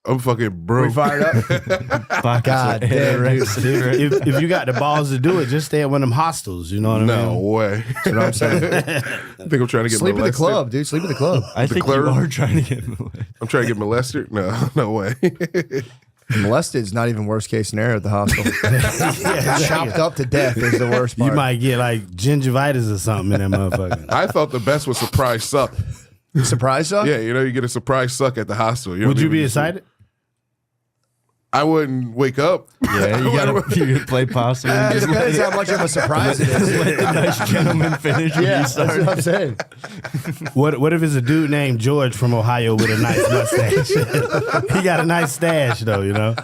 I'm fucking broke. We fired up. God damn, dude. If you got the balls to do it, just stay at one of them hostels. You know what I mean? No way. That's what I'm saying. I think I'm trying to get Sleep at the molested. club, dude. Sleep at the club. I think you clerk. are trying to get molested. I'm trying to get molested? No way. Molested is not even worst case scenario at the hospital. Chopped up to death is the worst part. You might get like gingivitis or something in that motherfucker. I thought the best was surprise suck. Surprise suck? Yeah, you get a surprise suck at the hospital. Would you be excited? I wouldn't wake up. Yeah, you gotta play possum. It depends how much of a surprise it is. Let the nice gentleman finish when Yeah, you that's start. what I'm saying. What if it's a dude named George from Ohio with a nice mustache? He got a nice stash though, you know.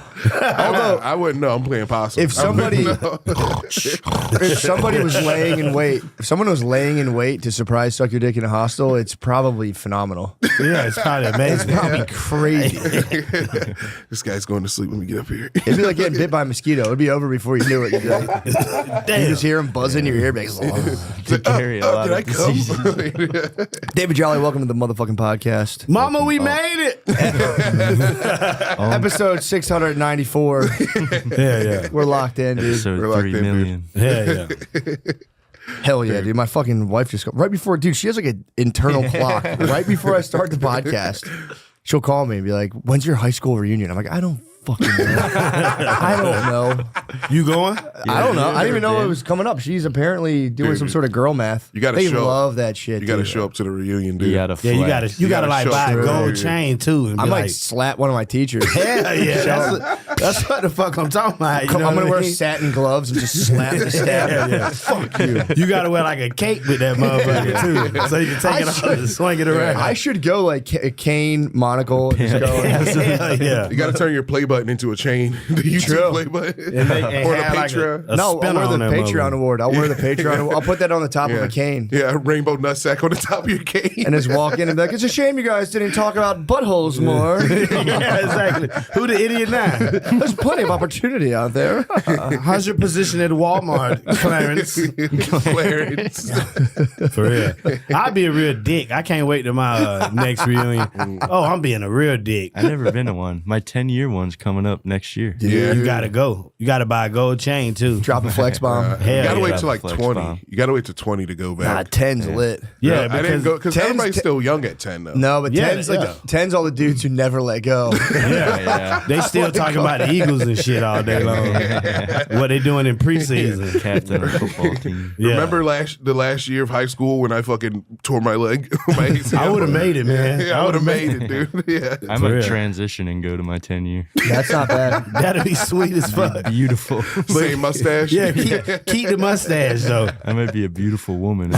Although, I wouldn't know. I'm playing possum. if somebody, I wouldn't know. if somebody was laying in wait, if someone was laying in wait to surprise suck your dick in a hostel, it's probably phenomenal. Yeah, it's probably amazing. It's probably crazy. This guy's going to sleep. Let me get up here. It'd be like getting bit by a mosquito. It'd be over before you knew it. You'd be like, you just hear him buzz in your ear. Like, To carry a lot Did I of come? diseases. David Jolly, welcome to the motherfucking podcast. Mama, we made it. Episode 694. Yeah. We're locked in, dude. Episode We're locked 3 in, million. Yeah. Hell yeah, dude. My fucking wife just right before, dude, she has like an internal clock. Right before I start the podcast, she'll call me and be like, when's your high school reunion? I'm like, I don't fucking know. I don't know. You going? I don't know. I didn't even know been? it was coming up. She's apparently doing some sort of girl math. You gotta They show up. love that shit. You got to dude. show up to the reunion, dude. You gotta Yeah, flex. you gotta gotta like show buy a up. gold Yeah. chain too. And I be might like, slap one of my teachers. hell yeah, that's what the fuck I'm talking about. You know I'm what gonna I wear mean? satin gloves and just slap the stab. Fuck you. You gotta wear like a cape with that motherfucker too, so you can take it off and swing it around. I should go like a cane, monocle, and just go. Hell yeah. You got to turn your play button into a chain. The YouTube True. play button. And or the have like Patreon. a No, I'll spinner wear the on that Patreon motherfucker. award. I'll wear the Patreon award. I'll put that on the top of yeah. a cane. Yeah, a rainbow nutsack on the top of your cane. And just walk in and be like, it's a shame you guys didn't talk about buttholes more. Yeah, exactly. Who the idiot now? There's plenty of opportunity out there. How's your position at Walmart, Clarence? Clarence. For real. I'll be a real dick. I can't wait to my next reunion. Oh, I'm being a real dick. I've never been to one. My 10-year one's coming up next year. Yeah. You gotta go. You gotta buy a gold chain too. Drop a flex bomb. You Hell gotta yeah. wait till like Flex 20. bomb. You gotta wait till 20 to go Nah, back. 10's lit. Yeah, I didn't go because 10's everybody's still young at 10 though. No, but Yeah, 10's like yeah. 10's all the dudes who never let go. Yeah. They still talking about the Eagles and shit all day long. What they doing in preseason? Captain of the football team. Yeah. Remember the last year of high school when I fucking tore my leg? My ACL? I would have made it, man. Yeah, I would have made it, dude. Yeah. I For might real. transition and go to my 10-year. That's not bad. That'd be sweet as fuck. Beautiful. Same mustache. Yeah, keep the mustache though. I might be a beautiful woman.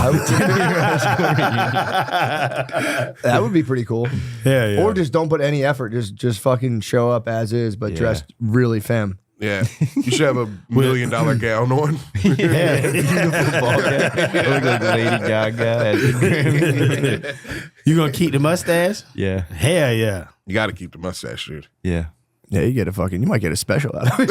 That would be pretty cool. Yeah. Or just don't put any effort. Just fucking show up as is, but dressed really femme. Yeah. You should have a $1 million gown on. yeah. Beautiful ball guy. I look like Lady Gaga at the Grammy. You gonna keep the mustache? Yeah. Hell yeah. You got to keep the mustache, dude. Yeah. Yeah, you might get a special out of it.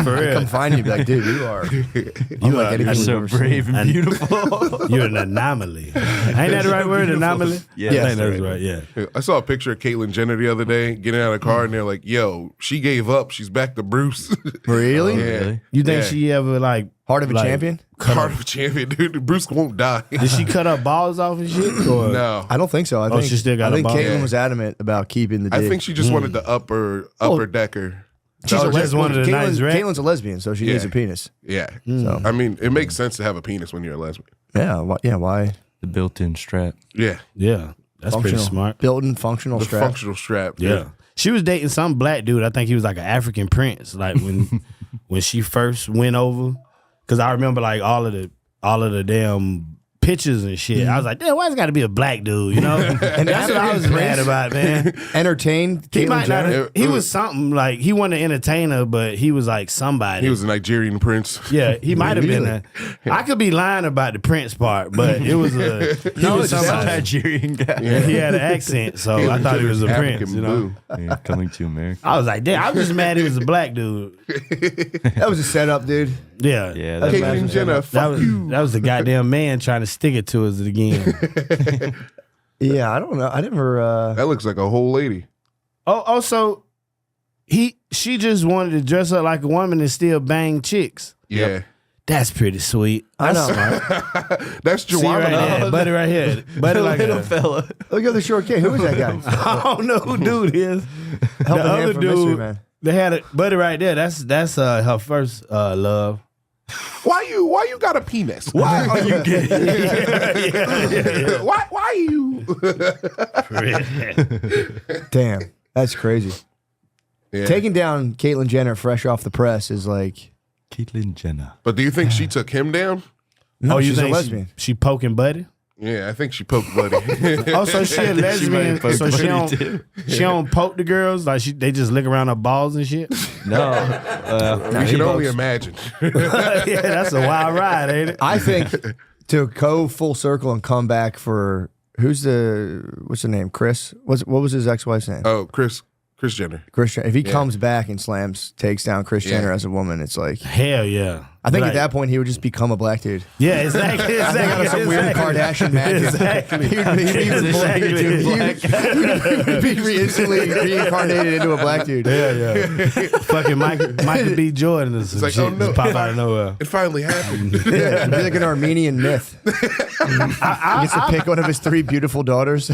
For real. Come find you, be like, dude, you are. You like are anything That's you've so ever seen. brave and beautiful. You're an anomaly. Ain't that the right word? Anomaly? Yeah, I that's think that's right. right. Yeah. I saw a picture of Caitlyn Jenner the other day getting out of the car, and they're like, yo, she gave up. She's back to Bruce. Really? Yeah. Really? You think Yeah. she ever like Heart of a champion? Heart of a champion, dude. Bruce won't die. Did she cut her balls off and shit? Or? No. I don't think so. I think she still got I think a ball? Caitlyn Yeah. was adamant about keeping the dick. I think she just wanted the upper decker. She's just one of the nice rats. Caitlyn's a lesbian, so she needs a penis. Yeah. So I mean, it makes sense to have a penis when you're a lesbian. yeah, why? The built-in strap. Yeah. Yeah. That's pretty smart. Built-in functional The strap. functional strap. Yeah. She was dating some black dude. I think he was like an African prince. Like when she first went over, because I remember like all of the damn pictures and shit. I was like, damn, why it's got to be a black dude? You know, and that's what I was mad about, man. Entertained He Caitlyn might not. Jenner. He was something like he wasn't an entertainer, but he was like somebody. He was a Nigerian prince. Yeah, he might have been. I could be lying about the Prince part, but it was a. He was Some somebody. Nigerian guy. Yeah, he had an accent, so I thought he was a African prince. You know, blue. Yeah, coming to America. I was like, damn. I was just mad he was a black dude. That was a setup, dude. Yeah, Yeah, that's Caitlyn Jenner, That fuck was you. that was the goddamn man trying to stick it to us again. Yeah, I don't know. I never. That looks like a whole lady. Oh, also, she just wanted to dress up like a woman and still bang chicks. Yeah. That's pretty sweet. I know. That's See right Joanna. there, buddy right here. Buddy like Little a, fella. Look at the short kid. Who is that guy? I don't know who dude is. Helping the hand other from Mystery dude, Man. they had a buddy right there. That's her first love. Why you got a penis? Why are you gay? Why you? Damn, that's crazy. Yeah. Taking down Caitlyn Jenner fresh off the press is like, Caitlyn Jenner. But do you think she took him down? no, you she's a think lesbian. she poking buddy? Yeah, I think she poked Buddy. Also, she a lesbian, poke so she Buddy, don't she don't poke the girls like they just lick around her balls and shit. No. We can only pokes. imagine. Yeah, that's a wild ride, ain't it? I think to go full circle and come back for what's the name? Chris? What was his ex-wife's name? Oh, Chris Jenner. Chris Jenner. If he comes back and takes down Chris Jenner as a woman, it's like Hell yeah. I think Like- at that point he would just become a black dude. Yeah, exactly. I think out of some weird exactly. Kardashian magic. Exactly. He'd be instantly reincarnated into a black dude. Yeah. Fucking Michael B. Jordan is some like, shit oh, no. just pop out of nowhere. It finally happened. Yeah, he'd be like an Armenian myth. He gets to pick one of his 3 beautiful daughters.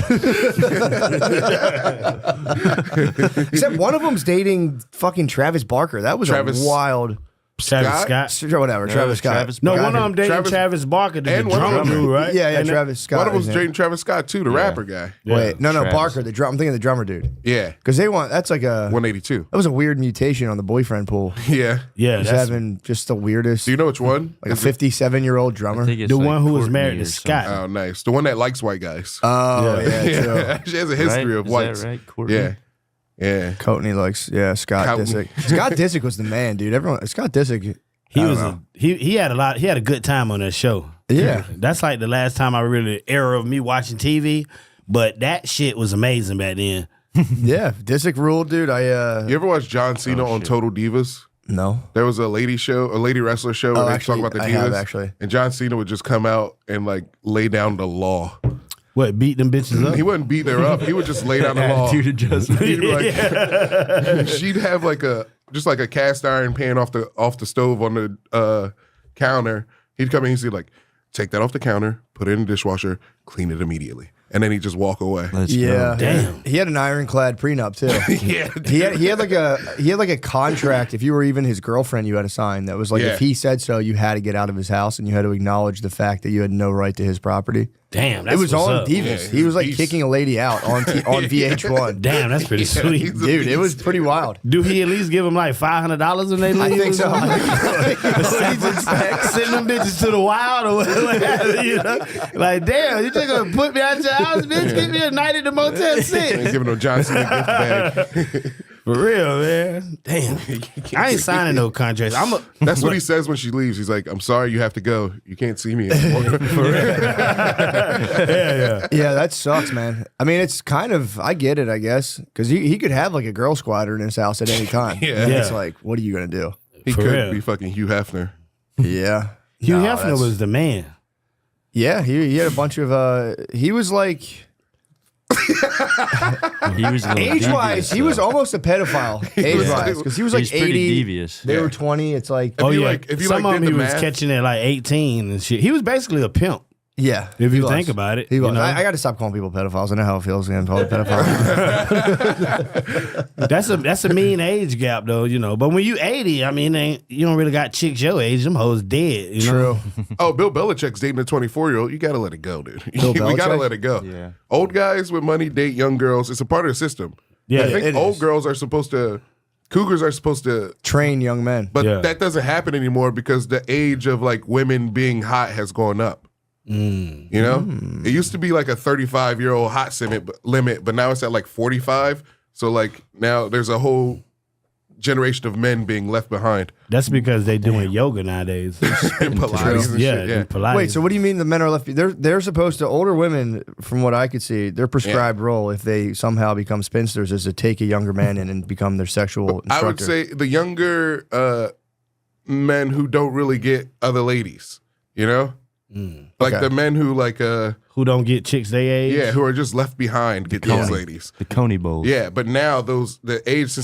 Except one of them's dating fucking Travis Barker. That was Travis- a wild. Travis Scott. Whatever, Travis Scott. Travis No, Barker. one of them dating Travis Barker, the and one of drummer them- dude, right? Yeah, And Travis Scott. One of them's his name. dating Travis Scott too, the rapper guy. Wait, no, Travis. Barker. The drum. I'm thinking the drummer dude. Yeah, Because that's like a. 182. That was a weird mutation on the boyfriend pool. Yeah. Yeah, Just that's having just the weirdest. Do you know which one? like a 57-year-old I drummer. think it's the like one who was Courtney married or to something. Scott. Oh, nice. The one that likes white guys. Oh yeah, true. She has a history Right? of Is whites. that right? Courtney? Yeah. Yeah. Courtney likes Scott Courtney. Disick. Scott Disick was the man, dude. Everyone Scott Disick. He I don't was know. he had a good time on that show. Yeah. That's like the last time I really era of me watching TV. But that shit was amazing back then. Yeah, Disick ruled, dude. You ever watch John Cena on shit. Total Divas? No. There was a lady wrestler show where they actually, talk about the I divas. have, actually. And John Cena would just come out and like lay down the law. What, beat them bitches up? He wouldn't beat her up. He would just lay down the law. Attitude adjustment. He'd be like, she'd have like a cast iron pan off the stove on the counter. He'd come in, he'd say like, take that off the counter, put it in the dishwasher, clean it immediately, and then he'd just walk away. Let's Yeah. go. Damn. He had an ironclad prenup too. Yeah, He had like a contract. If you were even his girlfriend, you had to sign. That was like Yeah. if he said so, you had to get out of his house and you had to acknowledge the fact that you had no right to his property. Damn, that's It was what's on up. Divas. Yeah, he was like he's- kicking a lady out on VH1. Damn, that's pretty sweet. he's a Dude, it was beast. pretty wild. Do he at least give him like $500 when they leave? I think so. Send them bitches to the wild or whatever, you know? Like, damn, you just gonna put me out your house, bitch? Give me a night at the Motel Ain't 6. giving no John Cena gift bag. For real, man. Damn. I ain't signing no contracts. That's what he says when she leaves. He's like, "I'm sorry, you have to go. You can't see me anymore." Yeah, that sucks, man. I mean, it's kind of, I get it, I guess, because he could have like a girl squatter in his house at any time. Yeah. And it's Yeah. like, what are you gonna do? He For could real. be fucking Hugh Hefner. Yeah, Hugh No, Hefner that's- was the man. Yeah, he had a bunch of. He was like He was a little age wise, devious, he was though. almost a pedophile age wise because he was like He's pretty 80. devious. They Yeah. were 20. It's like Oh, you yeah. like- if you Some like of did them he the was math- catching at like 18 and shit. He was basically a pimp. yeah. If he you was. think about it, he was. you know? I got to stop calling people pedophiles. I know how it feels getting called a pedophile. That's a mean age gap though, you know. But when you 80, I mean, you don't really got chicks your age. Them hoes dead, you know. True. Oh, Bill Belichick's dating a 24-year-old. You got to let it go, dude. Bill We got to Belichick? let it go. Yeah. Old guys with money date young girls. It's a part of the system. Yeah, I think it old is. girls are supposed to, cougars are supposed to, Train young men. but Yeah. that doesn't happen anymore because the age of like women being hot has gone up. You know, it used to be like a 35-year-old hot limit, but now it's at like 45. So like now there's a whole generation of men being left behind. That's because they doing yoga nowadays. And Pilates and yeah, shit. Yeah. and Pilates. Wait, so what do you mean the men are left? They're supposed to, older women, from what I could see, their prescribed role, if they somehow become spinsters, is to take a younger man in and become their sexual instructor. I would say the younger men who don't really get other ladies, you know? Like Okay. the men who Who don't get chicks they age? who are just left behind get those ladies. The Coney Bowl. Yeah, but now since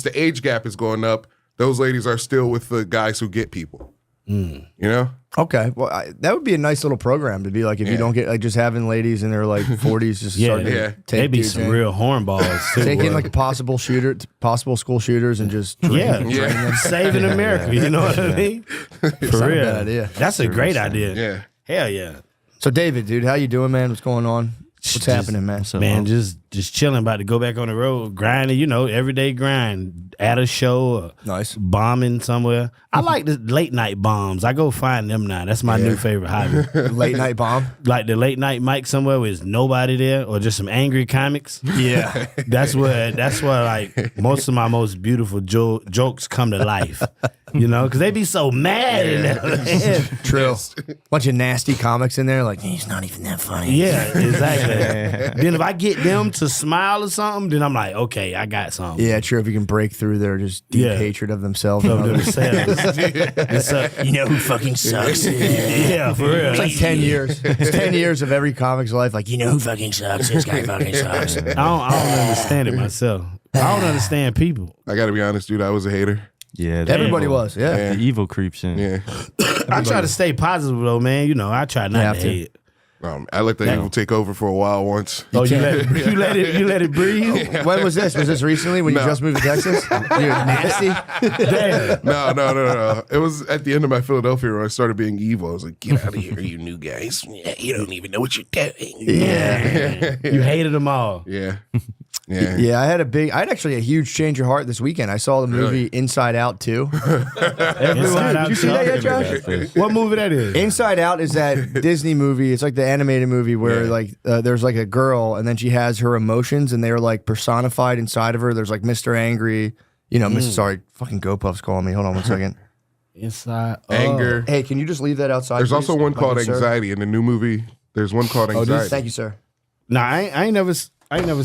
the age gap is going up, those ladies are still with the guys who get people. You know? Okay, well, that would be a nice little program to be like if you don't get like just having ladies in their like 40s just starting to take They be dudes some in. real hornballs too. Taking like possible school shooters and just train them. Saving America. You know what I mean? For Not a real, bad idea. That's a great idea. Yeah. Hell yeah. So David, dude, how you doing, man? What's going on? What's happening, man? Man, just chilling, about to go back on the road, grinding, everyday grind, at a show, or Nice. bombing somewhere. I like the late night bombs. I go find them now. That's my new favorite hobby. Late night bomb. Like the late night mic somewhere where there's nobody there, or just some angry comics. Yeah. That's where like most of my most beautiful jokes come to life. Because they be so mad in there. True. Bunch of nasty comics in there, like he's not even that funny. Yeah, exactly. Then if I get them to smile or something, then I'm like, okay, I got something. Yeah, true. If you can break through their just deep hatred of themselves. and Of others. themselves. You know who fucking sucks? Yeah, for real. It's like 10 years. It's 10 years of every comic's life. Like, you know who fucking sucks? This guy fucking sucks. I don't understand it myself. I don't understand people. I got to be honest, dude. I was a hater. Yeah. Everybody was, yeah. The evil creeps in. Yeah. I try to stay positive though, man. I try not to to. hate. I let the evil take over for a while once. Oh, you let it breathe? When was this? Was this recently when you just moved to Texas? You're nasty. Damn. No. It was at the end of my Philadelphia where I started being evil. I was like, get out of here, you new guys. Yeah, you don't even know what you're doing. Yeah. You hated them all. Yeah. Yeah. Yeah, I had actually a huge change of heart this weekend. I saw the movie Inside Out 2. Inside Out. Did you see that yet, Josh? What movie that is? Inside Out is that Disney movie. It's like the animated movie where there's like a girl and then she has her emotions and they're like personified inside of her. There's like Mr. Angry, Mr. Sorry, fucking GoPuff's calling me. Hold on one second. Inside Anger. Hey, can you just leave that outside? There's please? also one called Thank you, sir. Anxiety in the new movie. There's one called Anxiety. Thank you, sir. Nah, I ain't never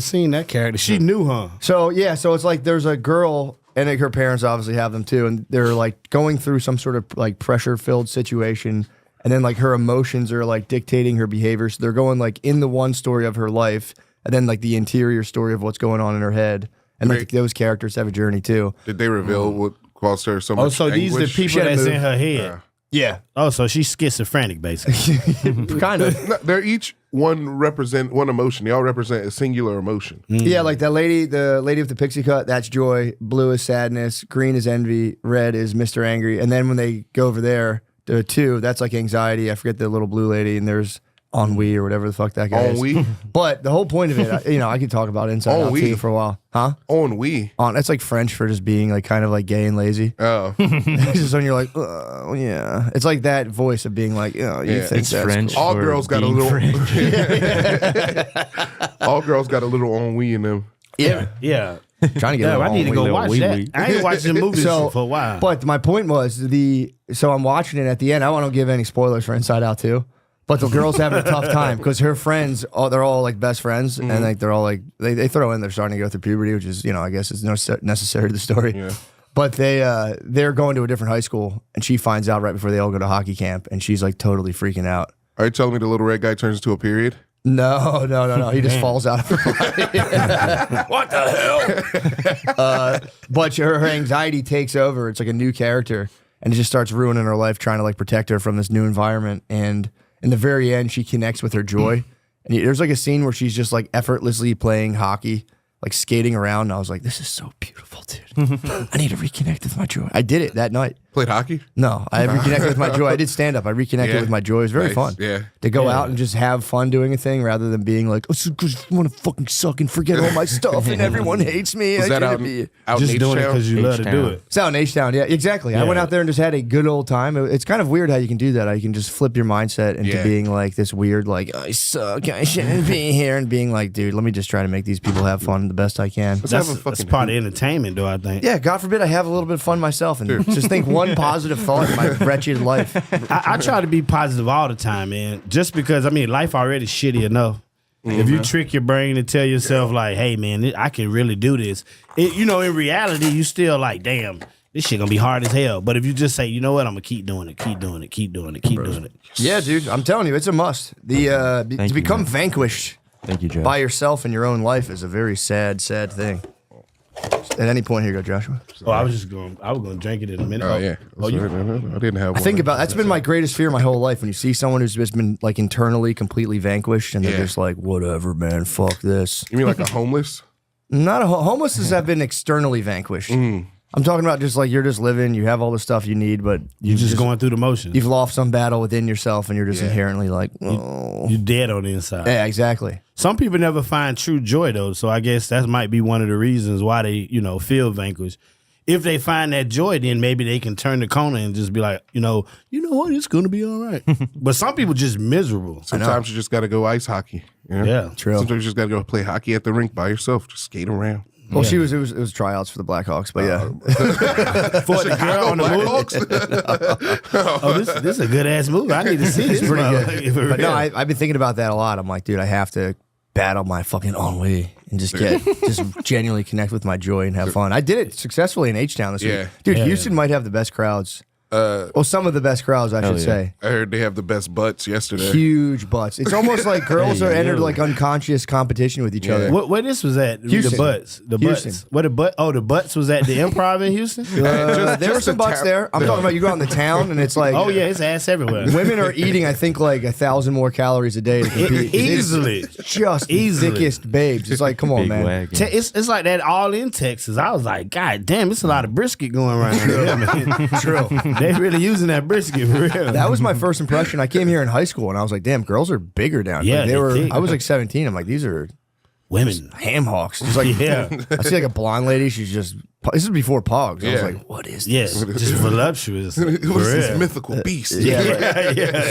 seen that character. She knew her. So it's like there's a girl and like her parents obviously have them too, and they're like going through some sort of like pressure-filled situation, and then like her emotions are like dictating her behavior. So they're going like in the one story of her life, and then like the interior story of what's going on in her head, and like those characters have a journey too. Did they reveal what caused her so much Oh, so these are the anguish? people that's in her head. Yeah, Oh, so she's schizophrenic, basically. kind of. No, they're each one emotion. They all represent a singular emotion. Yeah, like the lady with the pixie cut, that's joy. Blue is sadness. Green is envy. Red is Mr. Angry. And then when they go over there, the two, that's like anxiety. I forget the little blue lady, and there's ennui or whatever the fuck that guy Ennui? is. But the whole point of it, I could talk about Inside Out Ennui? too for a while. Huh? Ennui. That's like French for just being like kind of like gay and lazy. Oh. It's just when you're like, yeah. It's like that voice of being like, you Yeah, think It's that's French. cool. All for girls got a being little. French. All girls got a little ennui in them. Yeah. Yeah. Trying to get Damn, it I need to go little watch wee that. wee. I ain't watched the movie for a while. But my point was so I'm watching it at the end. I won't give any spoilers for Inside Out 2. But the girl's having a tough time because her friends, they're all like best friends, and like they're all like they throw in they're starting to go through puberty, which is I guess is necessary to the story. Yeah. But they're going to a different high school, and she finds out right before they all go to hockey camp, and she's like totally freaking out. Are you telling me the little red guy turns into a period? No. He just falls out of her body. What the hell? But her anxiety takes over. It's like a new character, and it just starts ruining her life, trying to like protect her from this new environment. And in the very end, she connects with her joy. And there's like a scene where she's just like effortlessly playing hockey, like skating around. And I was like, this is so beautiful, dude. I need to reconnect with my joy. I did it that night. Played hockey? No, I reconnected with my joy. I did stand up. I reconnected Yeah. with my joy. It was very Nice. fun. Yeah. To go out and just have fun doing a thing rather than being like, oh, I want to fucking suck and forget all my stuff and everyone hates me. Was I that can't out be. in just doing it H-Town? because you love to do H-Town. it. It's out in H-Town. Yeah, exactly. I Yeah. went out there and just had a good old time. It's kind of weird how you can do that. How you can just flip your mindset into Yeah. being like this weird, like, I suck, I shouldn't be here, and being like, dude, let me just try to make these people have fun the best I can. Let's have That's, a that's fucking part of entertainment, though, I think. Yeah, God forbid I have a little bit of fun myself and just think one positive thought in my wretched life. I try to be positive all the time, man. Just because, life already shitty enough. If you trick your brain and tell yourself, like, hey, man, I can really do this. In reality, you still like, damn, this shit gonna be hard as hell. But if you just say, you know what, I'm gonna keep doing it, keep doing it, keep doing it, keep doing it. Yeah, dude, I'm telling you, it's a must. To become vanquished Thank you, Joe. by yourself in your own life is a very sad, sad thing. At any point, here you go, Joshua. Oh, I was gonna drink it in a minute. Oh yeah. Oh, you, I didn't have. I think about that's been my greatest fear my whole life. When you see someone who's just been like internally completely vanquished, and they're just like, whatever, man, fuck this. You mean like a homeless? Not a homeless have been externally vanquished. I'm talking about just like you're just living, you have all the stuff you need, but you just going through the motions. you've lost some battle within yourself, and you're just inherently like, oh. You dead on the inside. Yeah, exactly. Some people never find true joy though, so I guess that might be one of the reasons why they, feel vanquished. If they find that joy, then maybe they can turn the corner and just be like, you know what, it's gonna be all right. But some people just miserable. Sometimes you just got to go ice hockey. You know? Yeah, True. Sometimes you just got to go play hockey at the rink by yourself. Just skate around. Well, it was tryouts for the Blackhawks, but yeah. For the girl on the movie. Oh, this is a good ass movie. I need to see this. Pretty good. But no, I've been thinking about that a lot. I'm like, dude, I have to battle my fucking ennui and just genuinely connect with my joy and have fun. I did it successfully in H-Town this week. Dude, Houston might have the best crowds. Some of the best crowds, I should say. I heard they have the best butts yesterday. Huge butts. It's almost like girls are entered like unconscious competition with each other. Where this was at? Houston. The butts. The Houston. butts. Where the butt? Oh, the butts was at the Improv in Houston. There were some butts there. I'm talking about you go out in the town and it's like, Oh yeah, it's ass everywhere. women are eating, I think, like 1,000 more calories a day to compete. Easily. It's just Easily. thickest babes. It's like, come on, Big man. wagon. It's like that all in Texas. I was like, God damn, it's a lot of brisket going around here, man. True. They really using that brisket for real. That was my first impression. I came here in high school and I was like, damn, girls are bigger down here. Yeah, Like, they were. thick. I was like 17. I'm like, these are Women. ham hocks. It's like, Yeah. I see like a blonde lady. She's just. This is before Pogs. I was Yeah. like, what is this? Yes, just voluptuous. It For was this real. mythical beast. Yeah.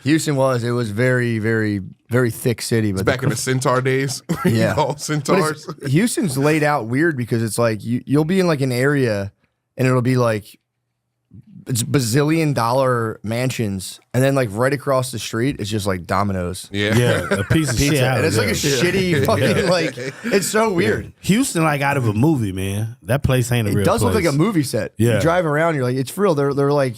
Houston was. It was very, very, very thick city. But Back in the centaur days. Yeah. All But centaurs. Houston's laid out weird because it's like you'll be in like an area and it'll be like it's bazillion-dollar mansions, and then like right across the street it's just like Domino's. Yeah. Yeah, a piece of shit. Pizza. Out And it's like a shitty fucking like it's so weird. Houston, like out of a movie, man. That place ain't a It real does look place. like a movie set. Yeah. You drive around, you're like, it's for real. They're like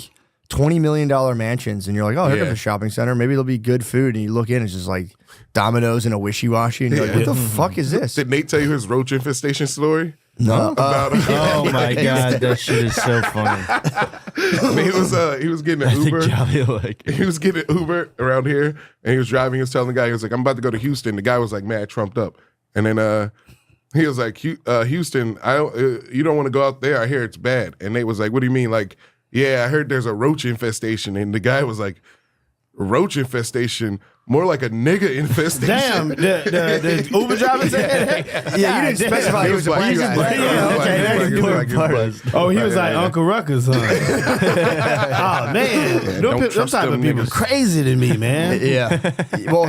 $20 million mansions, and you're like, oh, here Yeah. comes a shopping center. Maybe there'll be good food. And you look in, it's just like Domino's and a wishy-washy, and you're like, what the fuck is this? Did Nate tell you his roach infestation story? No. Oh my god, that shit is so funny. He was getting an I think Uber. Jolly like He was getting an Uber around here, and he was driving. He was telling the guy, he was like, "I'm about to go to Houston." The guy was like, mad trumped up, and then he was like, "Houston, you don't want to go out there. I hear it's bad." And Nate was like, "What do you mean?" Like, "Yeah, I heard there's a roach infestation." And the guy was like, "Roach infestation? More like a nigga infestation." Damn, the Uber driver said that? Yeah, you didn't specify he was a black guy. Yeah, okay, that's good. Oh, he was like Uncle Ruckus, huh? Oh, man. don't Them trust type them of people niggas. crazy to me, man. Yeah. Well,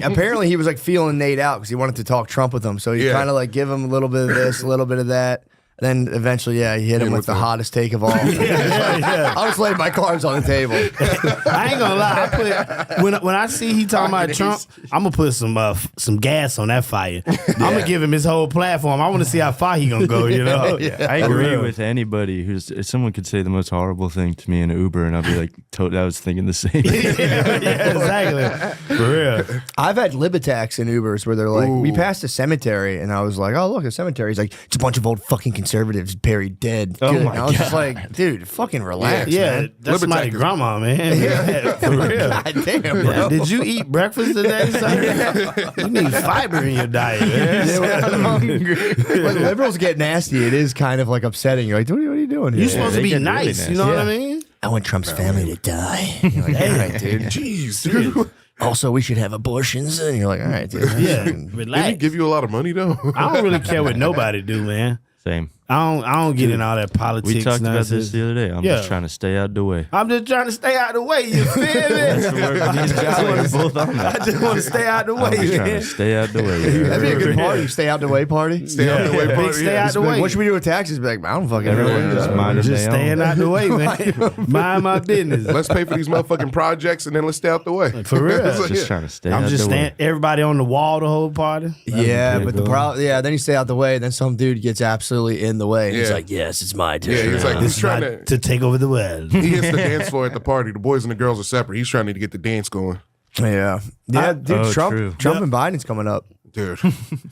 apparently he was like feeling Nate out because he wanted to talk Trump with him. So he Yeah. kind of like give him a little bit of this, a little bit of that. Then eventually, he hit him with the hottest take of all. I'll just lay my cards on the table. I ain't gonna lie. When I see he talking about Trump, I'm gonna put some gas on that fire. I'm gonna give him his whole platform. I want to see how far he gonna go. You know. I agree with anybody if someone could say the most horrible thing to me in an Uber, and I'll be like, I was thinking the same. yeah, exactly. For real. I've had Libitax in Ubers where they're like, we passed a cemetery, and I was like, oh, look, a cemetery. He's like, it's a bunch of old fucking conservatives buried dead. Oh, Good. my And I was just God. like, dude, fucking relax, Yeah, man. that's somebody's grandma, man. Yeah, for real. God damn, bro. Yeah, did you eat breakfast today, son? You need fiber in your diet, man. I'm hungry. When liberals get nasty, it is kind of like upsetting. You're like, what are you doing here? You're supposed to they be get really nice. nasty. You know what I Yeah. mean? I want Trump's family to die. You're like, all right, dude. Jeez, dude. Also, we should have abortions. And you're like, all right, dude. Yeah, Did he relax. give you a lot of money though? I don't really care what nobody do, man. Same. I don't get in all that politics. We talked about nonsense. this the other day. I'm Yeah. just trying to stay out the way. I'm just trying to stay out the way. You feel me? Jolly are both on that. I just want to stay out the I'm way, just trying man. to stay out the way. That'd be a good party. Stay out the way party. Stay out the way, Big party. stay out the Like, way. what should we do with taxes? Be like, I don't fucking know. Everyone just mind Just their staying own. out the way, man. Mind my business. Let's pay for these motherfucking projects and then let's stay out the way. For real. Just trying to stay I'm out just the way. staying. Everybody on the wall the whole party. Yeah, That'd be but the cool. problem, then you stay out the way, and then some dude gets absolutely in in the way. And he's Yeah. like, yes, it's my turn. Yeah, he's like, he's trying to take over the world. He hits the dance floor at the party. The boys and the girls are separate. He's trying to get the dance going. Yeah. Dude, Trump and Biden's coming up. Dude.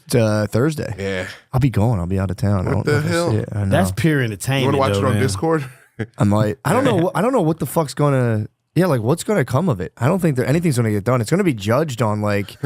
Thursday. Yeah. I'll be going. I'll be out of town. What the hell? I know. That's pure You entertainment. want to watch it on man. Discord? I might. I don't know. I don't know what the fuck's gonna. Yeah, like what's gonna come of it? I don't think that anything's gonna get done. It's gonna be judged on like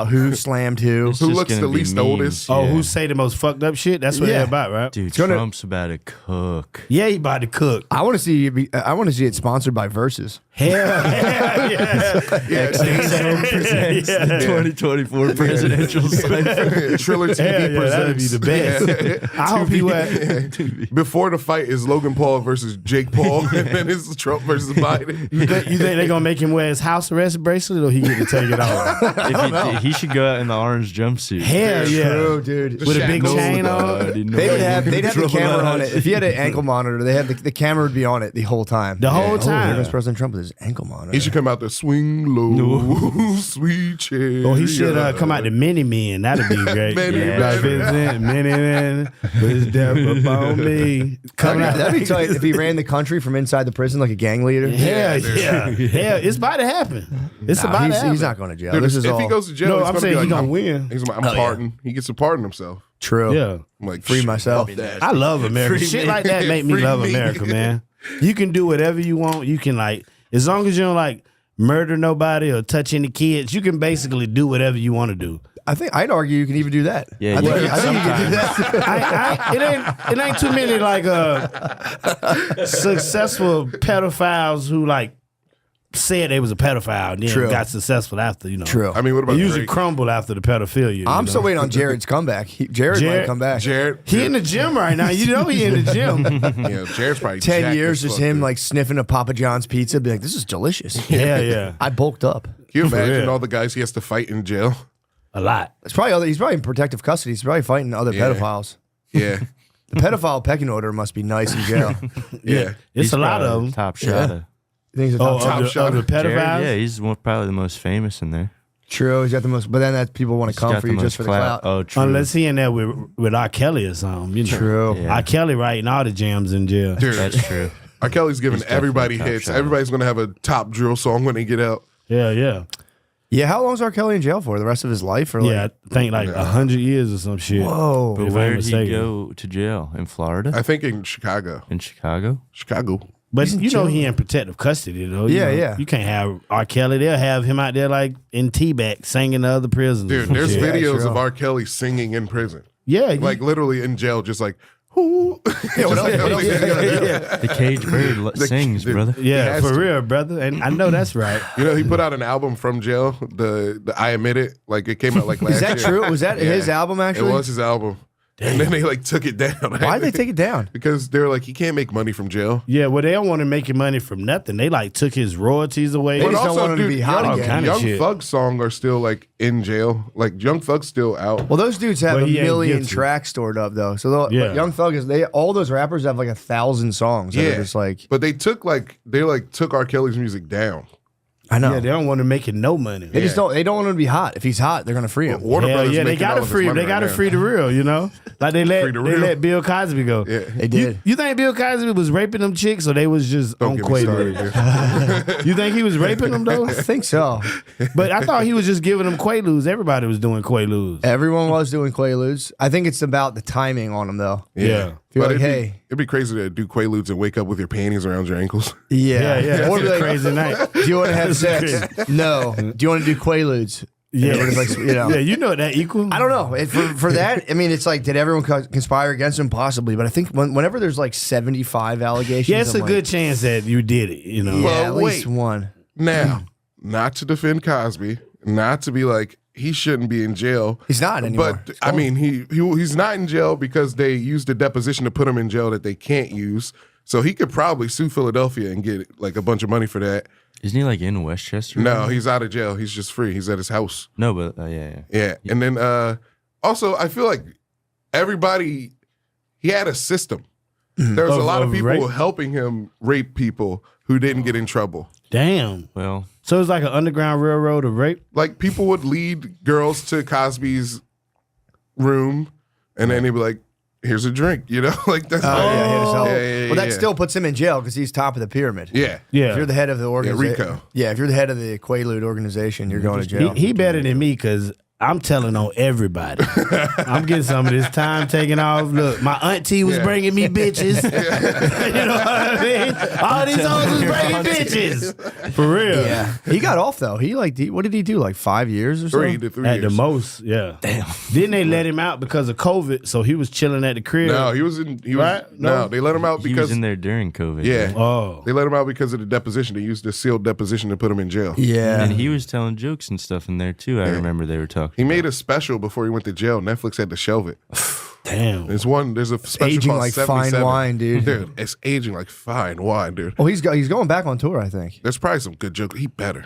who slammed who. It's Who just looks gonna the be least memes. oldest? Oh, Yeah. who say the most fucked up shit? That's what Yeah. they're about, right? Dude, gonna- Trump's about to cook. Yeah, he about to cook. I want to see. I want to see it sponsored by Versus. Hell yeah. Yeah, Presents the 2024 presidential sniper. Triller TV Hell yeah, that'd be presents. the best. I hope he went. Before the fight is Logan Paul versus Jake Paul, and then it's Trump versus Biden. You think they're gonna make him wear his house arrest bracelet, or he get to take it off? If he should go out in the orange jumpsuit. Hell yeah, True, dude. with a big shackles. chain on. They'd have the camera on it. If he had an ankle monitor, they had the camera would be on it the whole time. The whole Oh, there time. goes President Trump with his ankle monitor. He should come out there, swing low, sweet chair. Or he should come out to Mini Men. That'd be great. Mini yeah. Men. Vincent, Mini Men, with his death upon me. Coming out. That'd be tight if he ran the country from inside the prison like a gang leader. Hell yeah. Hell, it's about to happen. It's about to happen. He's not going to jail. Dude, This is if all he goes to jail, No, he's I'm gonna saying be he like, gonna I'm- win. He's like, I'm pardon. He gets to pardon himself. true. Yeah. I'm like, Free myself. fuck that. I love America. Free Shit me. like that make me Free love me. America, man. You can do whatever you want. You can like, as long as you don't like murder nobody or touch any kids, you can basically do whatever you want to do. I think I'd argue you can even do that. Yeah, I think, you I think you can do that. It ain't too many like successful pedophiles who like said they was a pedophile and then True. got successful after, you know. True. I mean, what about They usually Drake? crumble after the pedophilia. you I'm know? still waiting on Jared's comeback. Jared might Jared- come back. Jared? He in the gym right now. You know he in the gym. Yeah, Jared's probably 10 jacked years, as just fuck, him dude. like sniffing a Papa John's pizza, be like, this is delicious. Yeah, yeah. I bulked up. Can you imagine real. all the guys he has to fight in jail? A lot. It's probably he's probably in protective custody. He's probably fighting other Yeah. pedophiles. Yeah, The pedophile pecking order must be nice in jail. yeah. It's a lot of them. Top shot. You think he's a Oh, top of shot. the Jared, pedophiles? yeah, he's probably the most famous in there. True, he's got the most, but then that people want to He's come got for the you just most for the clout. Oh, true. Unless he in there with R. Kelly or something. You know. True. Yeah. R. Kelly writing all the jams in jail. Dude, That's true. R. Kelly's giving He's definitely everybody top hits. shot. Everybody's gonna have a top drill song when they get out. Yeah, yeah. Yeah, how long's R. Kelly in jail for? The rest of his life? Or like, Yeah, I think like 100 years or some shit. Whoa. But If where I'm did he mistaken. go to jail? In Florida? I think in Chicago. In Chicago? Chicago. But He's in you know jail. he in protective custody though. Yeah, you know, yeah. You can't have R. Kelly. They'll have him out there like in T-back singing to other prisoners. Dude, and there's shit. videos true. of R. Kelly singing in prison. Yeah, Like literally in jail, just like, whoo. Yeah, what else- what else is he gonna do? The cage bird sings, dude. brother. He yeah, has for to. real, brother. And I know that's right. You know, he put out an album from jail. The I Admit It. Like it came out like last Is that year. true? Was that Yeah. his album actually? It was his album. And then they like took it down. Why'd they take it down? Because they were like, he can't make money from jail. Yeah, well, they don't want to make your money from nothing. They like took his royalties away. They just don't want him to be hot Young, again. Kinda Young shit. Thug's song are still like in jail. Like Young Thug's still out. Well, those dudes have But a he ain't million guilty. tracks stored up though. So Yeah. Young Thug is all those rappers have like 1,000 songs. That are just like But they took R. Kelly's music down. I know. Yeah, they don't want to make it no money. They just don't. They don't want him to be hot. If he's hot, they're gonna free him. Warner Hell Brothers yeah, they making all gotta of his free him. money They gotta right now. free the real, you know? Like they Free the real. let Bill Cosby go. Yeah. They did. You think Bill Cosby was raping them chicks or they was just Don't on get me started, Quaaludes? dude. You think he was raping them though? I think so. But I thought he was just giving them Quaaludes. Everybody was doing Quaaludes. Everyone was doing Quaaludes. I think it's about the timing on them though. Yeah. If you're But like, hey, it'd be crazy to do Quaaludes and wake up with your panties around your ankles. yeah, Yeah, Or that's be a like, crazy night. do you want to have That's sex? crazy. No. Do you want to do Quaaludes? Yeah. Everybody's like, you know. Yeah, you know that equal. I don't know. For that, I mean, it's like, did everyone conspire against him? Possibly. But I think whenever there's like 75 allegations, Yeah, it's I'm a like, good chance that you did it, you know? Yeah, Well, at least wait. one. Now, not to defend Cosby, not to be like he shouldn't be in jail. He's not anymore. But I mean, he's not in jail because they used a deposition to put him in jail that they can't use. So he could probably sue Philadelphia and get like a bunch of money for that. Isn't he like in Westchester? No, he's out of jail. He's just free. He's at his house. No, but yeah. Yeah. And then also, I feel like he had a system. There was a lot of people rape? helping him rape people who didn't get in trouble. Damn. Well, So it's like an underground railroad of rape? Like people would lead girls to Cosby's room, and then he'd be like, here's a drink, you know, like that's Well, that still puts him in jail because he's top of the pyramid. yeah. If you're the head of the organization, Rico. Yeah, if you're the head of the Quaalude organization, you're going to jail. He better than me because I'm telling on everybody. I'm getting some of this time taken off. Look, my auntie was bringing me bitches. You know what I mean? All these hoes was bringing bitches. For real. Yeah, he got off though. What did he do? Like 5 years or Three something? At years. the most, yeah. Damn. Then they let him out because of COVID, so he was chilling at the crib. No, he was in. He was Right? no. No. They let him out He was because in there during COVID. yeah. right? Oh. They let him out because of the deposition. They used the sealed deposition to put him in jail. Yeah, And he was telling jokes and stuff in there too. I remember they were talking. He made a special before he went to jail. Netflix had to shelve it. Damn. There's a special aging called like 77. fine wine, dude. Dude, it's aging like fine wine, dude. Oh, he's going back on tour, I think. There's probably some good jokes. He better.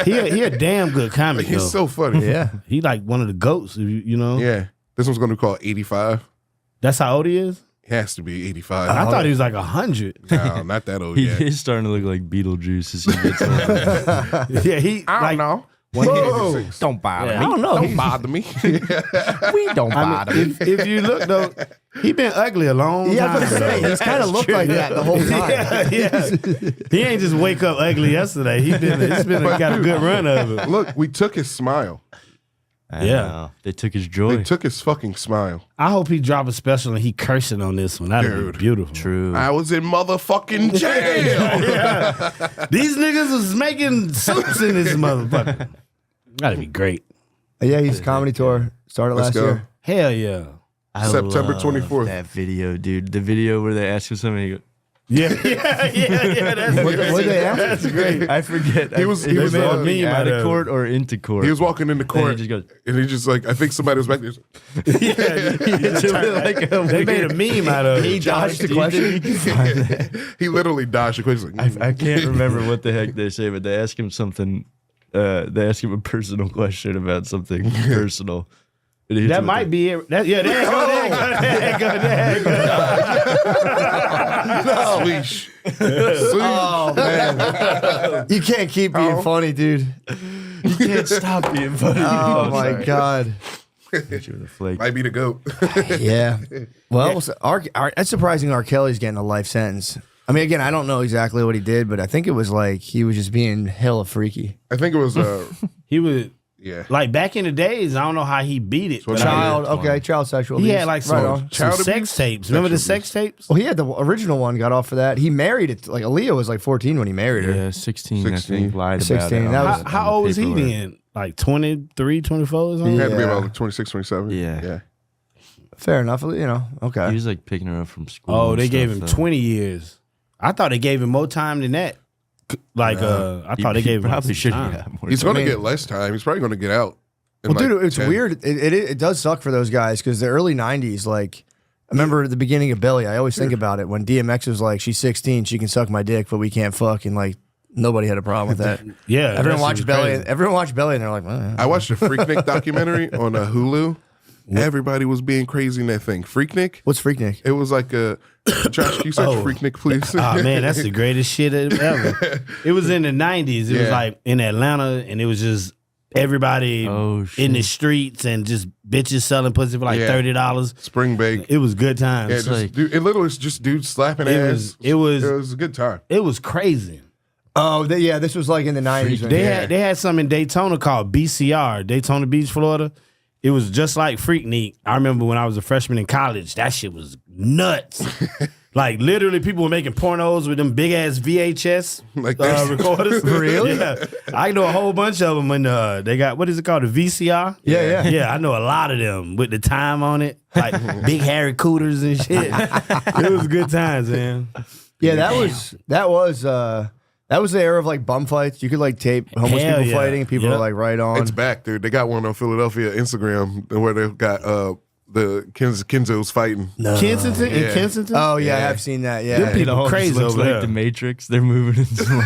He a damn good comic, He's though. so funny. Yeah, He like one of the goats, you know? Yeah. This one's going to be called 85. That's how old he is? He has to be 85. I thought he was like 100. No, not that old He yet. is starting to look like Beetlejuice as he gets older. Yeah, he like know. Whoa. Don't bother Yeah, me. I don't know. Don't bother me. We don't I bother mean, me. if you look though, he been ugly a long Yeah, I time. was gonna say, though. he's kind of looked like that the whole time. Yeah. He ain't just wake up ugly yesterday. He got a good run of it. Look, we took his smile. I Yeah. know. They took his joy. They took his fucking smile. I hope he drop a special and he cursing on this one. That'd Dude. be beautiful. True. I was in motherfucking jail. These niggas was making soups in this motherfucker. That'd be great. Yeah, he's comedy tour. Started Let's last go. year. Hell yeah. I September love 24th. That video, dude. The video where they ask him something. He goes, Yeah. That's What they ask? That's great. I forget. He was made a walking meme out out of of court or into court. He was walking into And court, he just goes, and he just like, I think somebody was back there. They made a meme out of He it. dodged the question. He literally dodged the question. He's like, I can't remember what the heck they say, but they ask him something. They ask him a personal question about something personal. And he hits That him with might be it. There you go. Sweesh. Oh, Man, you can't keep being funny, dude. You can't stop being funny. Oh my god. Hit you with a flake. might be the GOAT. Yeah. Well, that's surprising. R. Kelly's getting a life sentence. I mean, again, I don't know exactly what he did, but I think it was like he was just being hella freaky. I think it was, He was yeah. like back in the days. I don't know how he beat it. but Child sexual he abuse. had like Right some, on. some Child sex abuse? tapes. Remember the Sexual sex tapes? Well, he had the original one, got off for that. He married it. Like Aaliyah was like 14 when he married her. Yeah, 16, 16. I think, lied about 16, it. that on was- the- How on the old was he paperwork. then? Like 23, 24 or something? He had to be Yeah. about like 26, 27. Yeah. Yeah. Fair enough. You know, okay. He was like picking her up from school. Oh, and they gave him stuff, though. 20 years. I thought they gave him more time than that. Like, I thought they He gave him probably some should time. have more. He's time. going to get less time. He's probably going to get out. in Well, dude, like it's 10. weird. It does suck for those guys because the early 90s, like, I remember at the beginning of Belly, I always think about it when DMX was like, she's 16, she can suck my dick, but we can't fuck. And like, nobody had a problem with that. Yeah. Everyone that watched shit was Belly. crazy. Everyone watched Belly and they're like, I watched a Freaknik documentary on Hulu. Everybody was being crazy in that thing. Freaknik? what's Freaknik? It was like a Josh, can you search Freaknik, please? Oh man, that's the greatest shit ever. It was in the 90s. It was Yeah. like in Atlanta, and it was just everybody Oh, in the shit. streets and just bitches selling pussy for like Yeah. $30. Spring Bake. It was good times. Yeah, just, like- dude, it literally was just dudes slapping ass. it was a good time. it was crazy. Oh, yeah, this was like in the 90s. right? They had some in Daytona called BCR, Daytona Beach, Florida. It was just like Freaknik. I remember when I was a freshman in college, that shit was nuts. Like literally, people were making pornos with them big ass VHS Like this. recorders. Really? Yeah, I know a whole bunch of them. And they got what is it called, a VCR? Yeah. Yeah, I know a lot of them with the time on it, like big hairy cooters and shit. It was good times, man. Yeah, that was the era of like bum fights. You could like tape homeless Hell people yeah. fighting, and people Yep. are like right on. It's back, dude. They got one on Philadelphia Instagram where they've got the Kenzo's fighting. Kensington Yeah. and Kensington. Oh yeah, I Yeah. have seen that. Them Yeah, people It all crazy just looks over like there. the Matrix. They're moving in slow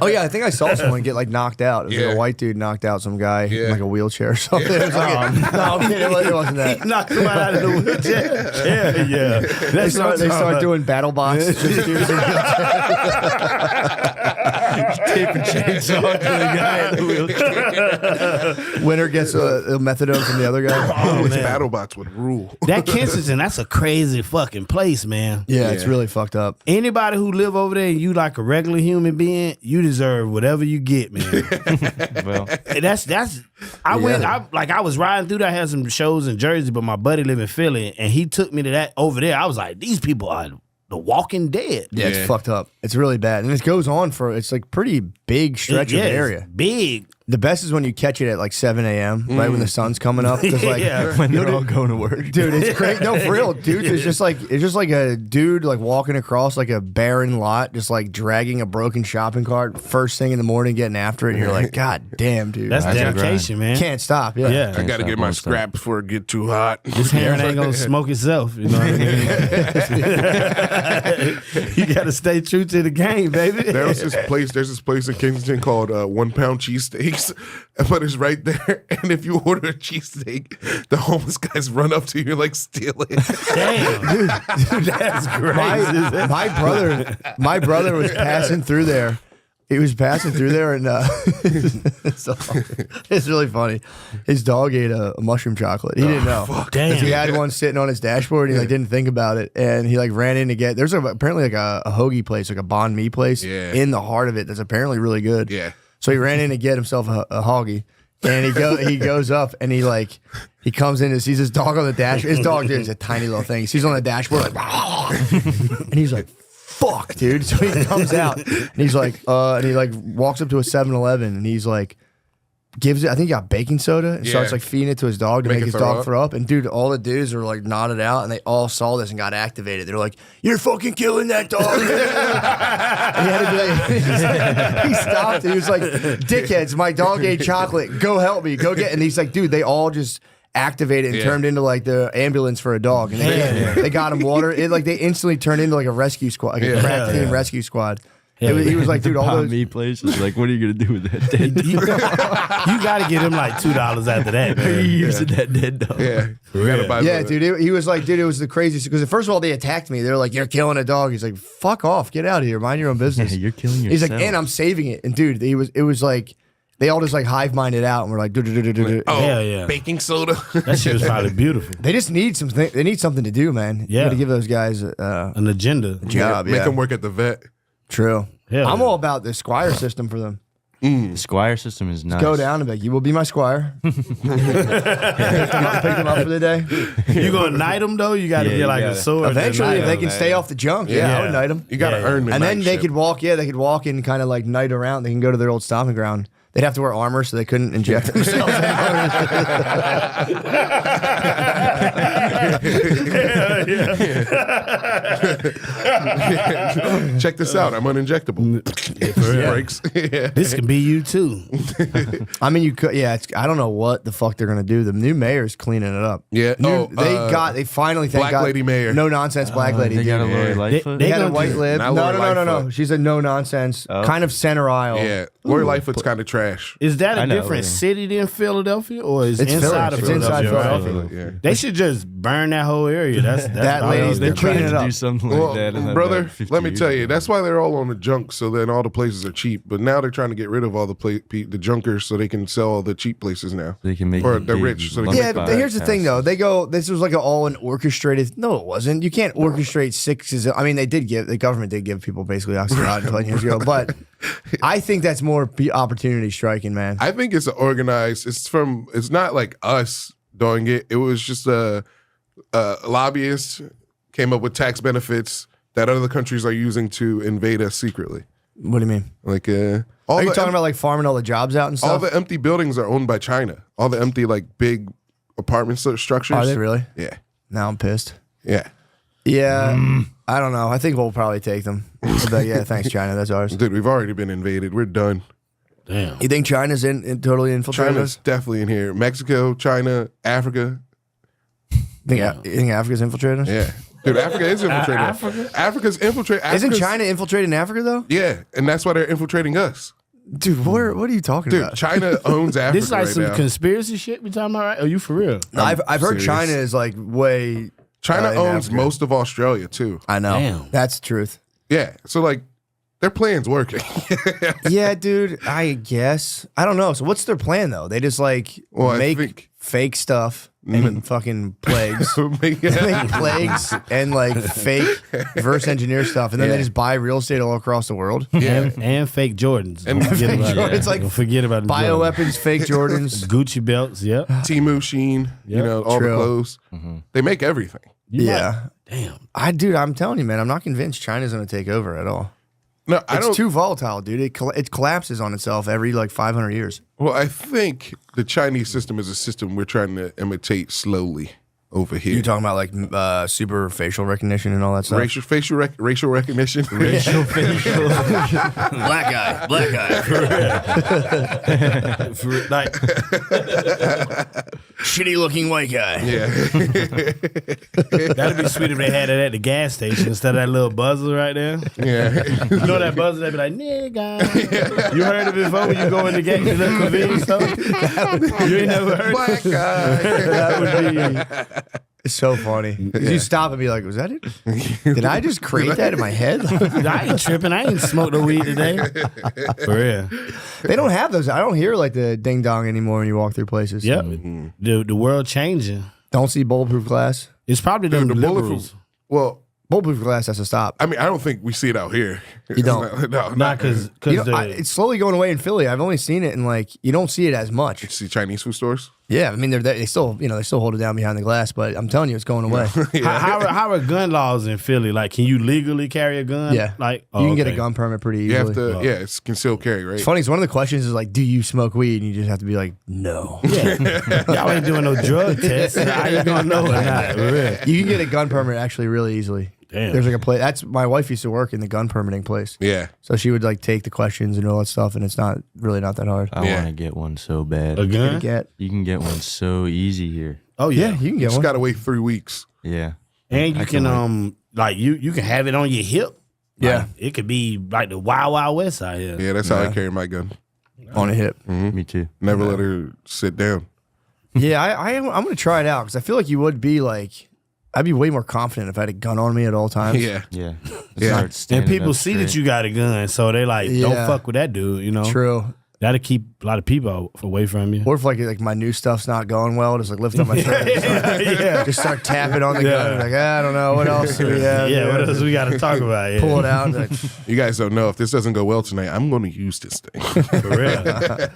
oh yeah, I think I saw someone get like knocked out. It was like Yeah. a white dude knocked out some guy in Yeah. like a wheelchair or something. It was like no, I'm kidding. It wasn't that. Knock somebody out of the wheelchair. Yeah. They start doing battle bots. Just dudes in Taping chainsaw to the guy in the wheelchair. Winner gets a methadone from the other guy. These battle bots would rule. That Kensington, that's a crazy fucking place, man. Yeah, it's really fucked up. Anybody who live over there and you like a regular human being, you deserve whatever you get, man. Well, And that's I was riding through there, I had some shows in Jersey, but my buddy live in Philly and he took me to that over there. I was like, these people are the Walking Dead. Yeah, it's fucked up. It's really bad. And it goes on for, it's like pretty big stretch of it's area. Big. The best is when you catch it at like 7 a.m., right when the sun's coming up. 'Cause like, Yeah. when they're all going to work. dude, it's great. No, for real, dude. It's just like a dude like walking across like a barren lot, just like dragging a broken shopping cart first thing in the morning, getting after it. And you're like, God damn, dude. That's I dedication, man. can't stop. Yeah. Yeah. I gotta get my scrap before it get too hot. This Heron ain't gonna smoke itself. You know what I mean? You gotta stay true to the game, baby. There's this place in Kensington called 1 Pound Cheesesteaks, but it's right there. And if you order a cheesesteak, the homeless guys run up to you and like steal it. Damn, dude, that's crazy. My brother was passing through there. He was passing through there, and so, it's really funny. His dog ate a mushroom chocolate. He didn't know. Damn. He had one sitting on his dashboard, and he like didn't think about it. And he like ran in to get. There's apparently like a hoagie place, like a banh mi place, in the heart of it. That's apparently really good. Yeah. So he ran in to get himself a hoggy. And he goes up and he comes in and sees his dog on the dashboard. His dog, dude, is a tiny little thing. He sees on the dashboard like, and he's like, fuck, dude. So he comes out and he's like, and he like walks up to a 7-Eleven and he's like, gives it, I think he got baking soda and starts like feeding it to his dog to make his dog throw up. And dude, all the dudes are like nodded out and they all saw this and got activated. They're like, you're fucking killing that dog. And he had to be like, he stopped and he was like, dickheads, my dog ate chocolate. Go help me. Go get. And he's like, dude, they all just activated and turned into like the ambulance for a dog. And they got him water. They instantly turned into like a rescue squad, like a crack team rescue squad. He was like, dude, all those me places. Like, what are you gonna do with that dead dog? You got to give him like $2 after that. Are you Man. using that dead dog? Yeah. dude, he was like, dude, it was the craziest. Because first of all, they attacked me. They were like, you're killing a dog. He's like, fuck off, get out of here, mind your own business. Yeah, you're killing yourself. He's like, and I'm saving it. And dude, it was like, they all just like hive minded out and we're like, Oh, Yeah. baking soda. That shit was probably beautiful. They just need something. They need something to do, man. Yeah. You got to give those guys An agenda. job. Make them work at the vet. True. Hell I'm yeah. all about the Squire system for them. The Squire system is nice. Go down and be like, you will be my Squire. Pick them up for the day. You gonna knight them though? You got to Yeah, get you like a gotta- sword. Eventually, if they them, can stay off the junk, I would knight them. You gotta Yeah. earn the And then they knightship. could walk, they could walk and kind of like knight around. They can go to their old stomping ground. They'd have to wear armor so they couldn't inject themselves. Check this out. I'm uninjectable. Breaks. Yeah. This can be you too. I mean, you could, I don't know what the fuck they're gonna do. The new mayor's cleaning it up. Yeah. They finally thank Black God, lady mayor. no nonsense black lady. They got a dude. Lori Lightfoot. They They had a gonna white do- lib. Not No, Lori no, no, no, no. Lightfoot. She's a no nonsense, kind of center aisle. Yeah. Lori Lightfoot's kind of trash. Is that I a know, different yeah. city than Philadelphia, or is It's inside of Philly. It's inside Philadelphia? Philadelphia. Yeah. They should just burn that whole area. That's That all lady's they're been cleaning it to up. do something Well, like that. in brother, about 50 let me years tell you, ago. that's why they're all on the junk. So then all the places are cheap. But now they're trying to get rid of all the junkers so they can sell all the cheap places now. They can make or it they're big rich, so they can Yeah, make but here's the thing though. They go, this was like all an orchestrated. No, it wasn't. You can't orchestrate sixes. I mean, the government did give people basically Oxycontin 20 years ago, but I think that's more opportunity striking, man. I think it's organized. It's not like us doing it. It was just a lobbyist came up with tax benefits that other countries are using to invade us secretly. What do you mean? Like Are you talking about like farming all the jobs out and stuff? all the empty buildings are owned by China. All the empty like big apartment structures. Are they really? Yeah. Now I'm pissed. Yeah. Yeah, I don't know. I think we'll probably take them. But yeah, thanks, China. That's ours. Dude, we've already been invaded. We're done. Damn. You think China's totally infiltrated China's us? definitely in here. Mexico, China, Africa. You think Africa's infiltrated us? Yeah. Dude, Africa is infiltrating. Africa's infiltrating. Isn't China infiltrating Africa though? Yeah, and that's why they're infiltrating us. Dude, what are you talking Dude, about? China owns Africa This is like right some now. conspiracy shit we talking about, right? Are you for real? No, I've heard serious. China is like way. China in owns Africa. most of Australia too. I know. Damn. That's the truth. Yeah, so like Their plan's working. Yeah, dude, I guess. I don't know. So what's their plan, though? They just, like, Well, I make think- fake stuff and fucking plagues. Make plagues and, like, fake reverse engineer stuff. And then they just buy real estate all across the world. Yeah. And fake Jordans. And Don't forget fake about it. Jordans, like Don't forget about the Jordans. Bioweapons, fake Jordans. Gucci belts, yep. Timu, Sheen, you know, all True. the clothes. They make everything. Yeah. Damn. Dude, I'm telling you, man, I'm not convinced China's going to take over at all. No, I It's don't. too volatile, dude. It collapses on itself every, like, 500 years. Well, I think the Chinese system is a system we're trying to imitate slowly over here. You talking about, like, super facial recognition and all that stuff? racial recognition. Racial facial. Black guy. Like, Shitty looking white guy. Yeah. that'd be sweet if they had it at the gas station instead of that little buzzer right there. Yeah. You know that buzzer? They'd be like, nigga. You heard of it before when you go in the gas, the little convenience store? You ain't never heard Black guy. that would be. It's so funny. You stop and be like, was that it? Did I just create that in my head? I ain't tripping. I ain't smoked no weed today. For real. They don't have those. I don't hear like the ding dong anymore when you walk through places. Yep. The world changing. Don't see bulletproof glass. It's probably them The liberals. bulletproof. Well, Bulletproof glass has to stop. I mean, I don't think we see it out here. You don't? No, Not because It's slowly going away in Philly. I've only seen it in like, you don't see it as much. You see Chinese food stores? Yeah, I mean, they still, they still hold it down behind the glass, but I'm telling you, it's going away. how are gun laws in Philly? Like, can you legally carry a gun? Yeah. Like, You can get a okay. gun permit pretty You easily. have to, it's concealed carry, right? It's funny, so one of the questions is like, do you smoke weed? And you just have to be like, no. Yeah. Y'all ain't doing no drug tests. How you gonna know or not? For real. You can get a gun permit actually really easily. Damn. There's like a place. That's my wife used to work in the gun permitting place. Yeah. So she would like take the questions and all that stuff, and it's not that hard. I Yeah. want to get one so bad. A gun? Get You can get one so easy here. Oh yeah, yeah. you can get Just one. got to wait 3 weeks. Yeah. And you I can can like you can have it on your hip. Yeah. Like, it could be like the Wild Wild West out here. Yeah, that's how I carry my gun. On a hip. Me too. Never let her sit down. Yeah, I'm gonna try it out because I feel like you would be like, I'd be way more confident if I had a gun on me at all times. Yeah. Yeah. Yeah. Start And standing people up see that straight. you got a gun, so they like, don't Yeah. fuck with that dude, you know? True. That'll keep a lot of people away from you. Or if like my new stuff's not going well, just like lift up my shirt, and just start tapping on the gun. Like I don't know what else do we have. Yeah, here? what else we got to talk about? Yeah. Pull it out. And like, You guys don't know if this doesn't go well tonight, I'm going to use this thing. For real.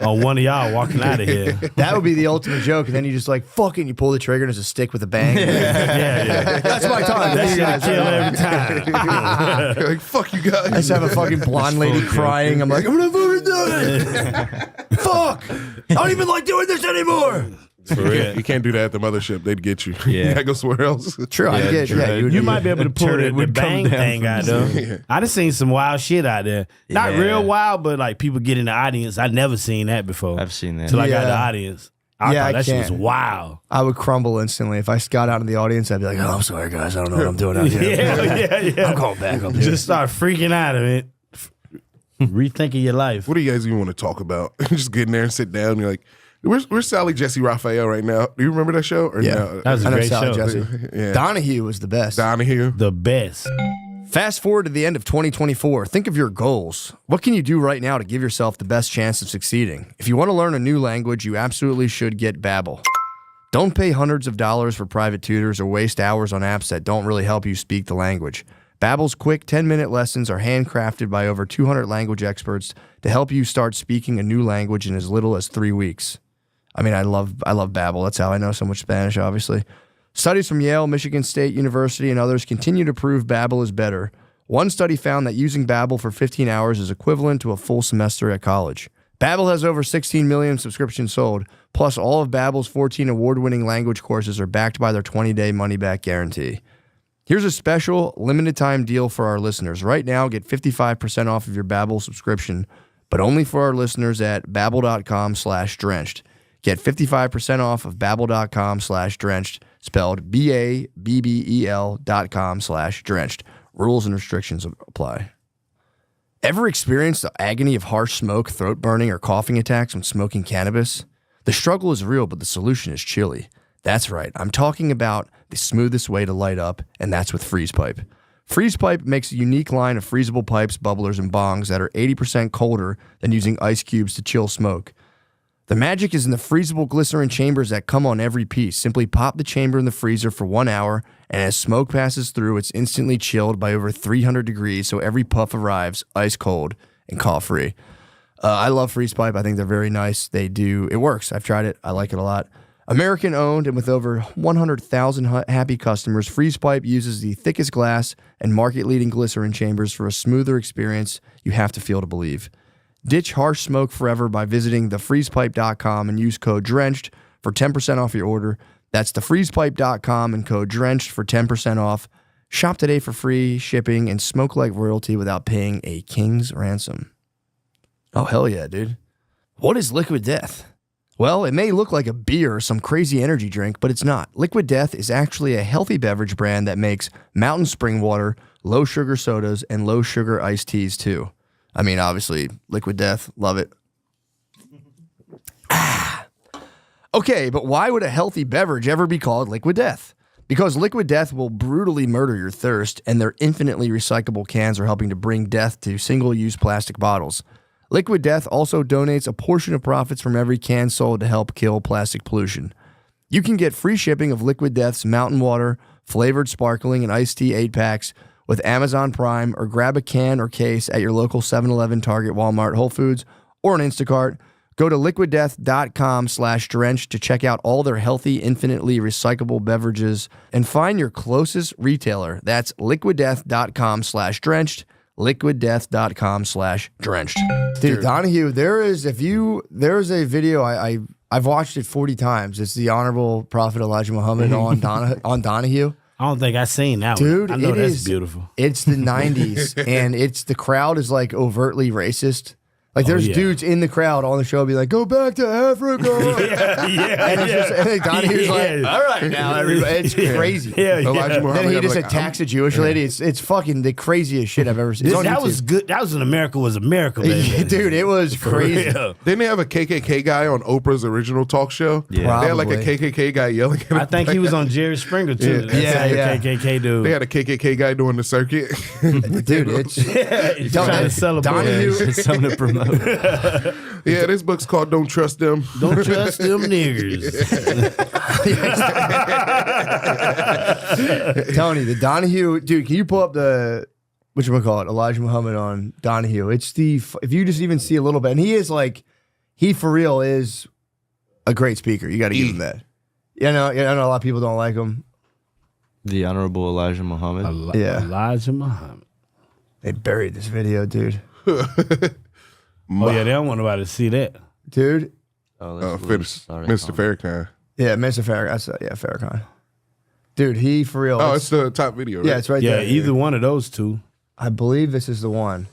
On one of y'all walking out of here. that would be the ultimate joke, and then you just like fucking you pull the trigger and it's a stick with a bang. Yeah. That's my time. That You shit'll guys kill know. every time. You're like, fuck you guys. I just have a fucking blonde lady crying. I'm like, I'm not fucking doing it. Fuck! I don't even like doing this anymore. For real. You can't do that at the mothership. They'd get you. Yeah. You gotta go somewhere else. True, I get. Yeah, You might be able to pull Turret the would come bang down thing from out the though. Yeah. I done seen some wild shit out there. Not Yeah. real wild, but like people get in the audience. I never seen that before. I've seen that. Till I got in the Yeah. audience. I Yeah, thought I that shit was can't. wild. I would crumble instantly if I got out in the audience. I'd be like, "Oh, I'm sorry, guys. I don't know what I'm doing out here. Yeah. I'm going back up here." Just start freaking out of it. Rethinking your life. What do you guys even want to talk about? Just get in there and sit down. And you're like, where's Sally Jesse Raphael right now? Do you remember that show? Or Yeah. no? That was a I know great Sally show. Jesse. Yeah. Donahue was the best. Donahue. The best. Fast forward to the end of 2024. Think of your goals. What can you do right now to give yourself the best chance of succeeding? If you want to learn a new language, you absolutely should get Babbel. Don't pay hundreds of dollars for private tutors or waste hours on apps that don't really help you speak the language. Babbel's quick 10-minute lessons are handcrafted by over 200 language experts to help you start speaking a new language in as little as 3 weeks. I mean, I love Babbel. That's how I know so much Spanish, obviously. Studies from Yale, Michigan State University, and others continue to prove Babbel is better. One study found that using Babbel for 15 hours is equivalent to a full semester at college. Babbel has over 16 million subscriptions sold, plus all of Babbel's 14 award-winning language courses are backed by their 20-day money-back guarantee. Here's a special limited-time deal for our listeners. Right now, get 55% off of your Babbel subscription, but only for our listeners at babbel.com/drenched. Get 55% off of babbel.com/drenched, spelled BABBEL.com/drenched. Rules and restrictions apply. Ever experienced the agony of harsh smoke, throat burning, or coughing attacks when smoking cannabis? The struggle is real, but the solution is chili. That's right. I'm talking about the smoothest way to light up, and that's with Freeze Pipe. Freeze Pipe makes a unique line of freezable pipes, bubblers, and bongs that are 80% colder than using ice cubes to chill smoke. The magic is in the freezable glycerin chambers that come on every piece. Simply pop the chamber in the freezer for 1 hour, and as smoke passes through, it's instantly chilled by over 300 degrees, so every puff arrives ice cold and cough-free. I love Freeze Pipe. I think they're very nice. It works. I've tried it. I like it a lot. American owned and with over 100,000 happy customers, Freeze Pipe uses the thickest glass and market-leading glycerin chambers for a smoother experience you have to feel to believe. Ditch harsh smoke forever by visiting thefreezepipe.com and use code DRENCHED for 10% off your order. That's thefreezepipe.com and code DRENCHED for 10% off. Shop today for free shipping and smoke like royalty without paying a king's ransom. Oh, hell yeah, dude. What is Liquid Death? Well, it may look like a beer or some crazy energy drink, but it's not. Liquid Death is actually a healthy beverage brand that makes mountain spring water, low-sugar sodas, and low-sugar iced teas, too. I mean, obviously, Liquid Death, love it. Okay, but why would a healthy beverage ever be called Liquid Death? Because Liquid Death will brutally murder your thirst, and their infinitely recyclable cans are helping to bring death to single-use plastic bottles. Liquid Death also donates a portion of profits from every can sold to help kill plastic pollution. You can get free shipping of Liquid Death's mountain water, flavored sparkling, and iced tea 8-packs with Amazon Prime, or grab a can or case at your local 7-Eleven, Target, Walmart, Whole Foods, or on Instacart. Go to liquiddeath.com/drenched to check out all their healthy, infinitely recyclable beverages and find your closest retailer. That's liquiddeath.com/drenched. liquiddeath.com/drenched. Dude, Donahue, there's a video I've watched it 40 times. It's the Honorable Prophet Elijah Muhammad on Donahue. I don't think I've seen that Dude, one. I know that's is beautiful. It's the 90s, and the crowd is like overtly racist. Like there's dudes in the crowd on the show be like, "Go back to Africa." And Donahue's like, "All right, now everybody." It's crazy. Then he just attacks a Jewish lady. It's fucking the craziest shit I've ever seen. That was good. That was when America was America, baby. Dude, it was crazy. Didn't they have a KKK guy on Oprah's original talk show? Yeah, they had like a KKK guy yelling at him. I think he was on Jerry Springer too. Yeah. KKK dude. They had a KKK guy doing the circuit. Dude, it's trying to celebrate. Donahue, something to promote. Yeah, this book's called "Don't Trust Them." Don't trust them niggers. Tony, the Donahue dude. Can you pull up the whatchamacallit, Elijah Muhammad on Donahue? It's if you just even see a little bit, and he for real is a great speaker. You got to give him that. I know a lot of people don't like him. The Honorable Elijah Muhammad. Elijah Muhammad. They buried this video, dude. Oh yeah, they don't want nobody to see that, dude. Mr. Farrakhan. Yeah, Mr. Farrakhan. Farrakhan. Dude, he for real. Oh, it's the top video. Right? Yeah, it's right there. Yeah, either one of those two. I believe this is the one.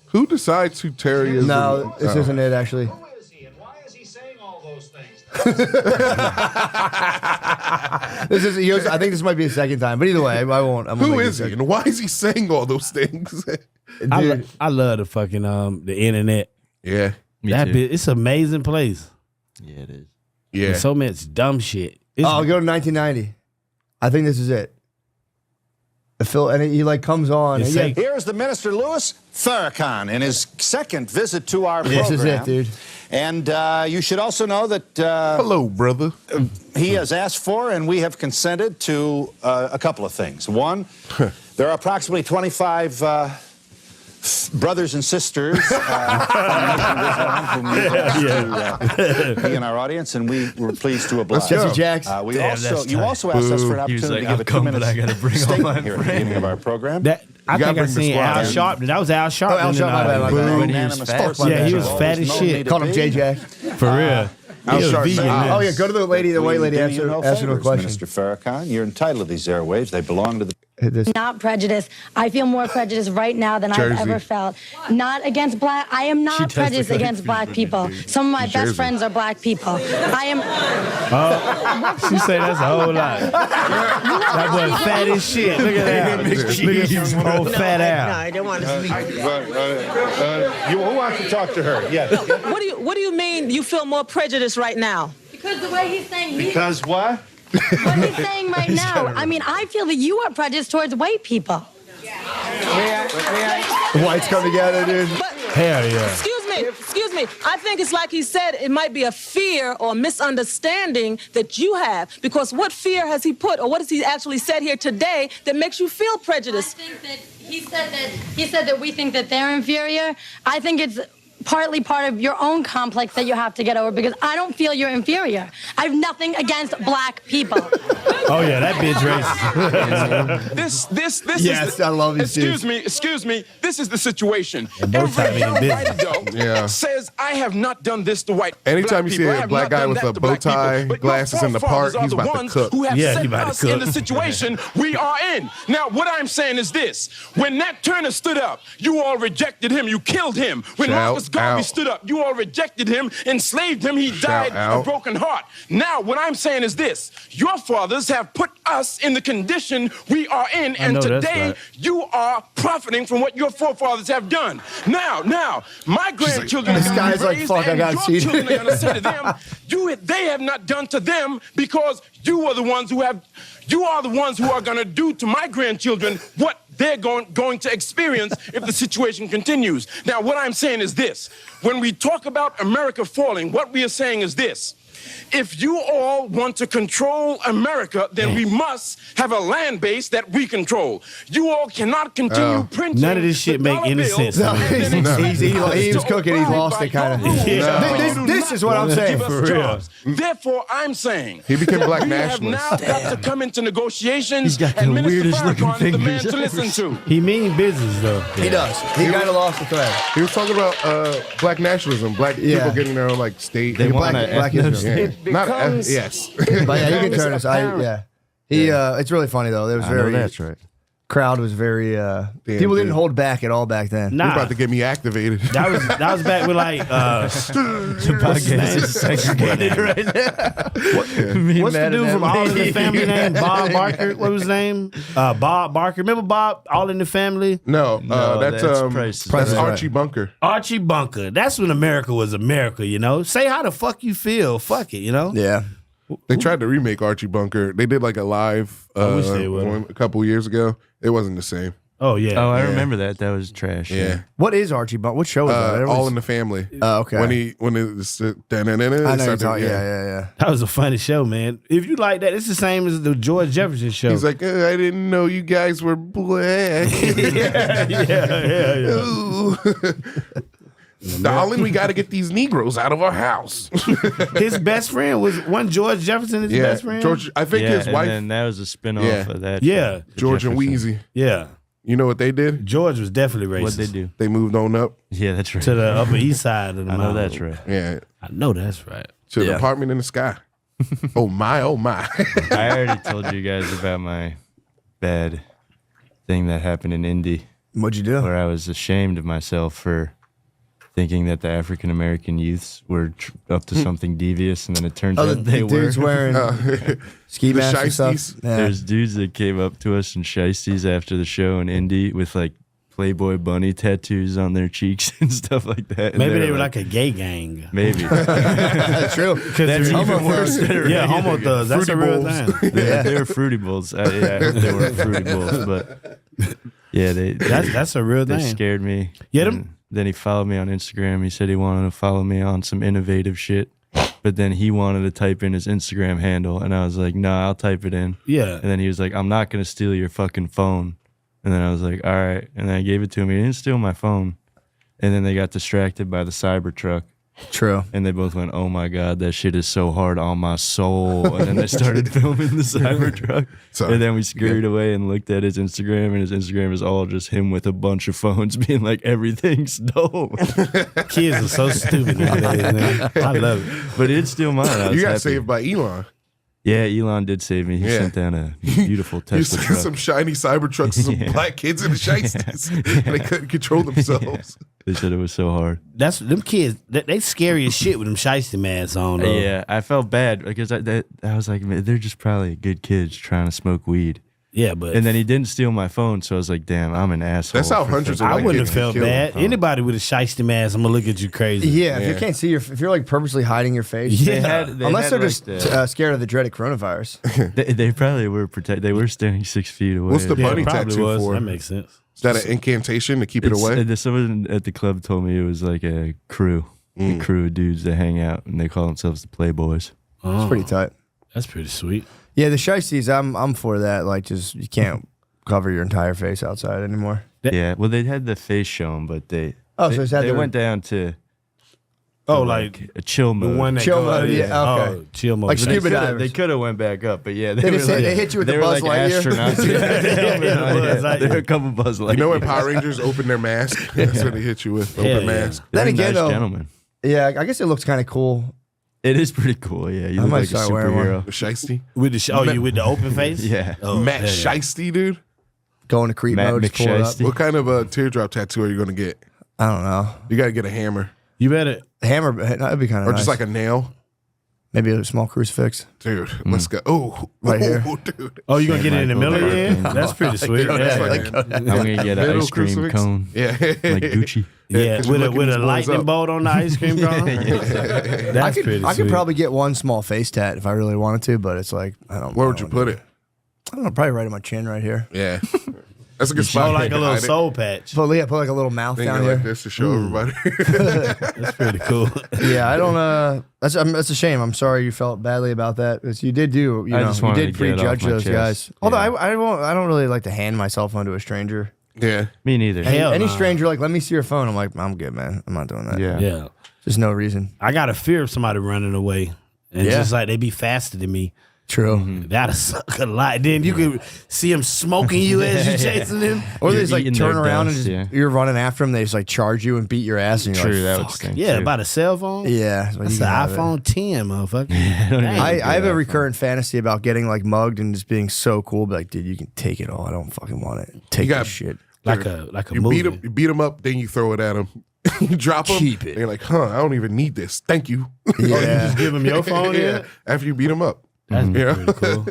Who decides who Terry is? No, this isn't it actually. Who is he and why is he saying all those things? I think this might be a second time, but either way, I won't. Who is he and why is he saying all those things? I love the fucking the internet. Yeah, It's an amazing place. Yeah, it is. Yeah, There's so much dumb shit. I'll go to 1990. I think this is it. And he like comes on. Here's the Minister Louis Farrakhan in his second visit to our program. This is it, dude. And you should also know that hello, brother. He has asked for, and we have consented to a couple of things. One, there are approximately 25 brothers and sisters from Islam whom we asked to be in our audience, and we were pleased to oblige. Jesse Jacks. You also asked us for an opportunity to give a 2-minute statement here at the beginning of our program. I think I seen Al Sharpton. That was Al Sharpton. Al Sharpton. Yeah, he was fat as shit. Called him J-Jack. For real. Oh yeah, go to the white lady. Answer a question. Mr. Farrakhan, you're entitled to these airwaves. They belong to the. Not prejudice. I feel more prejudice right now than I've ever felt. Not against black. I am not prejudiced against black people. Some of my best friends are black people. I am. She say that's a whole lot. That boy fat as shit. Look at that. Look at his whole fat ass. No, I don't want to speak. Who wants to talk to her? Yes. What do you mean you feel more prejudice right now? Because the way he's saying. Because what? What he's saying right now. I mean, I feel that you are prejudiced towards white people. The whites come together, dude. Hell yeah. Excuse me. I think it's like he said, it might be a fear or misunderstanding that you have. Because what fear has he put, or what has he actually said here today that makes you feel prejudiced? I think that he said that we think that they're inferior. I think it's partly part of your own complex that you have to get over, because I don't feel you're inferior. I have nothing against black people. Oh yeah, that bitch racist. This Yes, is the, I love you, excuse me. This is the situation. both sides being Every white business. adult says, I have not done this to white Anytime black you see people. I a have black not guy done with that a to bow black people. tie, But your glasses in the forefathers park, he's are the about to ones cook. Who have Yeah, set he about to us in cook. the situation we are in. Now, what I'm saying is this. When Nat Turner stood up, you all rejected him. You killed him. When Shout Marcus Garvey out. stood up, you all rejected him, enslaved him. He died a out. broken heart. Now, what I'm saying is this. Your fathers have put us in the condition we are in, and know that's today right. you are profiting from what your forefathers have done. Now, my grandchildren This are gonna be guy's like, raised, fuck, I and got your seated. children are going to say to them, they have not done to them, because you are the ones who are going to do to my grandchildren what they're going to experience if the situation continues. Now, what I'm saying is this. When we talk about America falling, what we are saying is this. If you all want to control America, then we must have a land base that we control. You all cannot continue printing. None of this shit the make any dollar sense bill, to me. and then He was cooking. He lost it, kind of. This is what I'm saying. Give us For real. jobs. Therefore, I'm saying He became a black we have nationalist. now got to come into negotiations, He's got the and Minister weirdest looking Farrakhan is the man fingers to ever listen to. He mean business though. He does. He kind of lost the thread. He was talking about black nationalism, black Yeah. people getting their own like state. They want Black, an black ethno Israel. Yeah. Not becomes- yes. But yeah, you can turn us. It's really funny though. There was I know very. that's right. Crowd was very. People didn't dude. hold back at all back then. He's Nah, about to get me activated. that was back with like what's his name? Segregated right now. What's the dude from All in the Family name? Bob Barker. What was his name? Bob Barker. Remember Bob? All in the Family. No, that's Price is that's Right. Archie Bunker. Archie Bunker. That's when America was America. You know. Say how the fuck you feel. Fuck it. You know. Yeah. They tried to remake Archie Bunker. They did like a live wish they would. one a couple years ago. It wasn't the same. Oh yeah. Oh, I Yeah. remember that. That was trash. Yeah, What is Archie Bunker? What show is that? All in the Family. Okay. When it's I know you're talking. Yeah. That was a funny show, man. If you like that, it's the same as the George Jefferson show. He's like, I didn't know you guys were black. yeah. Ooh. Darling, we got to get these Negroes out of our house. His best friend was one George Jefferson. His best friend. George. I think Yeah, his and wife, then that was a spinoff Yeah. of that. Yeah. show, the George and Jeffersons. Wheezy. Yeah. You know what they did? George was definitely racist. What'd they do? They moved on up. Yeah, that's right. To the Upper East Side of the I know mountain. that's right. Yeah, I know that's right. to the Yeah. apartment in the sky. Oh my! I already told you guys about my bad thing that happened in Indy, What'd you do? where I was ashamed of myself for thinking that the African American youths were up to something devious, and then it turns Oh, out they the dudes were. wearing ski the masks and stuff. shiesties. Yeah. There's dudes that came up to us in shiesties after the show in Indy with like Playboy bunny tattoos on their cheeks and stuff like that. And Maybe they were like a gay gang. maybe. That's true. That's they're even homo worse thugs. than a Yeah, regular homo guy. thugs. That's Fruity a real Bowls. thing. Yeah, they were Fruity Bowls. Yeah, I hope they weren't Fruity Bowls, but yeah, That's a real they thing. scared me. Yeah, And them- then he followed me on Instagram. He said he wanted to follow me on some innovative shit, but then he wanted to type in his Instagram handle, and I was like, "Nah, I'll type it in." Yeah. And then he was like, "I'm not gonna steal your fucking phone." And then I was like, "All right." And then I gave it to him. He didn't steal my phone. And then they got distracted by the Cybertruck. True. And they both went, "Oh my God, that shit is so hard on my soul." And then they started filming the Cybertruck. Sorry. And then we scurried away and looked at his Instagram, and his Instagram is all just him with a bunch of phones being like, "Everything's dope." Kids are so stupid nowadays, man. I love it. But he didn't steal mine. I was You got happy. saved by Elon. Yeah, Elon did save me. He Yeah. sent down a beautiful You Tesla see truck. some shiny Cybertrucks and some black kids in the shiesties. They couldn't control themselves. They said it was so hard. That's them kids. They scary as shit with them shiesty masks on. Though. Yeah, I felt bad because I was like, man, they're just probably good kids trying to smoke weed. Yeah, but And then he didn't steal my phone, so I was like, damn, I'm an asshole. That's how for hundreds of I white wouldn't kids have felt get killed. bad. Anybody with a shiesty mask, I'm gonna look at you crazy. Yeah, if you can't see if you're like purposely hiding your face. Yeah. Unless they're just scared of the dreaded coronavirus. They probably were protected. They were standing 6 feet away. What's the Yeah, bunny probably tattoo was. for? That makes sense. Is that an incantation to keep it away? Someone at the club told me it was like a crew. A crew of dudes that hang out, and they call themselves the Playboys. It's pretty tight. That's pretty sweet. Yeah, the shiesties, I'm for that. Like, just you can't cover your entire face outside anymore. Yeah, well, they had the face shown, but they went down to like a chill the mode. one that Chill goes- mode, yeah, okay. Oh, chill mode. Like But scuba they- divers. They could have went back up, but yeah, They were just they hit you with they the were Buzz like Lightyear. astronauts. There were a couple Buzz Lightyear. You know when Power Rangers open their mask? That's what they hit you with. Hell Open yeah. mask. They're Then again, nice though- gentlemen. Yeah, I guess it looks kind of cool. It is pretty cool. Yeah, you I look might like a start wearing one. superhero. Shiesty. with the you with the open face? Yeah. Oh, Matt hell yeah. Shiesty, dude. Go into creep Matt mode, just pull it up. McShiesty. What kind of a teardrop tattoo are you going to get? I don't know. You got to get a hammer. You better. Hammer, that'd be kind of Or nice. just like a nail. Maybe a small crucifix. Dude, let's go. Oh, Right here. dude. Oh, you gonna get it in the middle Michael again? Jordan. That's pretty sweet. Yeah, Yeah, that's like I'm gonna get an Middle ice cream crucifix? cone Yeah. like Gucci. yeah. 'cause you're With a looking with these a boys lightning up. bolt on the ice cream cone. That's pretty I sweet. could probably get one small face tat if I really wanted to, but it's like, I don't Where would you put it? I don't know, probably right on my chin right here. Yeah. That's a good spot. Oh, like a little Hide it. soul patch. Put like a little mouth Then down go here. like this to show everybody. That's pretty cool. Yeah, I don't. That's a shame. I'm sorry you felt badly about that. Because you did you I know, just you wanted did to get it off prejudge my those chest. guys. Although Yeah. I don't really like to hand myself onto a stranger. Yeah. Me neither. Hell Any nah. stranger, like, let me see your phone. I'm like, I'm good, man. I'm not doing that. Yeah. Yeah. Just no reason. I got a fear of somebody running away. And Yeah. just like they be faster than me. True. That'd suck a lot. Then you could see them smoking you as you chasing them. Or they You're just like eating turn their around dust, and just, yeah. you're running after them. They just like charge you and beat your ass. And you're True, like, that would fuck. stink. Yeah, too. about a cell phone. Yeah. so That's you the can have it. iPhone 10, motherfucker. don't even- I have a recurrent fantasy about getting like mugged and just being so cool. But like, dude, you can take it all. I don't fucking want it. Take got- this shit. Like a You movie. beat them up, then you throw it at them. You drop them. Keep it. They're like, I don't even need this. Thank you. Yeah. Just give them your phone. Yeah. After you beat them up. That's Yeah. pretty cool.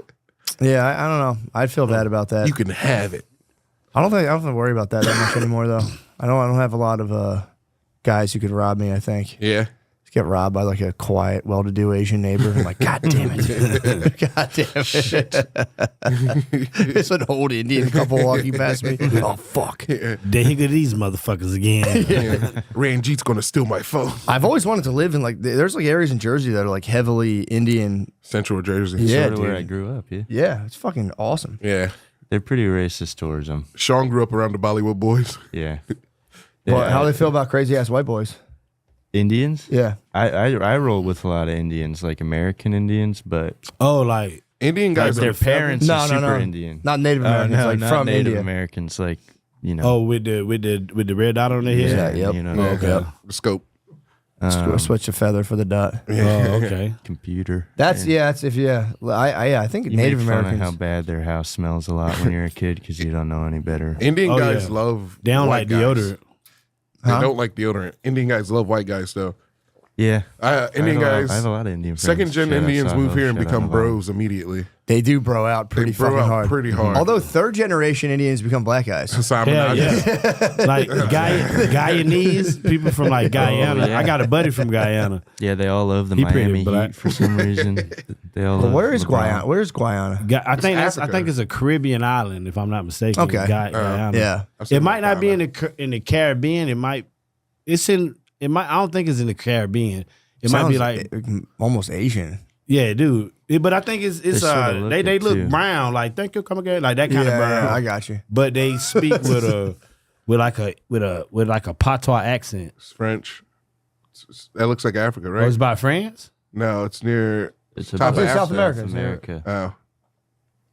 Yeah, I don't know. I'd feel bad about that. You can have it. I don't have to worry about that much anymore though. I don't have a lot of guys who could rob me, I think. Yeah. Just get robbed by like a quiet, well-to-do Asian neighbor. I'm like, God damn it. God damn it. It's an old Indian couple walking past me. Oh, fuck. Then here go these motherfuckers again. Yeah. Ranjit's going to steal my phone. I've always wanted to live in like, there's like areas in Jersey that are like heavily Indian. Central Jersey. Yeah, Sort of where dude. I grew up. Yeah, Yeah, it's fucking awesome. Yeah. they're pretty racist towards them. Sean grew up around the Bollywood boys. Yeah. Well, how do they feel about crazy-ass white boys? Indians? Yeah. I roll with a lot of Indians, like American Indians, but Oh, like Indian like guys their are parents No, are no, super no. Indian. Not Native Americans, no, like not from Native India. Americans, like with the red dot on their head. Yeah, yep. you know, Yeah, Okay. the scope. Switch a feather for the dot. Oh, okay. computer. That's And that's if I think you Native make fun Americans. of how bad their house smells a lot when you're a kid because you don't know any better. Indian Oh, guys yeah. love They don't white like guys. deodorant. They Huh? don't like deodorant. Indian guys love white guys though. Yeah, Indian guys. I have a lot of Indian friends. Second gen Shout out Indians move Savo, here and shout out become Navarro. bros immediately. They do bro out pretty bro fucking out hard. pretty hard. Although third generation Indians become black guys. Simon Hell Ogden. yeah. Like Guyanese, people from like Guyana. yeah. I got a buddy from Guyana. Yeah, they all love the He pretty Miami black. Heat for some reason. They all. But love where is LeBron. Guyana? Where's Guyana? I think Africa. it's a Caribbean island, if I'm not mistaken. Okay. Guyana. Yeah. I've seen It might not be Guyana. in the Caribbean. I don't think it's in the Caribbean. It might be like almost Asian. yeah, dude. But I think it's sorta look they it look too. brown, like thank you, come again, like that kind of brown. I got you. But they speak with a patois accent. It's French. That looks like Africa, Oh, right? it's by France? No, it's near It's top about of South Africa. America. America. Oh,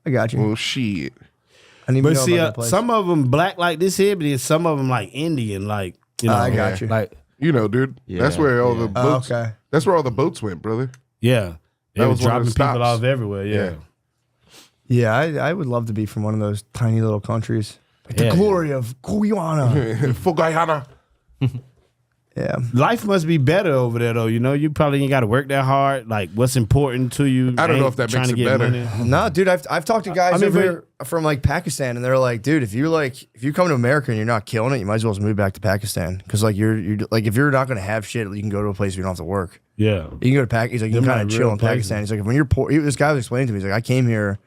I got you. well, shit. I didn't even But know see, about that place. some of them black like this here, but then some of them like Indian, like you know. I got you. Like You know, dude. That's Yeah, where all the yeah. boats. okay. That's where all the boats went, brother. yeah, they That were was one of dropping the people stops. off everywhere. Yeah. Yeah, I would love to be from one of those tiny little countries. Like Yeah. the glory of Guyana. For Guyana. Yeah. Life must be better over there, though. You know, you probably ain't got to work that hard. Like, what's important to you? I don't know ain't if that trying makes to it get better. money. No, dude, I've talked to guys I mean, over here from like Pakistan, and they're like, dude, if you come to America and you're not killing it, you might as well just move back to Pakistan because like you're like if you're not gonna have shit, you can go to a place where you don't have to work. Yeah. You can go to Pakistan. He's like, you can Them kind of like chill real in Pakistan. He's like, when you're poor, this guy was explaining to me. He's like, I came here,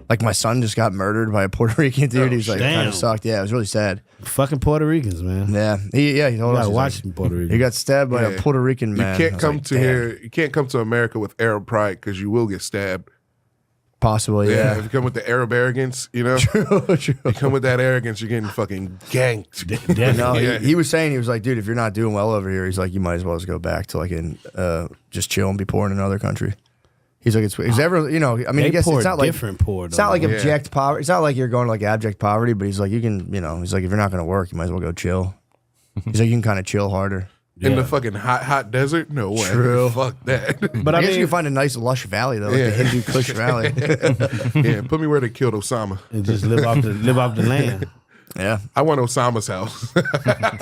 like my son just got murdered by a Puerto Rican dude. He's like, it kind damn. of sucked. Yeah, it was really sad. Fucking Puerto Ricans, man. Yeah, he told You us. gotta he's watch like, some Puerto Ricans. he got stabbed by a Yeah. Puerto Rican You man. I can't was come like, to damn. here. You can't come to America with Arab pride because you will get stabbed. Possibly, Yeah. yeah. If you come with the Arab arrogance, you know, True. you come with that arrogance, you're getting fucking ganked. No, Yeah. he was saying, he was like, dude, if you're not doing well over here, he's like, you might as well just go back to like just chill and be poor in another country. He's like, it's ever, you know, I mean, They I guess poor it's not like different poor. it's not like Yeah. abject poverty. It's not like you're going to like abject poverty, but he's like, you can, you know, he's like, if you're not going to work, you might as well go chill. He's like, you can kind of chill harder. In the fucking hot desert? No way. True. Fuck that. But I I guess mean, you can find a nice lush valley though, like the Hindu Kush Valley. Yeah, put me where they killed Osama. and just live off the land. Yeah, I want Osama's house.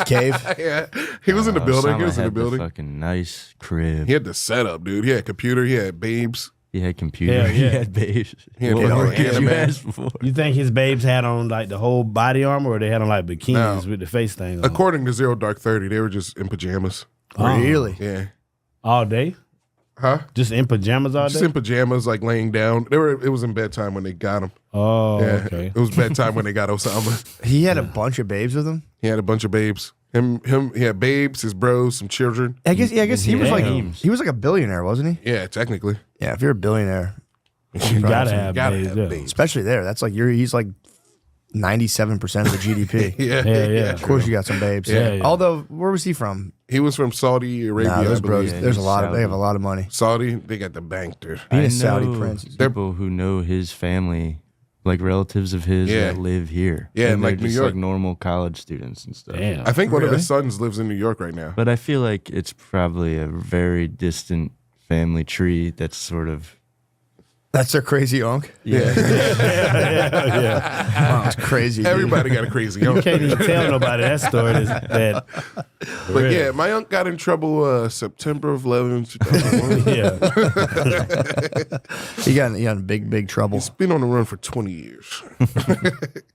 cave. Yeah, he was in the building. Osama He was in the had building. fucking nice crib. He had the setup, dude. He had computer. He had babes. He had computer. Yeah, He yeah. had babes. He had What all more the could you anime. ask for? You think his babes had on like the whole body armor, or they had on like bikinis No. with the face thing on? According to Zero Dark 30, they were just in pajamas. Really? Yeah. All day? Huh? Just in pajamas all Just day? in pajamas, like laying down. It was in bedtime when they got him. Oh, Yeah. okay. It was bedtime when they got Osama. He had a bunch of babes with him. He had a bunch of babes. He had babes, his bros, some children. I guess he was like Damn. he was like a billionaire, wasn't he? Yeah, technically. Yeah, if you're a billionaire, You gotta have Gotta babes. have Yeah. babes. especially there, that's like he's like 97% of the GDP. Yeah, Yeah. Of course, you got some babes. Yeah, yeah. Although, where was he from? He was from Saudi Arabia. Nah, those I believe. bros. There's a he's lot of. They Saudi. have a lot of money. Saudi, they got the bank there. Being I a Saudi know prince. people who know his family, like relatives of his Yeah. that live here. Yeah, and like they're New just York. like normal college students and stuff. Damn. I think one of Really? his sons lives in New York right now. But I feel like it's probably a very distant family tree that's sort of That's their crazy unk. yeah. Wow, it's crazy. dude. Everybody got a crazy You uncle. can't even tell nobody that story. That But yeah, my uncle got in trouble September of 11, 2001. yeah. He got in big trouble. He's been on the run for 20 years.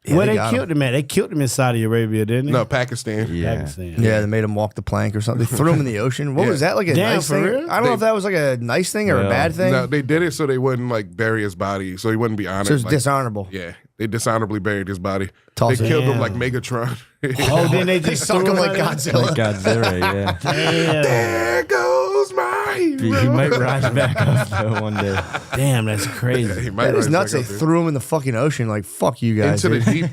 Yeah, Well, they got killed him at. They killed him in Saudi Arabia, didn't they? No, Pakistan. Yeah. Pakistan. Yeah, they made him walk the plank or something. They threw him in the ocean. What Yeah. was that like a Damn, nice for thing? real? I don't know if that was like a nice thing or a Well, bad thing. No, they did it so they wouldn't like bury his body, so he wouldn't be honored. So it's like- dishonorable. Yeah, they dishonorably buried his body. Toss they it. killed him Damn. like Megatron. Oh, then they They just sunk threw him like in there? Godzilla. Like Godzilla, yeah. Damn. There goes my He hero. might rise back up though one day. Damn, that's crazy. He might That is rise nuts. back They up there. threw him in the fucking ocean. Like, fuck you guys. into the dude. deep,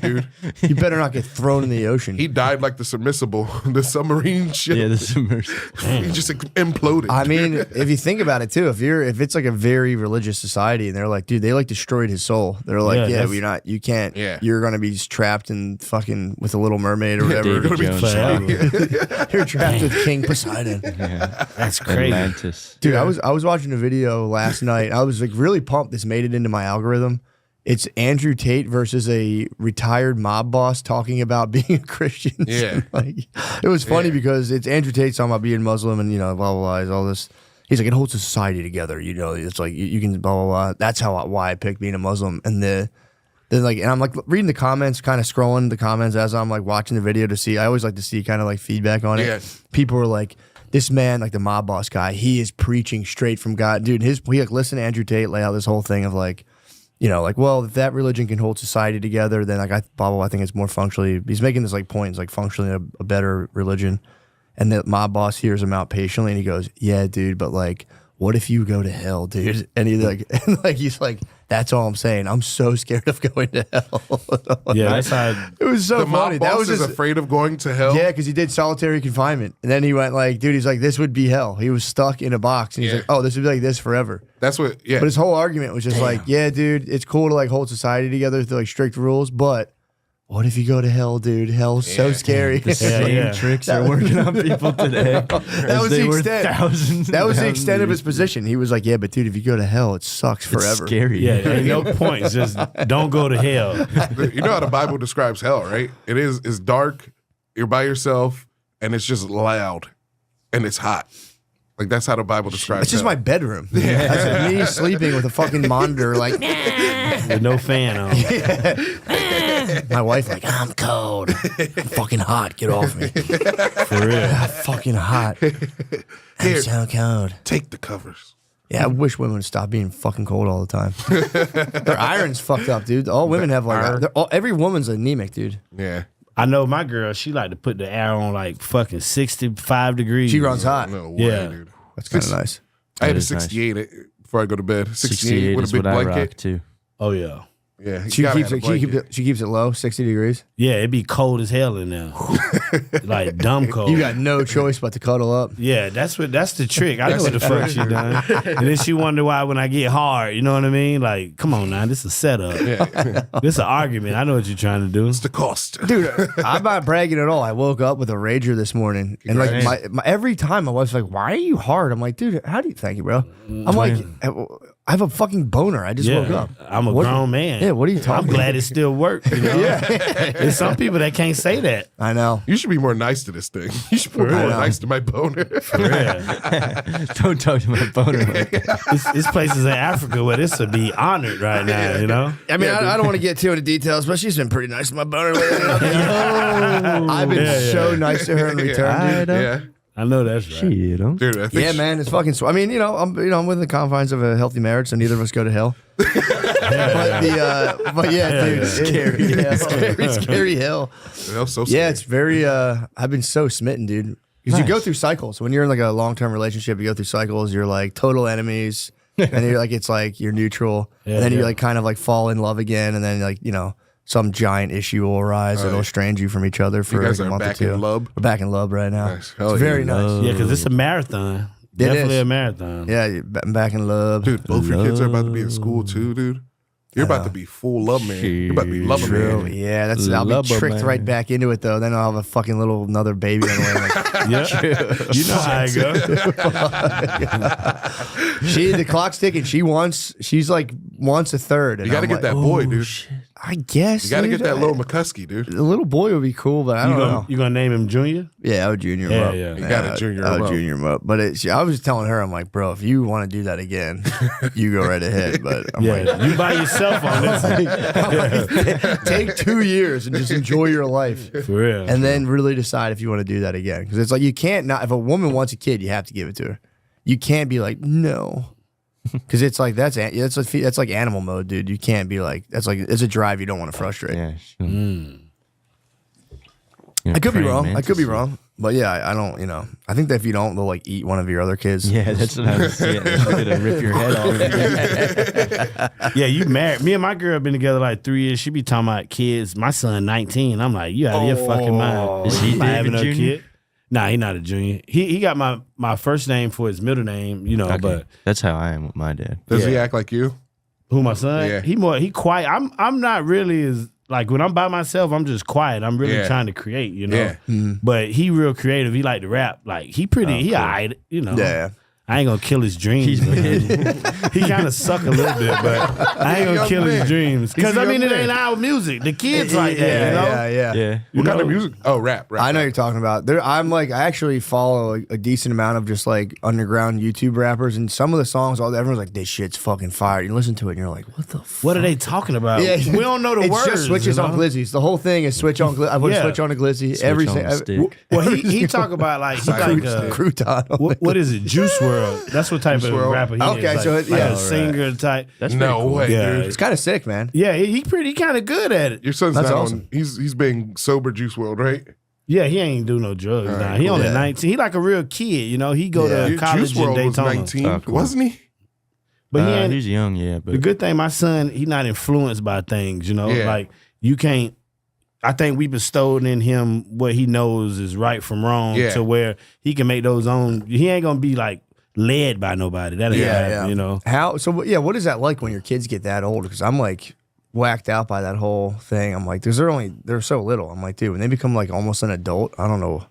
dude. You better not get thrown in the ocean. He died like the submersible, the submarine ship. Yeah, the submersible. He just imploded. I mean, if you think about it too, if it's like a very religious society and they're like, dude, they like destroyed his soul. They're like, Yeah, that's- you can't. Yeah. You're gonna be trapped in fucking with a Little Mermaid or whatever. You're gonna be Jones. Forever. You're trapped with King Poseidon. That's crazy. Atlantis. Dude, I was watching a video last night. I was like really pumped. This made it into my algorithm. It's Andrew Tate versus a retired mob boss talking about being a Christian. Yeah. Like, it was funny because it's Andrew Tate talking about being Muslim and blah blah blah, all this. He's like, it holds a society together. It's like you can blah blah blah. That's why I picked being a Muslim. And then I'm like reading the comments, kind of scrolling the comments as I'm like watching the video to see. I always like to see kind of like feedback on it. Yeah. People were like, this man, like the mob boss guy, he is preaching straight from God. Dude, he like listened to Andrew Tate lay out this whole thing of like, well, if that religion can hold society together, then like I think it's more functionally. He's making this like point, it's like functionally a better religion. And the mob boss hears him out patiently, and he goes, "Yeah, dude, but like, what if you go to hell, dude?" And he's like, "That's all I'm saying. I'm so scared of going to hell." Yeah, that's how. It was so the mob funny. boss That was is just, afraid of going to hell. yeah, because he did solitary confinement, and then he went like, "Dude, he's like, this would be hell." He was stuck in a box, and he's Yeah. like, "Oh, this would be like this forever." That's what. Yeah, But his whole argument was just like, "Yeah, dude, it's cool to like hold society together with like strict rules, but what if you go to hell, dude? Hell's so scary." The same yeah. tricks are working on people today. That was the extent. That was the extent of his position. position. He was like, "Yeah, but dude, if you go to hell, it sucks It's forever." scary. Yeah, ain't no point. It's just don't go to hell. you know how the Bible describes hell, right? It's dark. You're by yourself, and it's just loud. and it's hot. Like that's how the Bible describes it. It's just my bedroom. That's me sleeping with a fucking monitor, like with no fan on. my wife, like I'm cold, I'm fucking hot. Get off me, For real. I'm fucking hot. I'm Here. so cold. Take the covers. Yeah, I wish women would stop being fucking cold all the time. Their iron's fucked up, dude. All women have like every woman's anemic, dude. Yeah. I know my girl, she like to put the air on like fucking 65 degrees. She runs hot. No way, Yeah. dude. That's kind of nice. I had a is nice. 68 before I go to bed. 68 with a is big what I rock blanket. too. Oh, yeah. Yeah, you She gotta keeps have a blanket. she keeps it low, 60 degrees. Yeah, it'd be cold as hell in there. Like dumb cold. You got no choice but to cuddle up. Yeah, that's the trick. I know what the fuck she done. And then she wonder why when I get hard, you know what I mean? Like, come on now, this is a setup. This is an argument. I know what you're trying to do. It's the cost. Dude, I'm not bragging at all. I woke up with a rager this morning, and like my every time my wife's like, "Why are you hard?" I'm like, "Dude, how do you thank you, bro?" I'm like, I have a fucking boner. I just woke up. I'm a grown man. Yeah, what are you talking I'm glad it still works. You know? There's some people that can't say that. I know. You should be more nice to this thing. You should be more nice to my boner. Don't talk to my boner like that. It's places in Africa where this would be honored right now, you know? I mean, I don't want to get too into details, but she's been pretty nice to my boner lately. I've been so nice to her in return, dude. Yeah. I know that's right. Shit, huh? Dude, I think Yeah, man, it's fucking. I mean, I'm within the confines of a healthy marriage, so neither of us go to hell. But yeah, dude, scary hell. That was so Yeah, scary. it's very. I've been so smitten, dude. Because you go through cycles. When you're in like a long-term relationship, you go through cycles. You're like total enemies, and you're like it's like you're neutral, and then you like kind of like fall in love again, and then like some giant issue will arise that'll estrange you from each other for guys like a are month back or two. in love? We're back in love right now. Nice. Hell It's yeah. very nice. Yeah, because it's a marathon. It Definitely is. a marathon. Yeah, I'm back in love. Dude, both your kids are about to be in school too, dude. You're about to be full love man. You're about to be lover True. man. Yeah, I'll be Lubber, tricked man. right back into it though. Then I'll have a fucking another baby on the way. Like, Yeah. You know how it goes. the clock's ticking. She's like wants a third. And You got to I'm get like, that boy, dude. I guess. You got to dude. get that little McCuskey, dude. The little boy would be cool, but I don't know. You gonna name him Junior? Yeah, I would junior him Yeah, up. yeah. You gotta junior I him would up. junior him up. But I was telling her, I'm like, bro, if you want to do that again, you go right ahead. But I'm Yeah, you by yourself on this. like, take 2 years and just enjoy your life. For real. And then really decide if you want to do that again. Because it's like you can't not. If a woman wants a kid, you have to give it to her. You can't be like no, because it's like that's like animal mode, dude. You can't be like that's like it's a drive you don't want to frustrate. Yeah. Sure. I could be wrong. I could be wrong. But yeah, I don't. I think that if you don't, they'll like eat one of your other kids. Yeah, that's what I was saying. They're gonna rip your head off. Yeah, you married. Me and my girl been together like 3 years. She be talking about kids. My son 19. I'm like, you out of your fucking mind. Is he You not having David no Jr.? kid? Nah, he not a junior. He got my first name for his middle name, Okay. but That's how I am with my dad. Does he act like you? who my son? Yeah. He quiet. I'm not really as like when I'm by myself, I'm just quiet. I'm really Yeah. trying to create, Yeah. But he real creative. He like to rap. Like he pretty alright, Yeah. I ain't gonna kill his dreams. He kind of suck a little bit, but I ain't gonna kill his dreams. Because He's a I mean, young it ain't man. our music. The kids like that, Yeah. Yeah. What kind of music? Oh, rap. I know what you're talking about. I actually follow a decent amount of just like underground YouTube rappers, and some of the songs, everyone's like, "This shit's fucking fire." You listen to it, and you're like, "What the fuck?" What are they talking about? We don't know the it's words. just switches on glizzies. The whole thing is switch on. I put a Yeah. switch on a glizzy. Switch Every on single the stick. Well, he talk about like he like crouton. what is it? Juice World. That's what type of WRLD. rapper he Okay, is. so Like, yeah. like a Right. singer type. That's No pretty cool. way, Yeah. dude. It's kind of sick, man. Yeah, he kind of good at it. Your son's That's not awesome. on. He's being sober Juice WRLD, right? Yeah, he ain't do no drugs. Nah, he only Yeah. 19. He like a real kid, He go to Dude, college Juice in WRLD was Daytona. 19, Oh, cool. wasn't he? But he ain't. He's young, yeah. But The good thing, my son, he not influenced by things, Yeah. Like you can't. I think we bestowed in him what he knows is right from wrong, Yeah. to where he can make those own. He ain't gonna be like led by nobody. That ain't Yeah, happen, How? So yeah, what is that like when your kids get that old? Because I'm like whacked out by that whole thing. I'm like, they're so little. I'm like, dude, when they become like almost an adult, I don't know.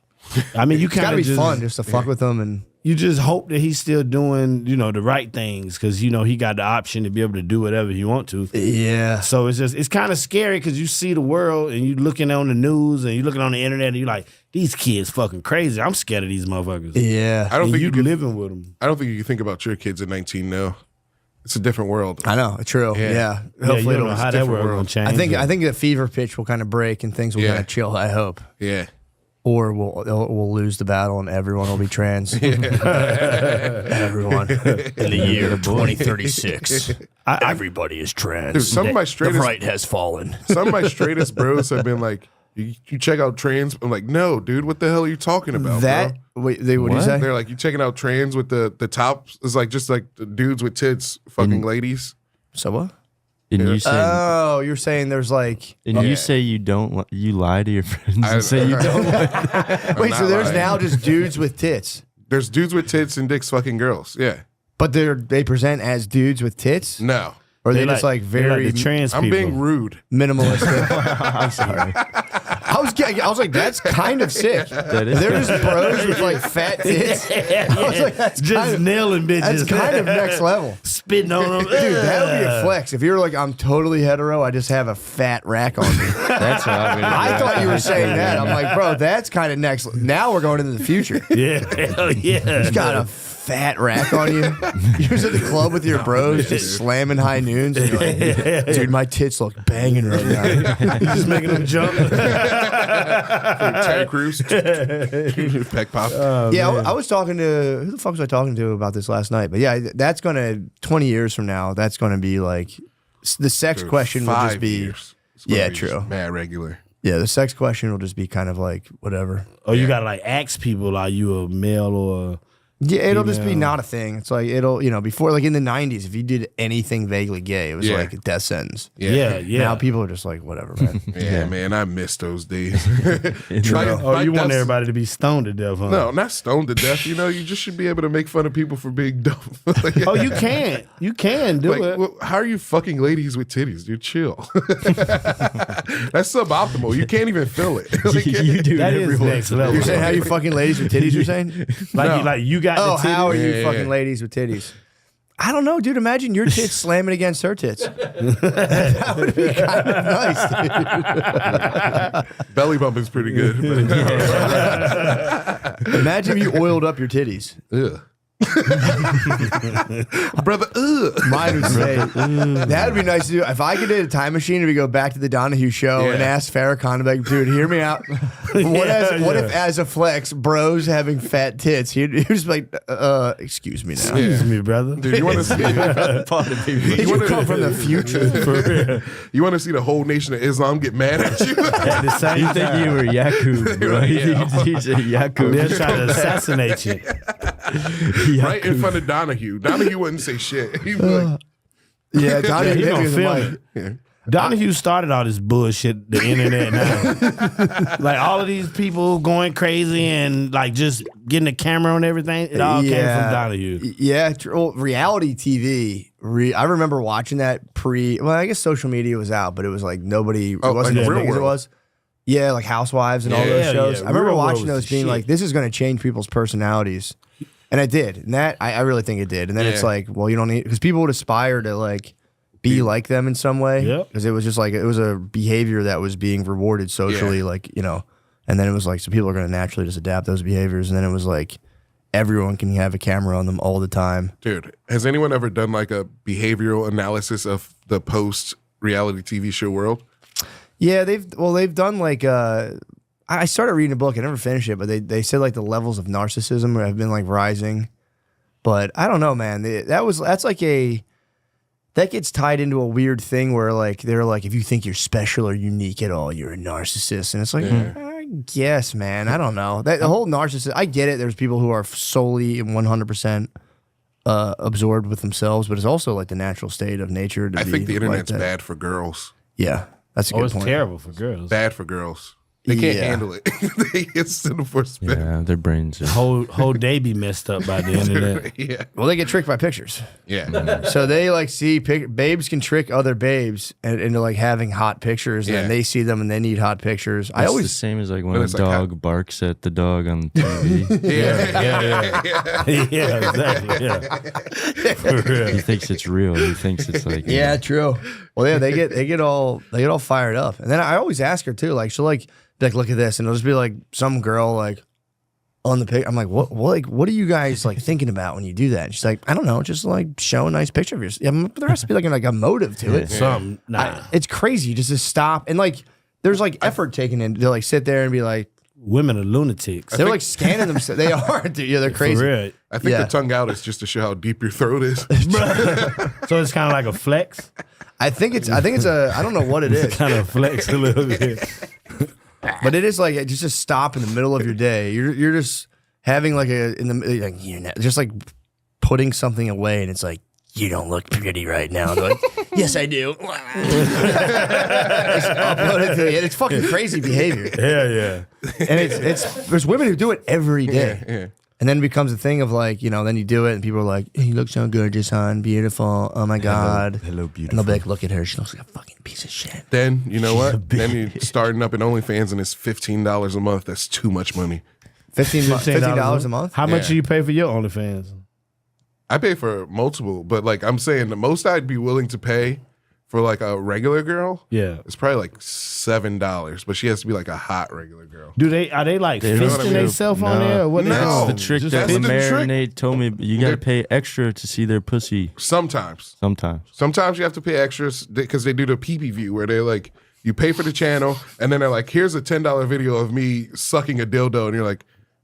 I mean, you It's got kind to of be fun just to fuck with them and. you just hope that he's still doing, the right things because, he got the option to be able to do whatever he want to. Yeah. So it's kind of scary because you see the world and you looking on the news and you looking on the internet and you're like, these kids fucking crazy. I'm scared of these motherfuckers. Yeah. I don't think you you living with them. I don't think you can think about your kids at 19 now. It's a different world. I know. True. Yeah. Hopefully Hopefully you don't know how that world gonna change. I think the fever pitch will kind of break and things will kind of chill, I hope. Yeah. Or we'll lose the battle and everyone will be trans. Everyone. In the year 2036, everybody is trans. Dude, some of my straightest, the right has fallen. Some of my straightest bros have been like, you check out trans? I'm like, no, dude, what the hell are you talking about, bro? Wait, what do you say? They're like, you checking out trans with the tops? It's like just like the dudes with tits fucking ladies. So what? And you say, you're saying there's like, and you say you don't, you lie to your friends and say you don't. Wait, so there's now just dudes with tits. There's dudes with tits and dicks fucking girls. Yeah. But they present as dudes with tits? No. Or they just like very like the trans I'm people. being rude. Minimalistic. I'm sorry. I was like, that's kind of sick. They're just bros with like fat tits. I was like, that's just kind of, nailing bitches. That's kind of next level. Spitting on them. Dude, that would be a flex. If you're like, I'm totally hetero, I just have a fat rack on me. That's what I'm gonna do. I thought you were saying that. I'm like, bro, that's kind of next. Now we're going into the future. Yeah, hell yeah. He's got a fat rack on you. You was at the club with your bros just slamming high noons. And you're like, dude, my tits look banging right now. He's just making them jump. Terry Crews. Peck pop. I was talking to, who the fuck was I talking to about this last night? But yeah, that's going to, 20 years from now, that's going to be like, the sex question will just be, years. Be true. just mad regular. Yeah, the sex question will just be kind of like, whatever. Oh, you got to like ask people, are you a male or Yeah, it'll just be not a thing. It's like it'll, before like in the 90s, if you did anything vaguely gay, it was like a death sentence. Yeah. Now people are just like, whatever, man. Yeah, man, I miss those days. Oh, you want everybody to be stoned to death, huh? No, not stoned to death. You just should be able to make fun of people for being dumb. Oh, you can. You can do it. Well, how are you fucking ladies with titties, dude? Chill. That's suboptimal. You can't even feel it. You do That it is everywhere. next level. You're saying how you fucking ladies with titties, you're saying? Like you got the titties. How are you Yeah, fucking yeah. ladies with titties? I don't know, dude. Imagine your tits slamming against her tits. That would be kind of nice, dude. Belly bumping's pretty good. Imagine if you oiled up your titties. Ugh. Brother, Mine would say that would be nice to do. If I could do a time machine and we go back to the Donahue show and ask Farrakhan, like, dude, hear me out. What if, as a flex, bros having fat tits? He was like, excuse me now. Excuse me, brother. dude, you want to see? Did you come from the future? You want to see the whole nation of Islam get mad at you? At the same You think you were Yakub, bro? You think you said Yakub. They're trying to assassinate you. Right in front of Donahue. Donahue wouldn't say shit. He'd be like, Yeah, Donahue he hit me gonna with the film mic. it. Donahue started all this bullshit, the internet now. Like all of these people going crazy and like just getting a camera on everything. It all came from Donahue. Yeah, reality TV. I remember watching that well, I guess social media was out, but it was like nobody, it wasn't like as Real big as it World. was. Yeah, like Housewives and all those Yeah, shows. yeah. I remember Real World watching was those the being shit. like, this is going to change people's personalities. And I did. And that, I really think it did. And then it's like, well, you don't need, because people would aspire to like be like them in some way. Yep. Because it was just like, it was a behavior that was being rewarded socially, like, and then it was like, so people are going to naturally just adapt those behaviors. And then it was like, everyone can have a camera on them all the time. dude, has anyone ever done like a behavioral analysis of the post reality TV show world? Yeah, they've done like I started reading a book, I never finished it, but they said like the levels of narcissism have been like rising. But I don't know, man. That gets tied into a weird thing where like they're like, if you think you're special or unique at all, you're a narcissist. And it's like, I guess, man. I don't know. The whole narcissist, I get it. There's people who are solely and 100% absorbed with themselves, but it's also like the natural state of nature. I think the internet's like that. bad for girls. Yeah, that's a good It's point. terrible for girls. Bad for girls. They can't Yeah. handle it. They get sent them for a spin. Yeah, their brains are. Whole day be messed up by the internet. Yeah. Well, they get tricked by pictures. Yeah. So they like see babes can trick other babes into like having hot pictures, and Yeah. then they see them and they need hot pictures. I It's always the same as like when But a it's like dog barks at the dog on TV. Yeah, exactly. Yeah. For real. He thinks it's real. He thinks it's like yeah, true. Well, yeah, they get all fired up, and then I always ask her too. Like she'll like be like, look at this, and it'll just be like some girl like on the pic. I'm like, what are you guys like thinking about when you do that? And she's like, I don't know, just like show a nice picture of yourself. Yeah, but there has to be like a motive to it. Something. Nah. It's crazy just to stop and like there's like effort taken in to like sit there and be like, Women are lunatics. they're like scanning themselves. They are, dude. Yeah, they're crazy. For real. I think Yeah. the tongue out is just to show how deep your throat is. So it's kind of like a flex. I think it's I don't know what it is. Kind of flex a little bit. But it is like just to stop in the middle of your day. You're just having like just like putting something away, and it's like, you don't look pretty right now. And they're like, yes, I do. Just upload it to you. And it's fucking crazy behavior. Yeah. And it's there's women who do it every day. Yeah. And then it becomes a thing of like, then you do it and people are like, you look so gorgeous, hon, beautiful. Oh my God. hello, And beautiful. they'll be like, look at her. She looks like a fucking piece of shit. Then, you know what? Then you're starting up in OnlyFans and it's $15 a month. That's too much money. $15 a month? How much Yeah. do you pay for your OnlyFans? I pay for multiple, but like I'm saying, the most I'd be willing to pay for like a regular girl, Yeah. it's probably like $7, but she has to be like a hot regular girl. Are they like know what I fisting mean? themselves on No. there? Or what they No. do? The trick Just that that's the Lemaire trick. and Nate told me. You got to pay extra to see their pussy Sometimes sometimes. you have to pay extras because they do the PB view where they're like, you pay for the channel and then they're like, here's a $10 video of me sucking a dildo, and you're like,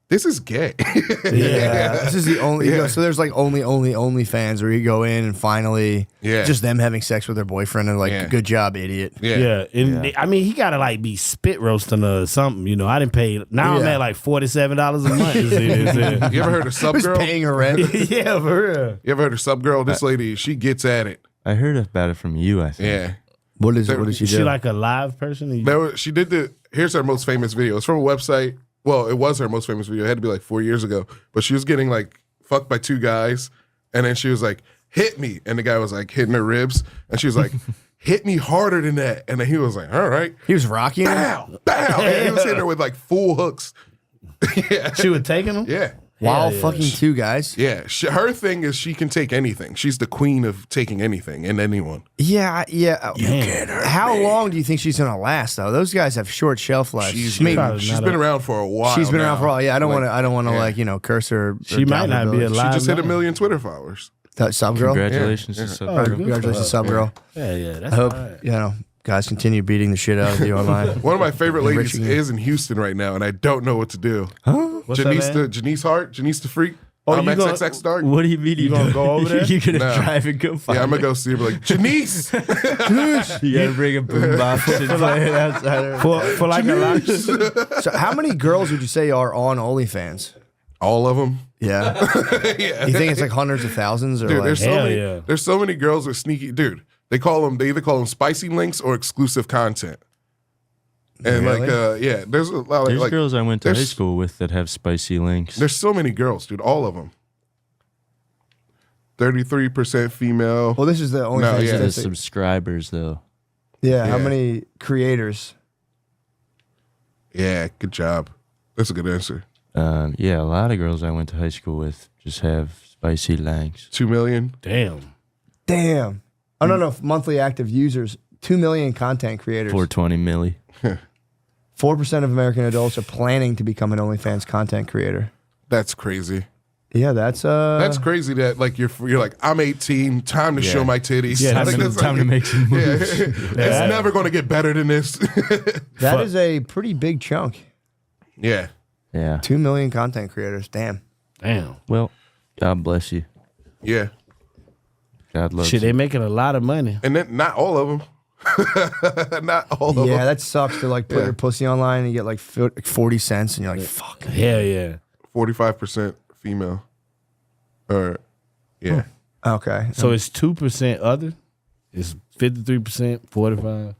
this is gay. Yeah, this is the only. So there's like only fans where you go in and finally, just them having sex with their boyfriend and like, Yeah. good job, idiot. Yeah. I mean, he gotta like be spit roasting or something. I didn't pay. Now I'm Yeah. at like $47 a month. You ever heard of Sub Who's Girl? paying her rent? Yeah, for real. You ever heard of Sub Girl? This lady, she gets at it. I heard about it from you. I think. Yeah. What does she Is do? she like a live person? She did here's her most famous video. It's from a website. Well, it was her most famous video. It had to be like 4 years ago. But she was getting like fucked by two guys. And then she was like, hit me. And the guy was like hitting her ribs. And she was like, hit me harder than that. And then he was like, all right. He was rocking her? Bow, bow. And he was hitting her with like full hooks. Yeah. She was taking them? Yeah. While yeah. fucking two guys? Yeah. Her thing is she can take anything. She's the queen of taking anything and anyone. Yeah. Damn. How long do you think she's gonna last though? Those guys have short shelf lives. She's I mean, been around for a while. she's been around now. for a while. Yeah, I don't Like, want to yeah. like curse her. She might not be She alive. just hit 1 now. million Twitter followers. That sub girl. Congratulations to Sub Girl. good Congratulations, for sub girl. Yeah, that's I hope all right. guys continue beating the shit out of you online. One of my favorite ladies Enriching you. is in Houston right now, and I don't know what to do. What's that, man? Janice Hart, Janice the Freak. Oh, I'm you gonna- XXX Dark. What do you mean? You gonna go over there? You're gonna No. drive and go find Yeah, I'm her? gonna go see her. Be like, Janice. You gotta bring a boombox and play it outside her. For like a lot. So, how many girls would you say are on OnlyFans? All of them. Yeah, Yeah. you think it's like hundreds of thousands or Dude, like? there's so Hell many. yeah. There's so many girls with sneaky. Dude, they either call them spicy links or exclusive content. And Really? there's a lot There's like girls I went to high there's- school with that have spicy links. There's so many girls, dude. All of them. 33% female. Well, this is the OnlyFans. No, yeah. The statistic. subscribers though. Yeah, how Yeah. many creators? Yeah, good job. That's a good answer. Yeah, a lot of girls I went to high school with just have spicy links. 2 million. Damn. Damn. Oh no, monthly active users. 2 million content creators. 420 milli. 4% of American adults are planning to become an OnlyFans content creator. That's crazy. Yeah, that's That's crazy that like you're like, I'm 18, time to Yeah. show my titties. Yeah, Like, that's it's Time to make some Yeah. moves. It's never going to get better than this. that is a pretty big chunk. Yeah. Yeah. 2 million content creators. Damn. Damn. Well, God bless you. Yeah. God loves Shit, you. they making a lot of money. And then not all of them. Not all of them. Yeah, that sucks to like put Yeah. your pussy online and you get like 40 cents and you're like, fuck. Hell yeah. 45% female. Or yeah. Okay. So it's 2% other? It's 53%, 45?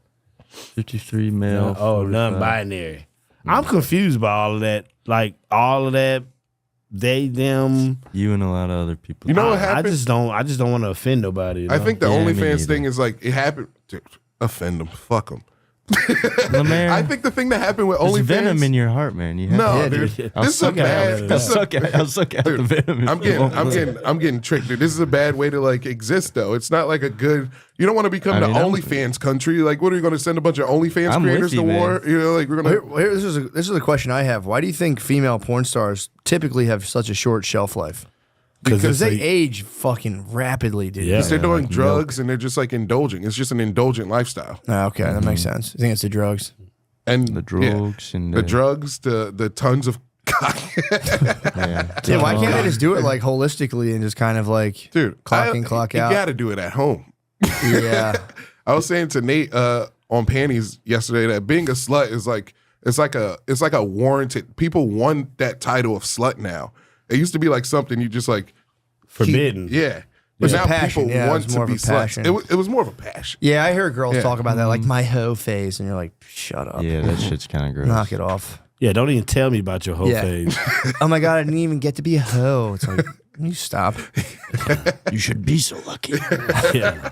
53 male. Oh, 45. non-binary. I'm confused by all of that. Like all of that, they, them. You and a lot of other people. You know what happened? I just don't want to offend nobody. You know? I think the Yeah, me OnlyFans neither. thing is like it happened. Dude, offend them, fuck them. Lemaire, I think the thing that happened with there's OnlyFans. venom in your heart, man. You have No, Yeah, dude. dude. This is a bad. I'll suck out the venom. I'm getting tricked, dude. This is a bad way to like exist, though. It's not like a good. You don't want to become the OnlyFans country. Like, what are you going to send a bunch of OnlyFans I'm creators with you, to man. war? You know, like we're gonna. Here, this is a question I have. Why do you think female porn stars typically have such a short shelf life? Because they age fucking rapidly, dude. Yeah. Because they're doing like drugs and they're just like indulging. It's just an indulgent lifestyle. Ah, okay, that makes sense. I think it's the drugs. And The drugs and the drugs, the tons of cock. Yeah, why can't they just do it like holistically and just kind of like Dude, clock in, clock you out? You got to do it at home. Yeah. I was saying to Nate on Panties yesterday that being a slut is like it's like a warranted. People want that title of slut now. It used to be like something you just like forbidden. Yeah. was But a now passion. people Yeah, it want was to more be of a sluts. passion. It was more of a passion. Yeah, I hear girls Yeah. talk about that, like my hoe phase, and you're like, shut up. Yeah, that shit's kind of gross. Knock it off. Yeah, don't even tell me about your whole Yeah. phase. Oh my God, I didn't even get to be a hoe. It's like, you stop. You should be so lucky. Yeah.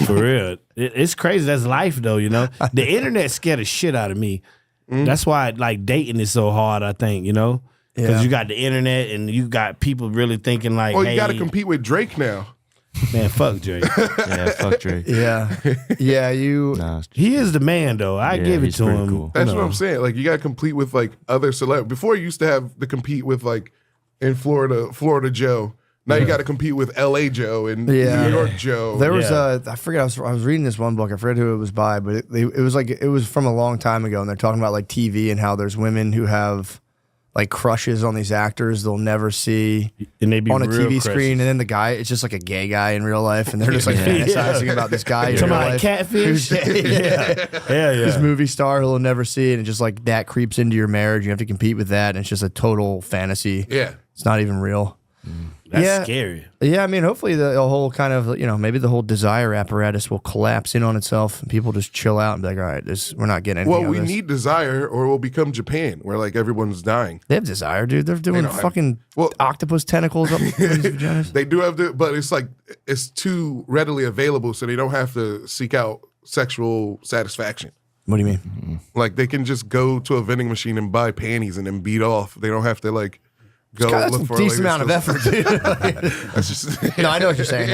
For real. It's crazy. That's life, though, you know? The internet scared the shit out of me. That's why, like, dating is so hard, I think, you know? Because Yeah. you got the internet and you got people really thinking, like, Well, hey, you got to compete with Drake now. man, fuck Drake. Yeah, fuck Drake. Yeah. Yeah, you. Nah, He is the man, though. I Yeah, give it he's to pretty him. cool. That's You what know. I'm saying. Like you got to compete with like other celebrities. Before you used to have to compete with like in Florida Joe. Now you got to compete with L.A. Joe and Yeah. New York Joe. There was Yeah. I forget, I was reading this one book. I forget who it was by, but it was like, it was from a long time ago. And they're talking about like TV and how there's women who have like crushes on these actors they'll never see And they be on a real TV crushes. screen. And then the guy, it's just like a gay guy in real life. And they're just like fantasizing about this guy in Talking real about life. catfish? yeah. Yeah, yeah. This movie star who will never see it. And just like that creeps into your marriage. You have to compete with that. And it's just a total fantasy. Yeah. It's not even real. That's Yeah. scary. Yeah, I mean, hopefully the whole kind of, maybe the whole desire apparatus will collapse in on itself and people just chill out and be like, all right, we're not getting anything Well, out of we this. need desire or we'll become Japan where like everyone's dying. They have desire, dude. They're doing don't have- fucking well- octopus tentacles up these vaginas. They do have to, but it's like it's too readily available so they don't have to seek out sexual satisfaction. What do you mean? Like they can just go to a vending machine and buy panties and then beat off. They don't have to like go God, that's look a for decent a amount of effort, dude. That's just No, I know what you're saying.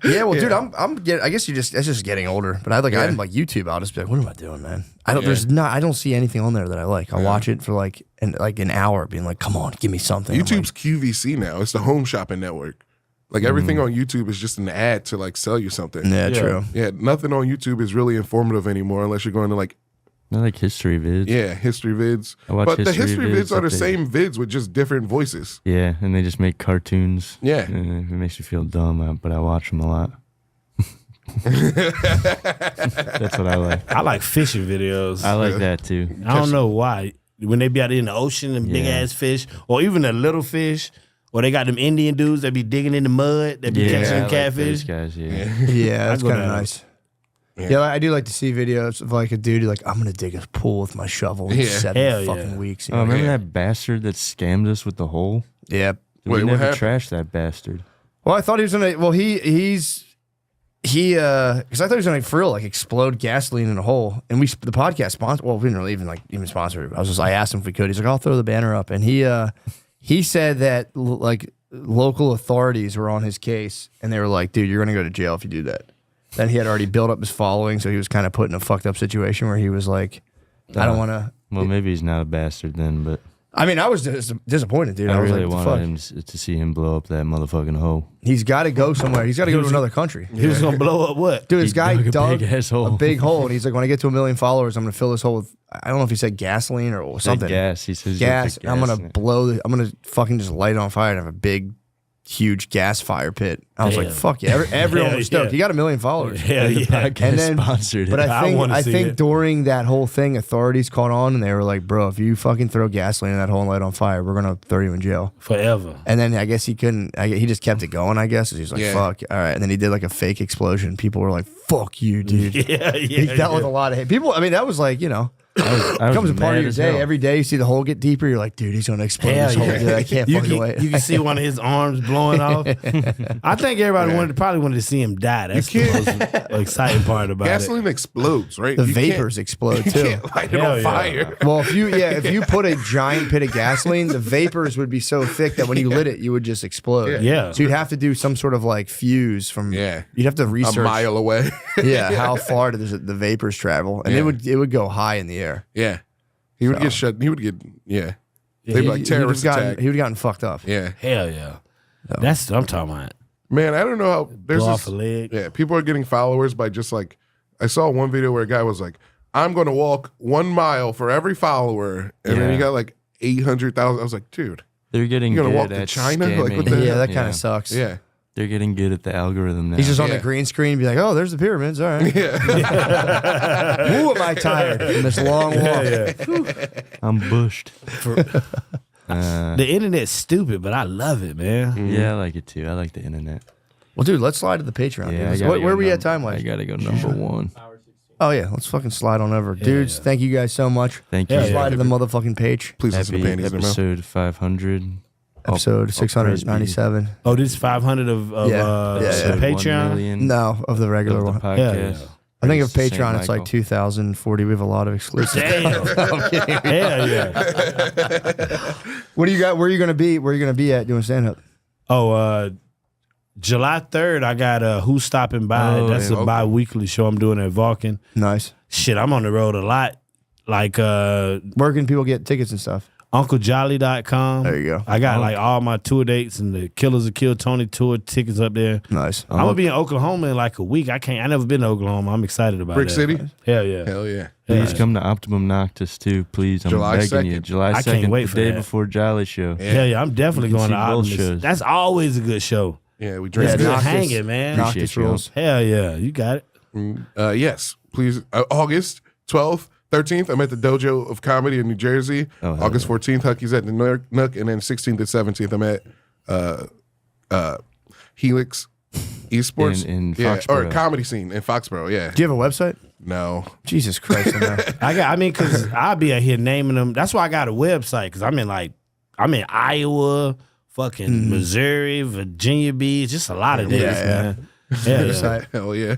Yeah, well, dude, I'm getting. I guess that's just getting older. But I'm like YouTube. I'll just be like, what am I doing, man? I don't see anything on there that I like. I'll watch it for like an hour, being like, come on, give me something. I'm YouTube's QVC now. It's the home shopping network. Like everything on YouTube is just an ad to like sell you something. like, yeah, true. Yeah, nothing on YouTube is really informative anymore unless you're going to like I like history vids. history vids. I watch But the history history vids vids are the updated. same vids with just different voices. Yeah, and they just make cartoons. Yeah. And it makes me feel dumb, but I watch them a lot. That's what I like. I like fishing videos. I like that too. I don't know why. When they be out in the ocean and big Yeah. ass fish, or even the little fish, or they got them Indian dudes that be digging in the mud, that be catching I them like catfish. those guys, yeah. Yeah, that's go kind of down. nice. Yeah, I do like to see videos of like a dude like, I'm gonna dig a pool with my shovel in Yeah. 7 Hell fucking yeah. weeks. Oh, remember that bastard that scammed us with the hole? Yeah. We Wait, what never happened? trashed that bastard. Well, I thought he was gonna. Well, because I thought he was gonna for real like explode gasoline in a hole. And the podcast sponsor. Well, we didn't really even sponsor it. I asked him if we could. He's like, I'll throw the banner up. And he said that like local authorities were on his case, and they were like, dude, you're gonna go to jail if you do that. Then he had already built up his following, so he was kind of put in a fucked up situation where he was like, I don't want to. Well, maybe he's not a bastard then, but I mean, I was disappointed, dude. I I was really like, what wanted the him fuck? to see him blow up that motherfucking hole. He's got to go somewhere. He's got to go to another country. He was gonna blow up what? Dude, this guy dug a dug big-ass hole. a big hole, and he's like, when I get to 1 million followers, I'm gonna fill this hole with, I don't know if he said gasoline or That something. gas. He says he's gonna Gas. put And I'm gas gonna in it. I'm gonna fucking just light it on fire and have a big, huge gas fire pit. I was like, Damn. fuck yeah. Everyone Hell was stoked. yeah. He got 1 million followers. Hell The yeah. podcast And then- sponsored it. But I wanna see think it. during that whole thing, authorities caught on and they were like, bro, if you fucking throw gasoline in that hole and light it on fire, we're gonna throw you in jail. Forever. And then I guess he couldn't. He just kept it going. I guess he was like, Yeah. "Fuck, all right." And then he did like a fake explosion. People were like, "Fuck you, dude." Yeah, yeah. He dealt with yeah. a lot of hate. People. I mean, that was like, I was becomes a part mad of your as day. hell. Every day you see the hole get deeper, you're like, dude, he's gonna explode Hell this hole. yeah. Dude, I can't fucking wait. You can see one of his arms blowing off. I think everybody probably wanted to see him die. That's the most exciting part about Gasoline explodes, right? The You can't- vapors explode You too. can't light it Hell on yeah. fire. Well, if you put a giant pit of gasoline, the vapors would be so thick that when you lit it, you would just explode. Yeah. So you'd have to do some sort of like fuse from. Yeah. You'd have to A research. mile away. Yeah, how far does the vapors travel, and Yeah. it would go high in the air. Yeah. He would get shut. He would get, yeah. They'd be like He terrorist would have attack. gotten fucked up. Yeah. Hell yeah. That's what I'm talking about. Man, I don't know how. There's Blow this, off a leg. Yeah. People are getting followers by just like, I saw one video where a guy was like, I'm going to walk 1 mile for every follower. And then he Yeah. got like 800,000. I was like, dude, They're getting You gonna good walk to at China? Like, what scamming. the- Yeah, that kind of sucks. yeah. They're getting good at the algorithm now. He's just on Yeah. the green screen and be like, oh, there's the pyramids. All right. Yeah. Woo, am I tired from this long walk? I'm bushed. The internet's stupid, but I love it, man. Yeah, I like it too. I like the internet. Well, dude, let's slide to the Patreon. Yeah, dude. I gotta Where go are we at num- time-wise? I gotta go number one. Oh, yeah. Let's fucking slide on over. Dudes, thank you guys so much. Thank you. Yeah, Slide to the motherfucking page. Please listen to Happy Panties in Their Mouth. episode 500. Episode 697. Oh, this is 500 of Yeah. Yeah, the yeah. Episode 1 Patreon. million No, of the regular of the one. podcast. Yeah, yeah. I think of Praise Patreon, Saint it's like Michael. 2,040. We have a lot of exclusive. Damn. Hell yeah. What do you got? Where are you gonna be? Where are you gonna be at doing stand up? Oh, July 3rd, I got Who's Stopping By. Oh, That's yeah. a bi-weekly show I'm doing at Vulcan. Nice. Shit, I'm on the road a lot. Like Where can people get tickets and stuff? UncleJolly.com. There you go. I got like all my tour dates and the Killers of Kill Tony tour tickets up there. Nice. I'm gonna be in Oklahoma in like a week. I never been to Oklahoma. I'm excited about Brick that. City? Hell yeah. Hell yeah. Please come to Optimum Noctis too, please. I'm July begging you. 2nd. July I 2nd, can't wait the for day that. before Jolly Show. Hell yeah. I'm definitely You going can to see both Optimus. shows. That's always a good show. Yeah, we It's drink. good Noctis. hanging, man. Noctis Appreciate you. rules. Hell yeah. You got it. Yes, please. August 12th, 13th, I'm at the Dojo of Comedy in New Jersey. Oh, hell August 14th, Hucky's at the Nook. And then 16th and 17th, I'm at Helix Esports. In yeah, or Foxborough. Comedy Scene in Foxborough, yeah. Do you have a website? No. Jesus Christ. I know. Cause I'll be out here naming them. That's why I got a website. Cause I'm in Iowa, fucking Missouri, Virginia Beach, just a lot of days, Yeah, man. Yeah, yeah. Site. Hell yeah.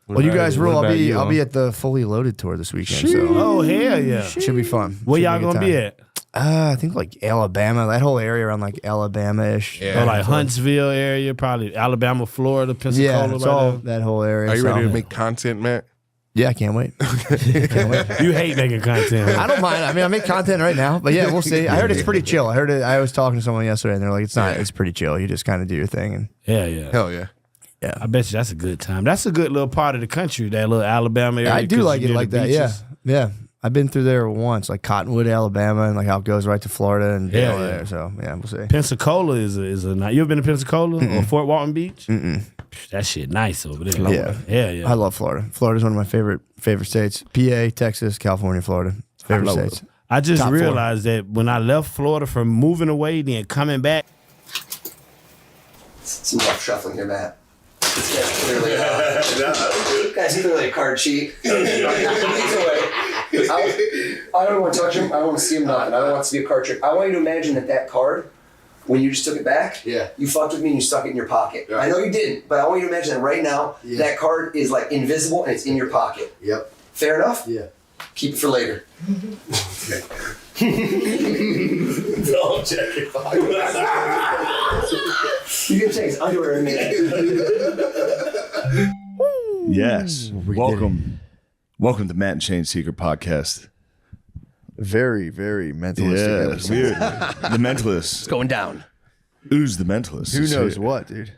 What Well, you about guys What rule. I'll about be you, I'll be Al? at the Fully Loaded tour this weekend. So Oh hell yeah. should be fun. Where Should y'all a good gonna be time. at? I think like Alabama, that whole area around like Alabama-ish. Yeah. Oh, like Huntsville area, probably Alabama, Florida, Pensacola. Yeah, it's right all there. that whole area. Are you so- ready to make content, Matt? Yeah, I can't wait. You hate making content. I don't mind. I mean, I make content right now, but yeah, we'll see. I heard it's pretty chill. I heard it. I was talking to someone yesterday, and they're like, "It's not. Yeah. It's pretty chill. You just kind of do your thing." And Yeah, yeah. Hell yeah. I bet you that's a good time. That's a good little part of the country, that little Alabama area. I do 'cause like you it near like the that. Yeah, beaches. yeah. I've been through there once, like Cottonwood, Alabama, and like how it goes right to Florida and Yeah, all yeah. there. So yeah, we'll see. Pensacola is a nice. You ever been to Pensacola or Fort Walton Beach? That shit nice over there. Yeah. Yeah, yeah. I love Florida. Florida's one of my favorite states. PA, Texas, California, Florida. Favorite love states. I just Top four. realized that when I left Florida from moving away, then coming back. Some rough shuffling here, Matt. This guy's clearly, guy's clearly a card cheat. He's away. I don't want to touch him. I don't want to see him nothing. I don't want it to be a card trick. I want you to imagine that card, when you just took it back, you fucked with me and you stuck it in your pocket. I know you didn't, but I want you to imagine that right now, that card is like invisible and it's in your pocket. Yep. Fair enough? Yeah. Keep it for later. Don't check it. You can take his underwear in there. Yes. Welcome. Welcome to Matt and Shane's Secret Podcast. Very, very mentalistic. Yes. episode. We're the Mentalists. It's going down. Ooze the Mentalist. Who is knows here. what, dude?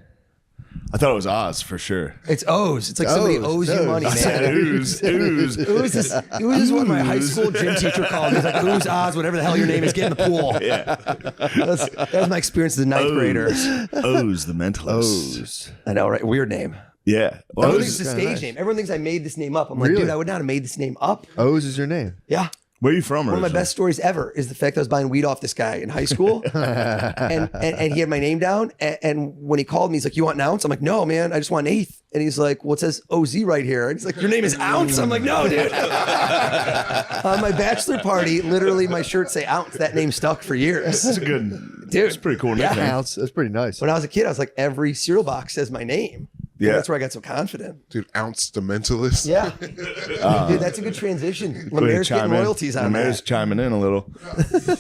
I thought it was Oz for sure. It's O's. It's like somebody owes you money, I man. said ooze. Ooze is what my high school gym teacher called me. He's like, ooze, Oz, whatever the hell your name is, get in the pool. Yeah. That was my experience as a ninth grader. Ooze the Mentalist. I know, right? Weird name. Yeah. Well, Everyone Oz- thinks it's a stage name. Everyone thinks I made this name up. I'm like, Really? dude, I would not have made this name up. O's is your name. Yeah. Where are you from? One of my best stories ever is the fact I was buying weed off this guy in high school, and he had my name down. And when he called me, he's like, "You want an ounce?" I'm like, "No, man, I just want an eighth." And he's like, "Well, it says OZ right here." And he's like, "Your name is Ounce?" I'm like, "No, dude." On my bachelor party, literally, my shirt say Ounce. That name stuck for years. That's a good, dude. It's pretty cool nickname. Ounce. That's pretty nice. When I was a kid, I was like, every cereal box says my name. Yeah. And that's where I got so confident. Dude, Ounce the Mentalist. Yeah. Dude, that's a good transition. Lemaire's getting royalties on Lemaire's that. chiming in a little.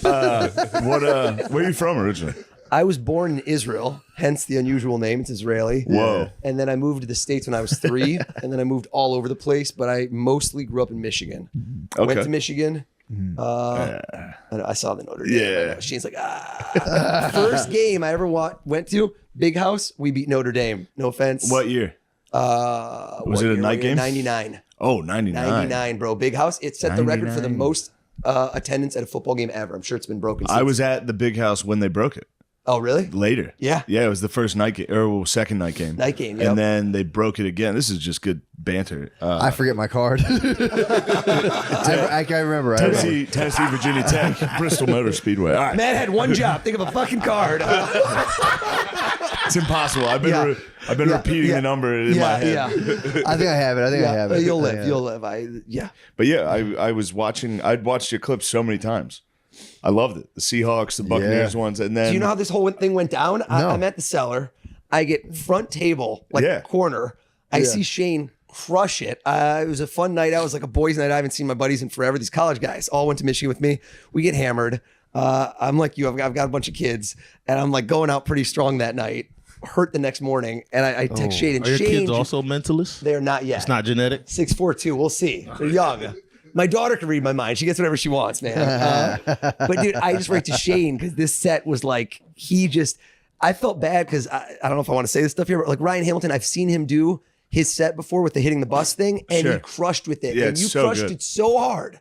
Where are you from originally? I was born in Israel, hence the unusual name. It's Israeli. Whoa. And then I moved to the States when I was 3, and then I moved all over the place, but I mostly grew up in Michigan. Okay. Went to Michigan. I saw the Notre Dame. Yeah. Shane's like, First game I ever went to, Big House, we beat Notre Dame. No offense. What year? Was it a night game? 99. Oh, 99. 99, bro. Big House. It set the record for the most attendance at a football game ever. I'm sure it's been broken since. I was at the Big House when they broke it. Oh, really? Later. Yeah. Yeah, it was the first night game, or second night game. Night game, yep. And then they broke it again. This is just good banter. I forget my card. I remember. Tennessee, Virginia Tech, Bristol Motor Speedway. All right. Matt had one job. Think of a fucking card. It's impossible. I've been repeating the number in my head. I think I have it. I have it. You'll live. You'll live. But yeah, I was watching. I'd watched your clips so many times. I loved it. The Seahawks, the Buccaneers ones, and then. Do you know how this whole thing went down? No. I'm at the cellar. I get front table, corner. I see Shane crush it. It was a fun night. I was like a boys' night. I haven't seen my buddies in forever. These college guys all went to Michigan with me. We get hammered. I'm like you. I've got a bunch of kids, and I'm like going out pretty strong that night. Hurt the next morning, and I text Shane. And Are your Shane, kids also mentalists? They're not yet. It's not genetic. 6'4", we'll see. They're young. My daughter can read my mind. She gets whatever she wants, man. But dude, I just write to Shane because this set was like, I felt bad because I don't know if I want to say this stuff here, but like Ryan Hamilton, I've seen him do his set before with the hitting the bus thing, and he crushed with it. Yeah, and you so crushed it so hard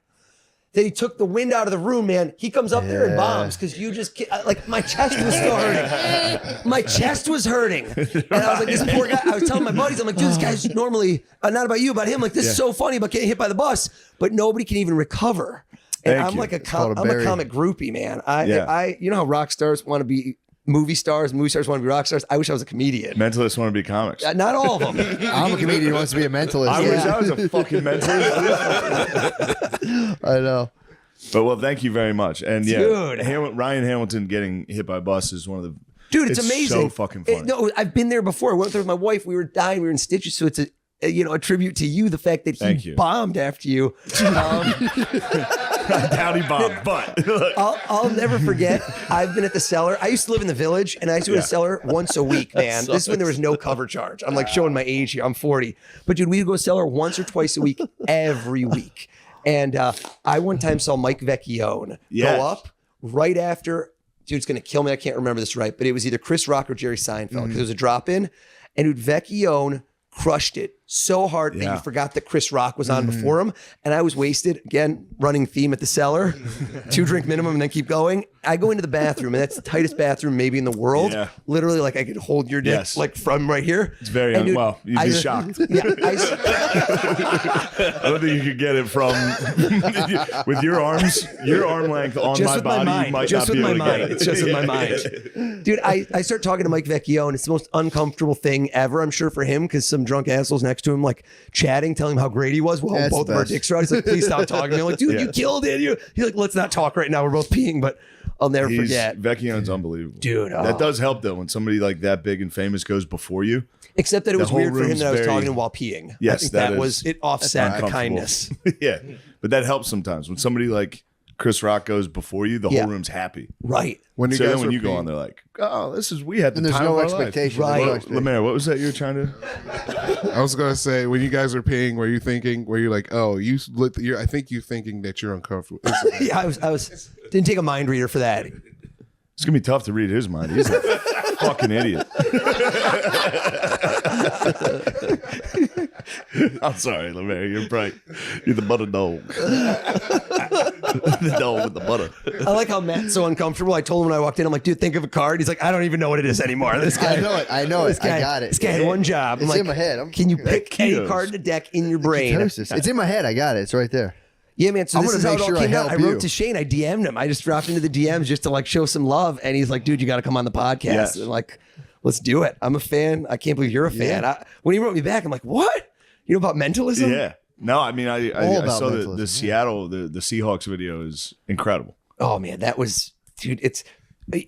that he took the wind out of the room, man. He comes up there and bombs because you just, like, my chest was still hurting. My chest was hurting. And I was like, this poor guy, I was telling my buddies, I'm like, dude, this guy's normally, not about you, about him. Like, this is so funny about getting hit by the bus, but nobody can even recover. And I'm like I'm a comic groupie, man. I you know how rock stars want to be movie stars want to be rock stars? I wish I was a comedian. Mentalists want to be comics. Not all of them. I'm a comedian who wants to be a mentalist. I wish I was a fucking mentalist. I know. But well, thank you very much. And yeah, Dude. Ryan Hamilton getting hit by a bus is one of the. Dude, it's amazing. So fucking funny. No, I've been there before. I went there with my wife. We were dying. We were in stitches. So it's a tribute to you. The fact that he bombed after you. I doubt he bombed, but I'll never forget. I've been at the cellar. I used to live in the village, and I used to go to the cellar once a week, man. This is when there was no cover charge. I'm like showing my age here. I'm 40. But dude, we would go to the cellar once or twice a week, every week. And I one time saw Mike Vecchione go up right after, dude, it's going to kill me. I can't remember this right, but it was either Chris Rock or Jerry Seinfeld because it was a drop-in. And dude, Vecchione crushed it so hard that you forgot that Chris Rock was on before him. And I was wasted. Again, running theme at the cellar. 2 drink minimum and then keep going. I go into the bathroom, and that's the tightest bathroom maybe in the world. Yeah. Literally, like I could hold your dick like from right here. It's very well, you'd be shocked. Yeah, I don't think you could get it from with your arms, your arm length on just my body. You might just not with be my able to mind. get it. It's just with my mind. Dude, I start talking to Mike Vecchione. It's the most uncomfortable thing ever, I'm sure, for him, because some drunk asshole's next to him, like chatting, telling him how great he was. Well, both of our dicks are out. He's like, please stop talking to me. I'm like, dude, you killed it. He's like, let's not talk right now. We're both peeing, but I'll never forget. Vecchione's unbelievable. Dude. That does help, though, when somebody like that big and famous goes before you. Except that it was weird for him that I was talking to him while peeing. Yes, I think that was, it offset the kindness. Yeah, but that helps sometimes. When somebody like Chris Rock goes before you, the whole room's happy. Right. When you guys when you go on, they're like, "Oh, we had the and there's time no of our expectation. life." Right. Well, Lemaire, what was that you were trying to? I was gonna say, when you guys are peeing, were you like, oh, I think you thinking that you're uncomfortable. Yeah, I was didn't take a mind reader for that. It's gonna be tough to read his mind. He's a fucking idiot. I'm sorry, Lemaire. You're bright. You're the butter dog. The dog with the butter. I like how Matt's so uncomfortable. I told him when I walked in, I'm like, dude, think of a card. He's like, I don't even know what it is anymore. This guy, I know it. I got it. This guy had one job. It's I'm like, in my head. Can you pick any card in the deck in your brain? It's in my head. I got it. It's right there. Yeah, man. So I'm this gonna is how make it all sure I came out. I help wrote you. to Shane. I DM'd him. I just dropped into the DMs just to like show some love, and he's like, "Dude, you got to come on the podcast." Yes. And like, let's do it. I'm a fan. I can't believe you're a fan. When he wrote me back, I'm like, "What? You know about mentalism?" Yeah. No, I mean, I about saw mentalism, the Seattle, the Seahawks video is incredible. Oh man, that was, dude. It's,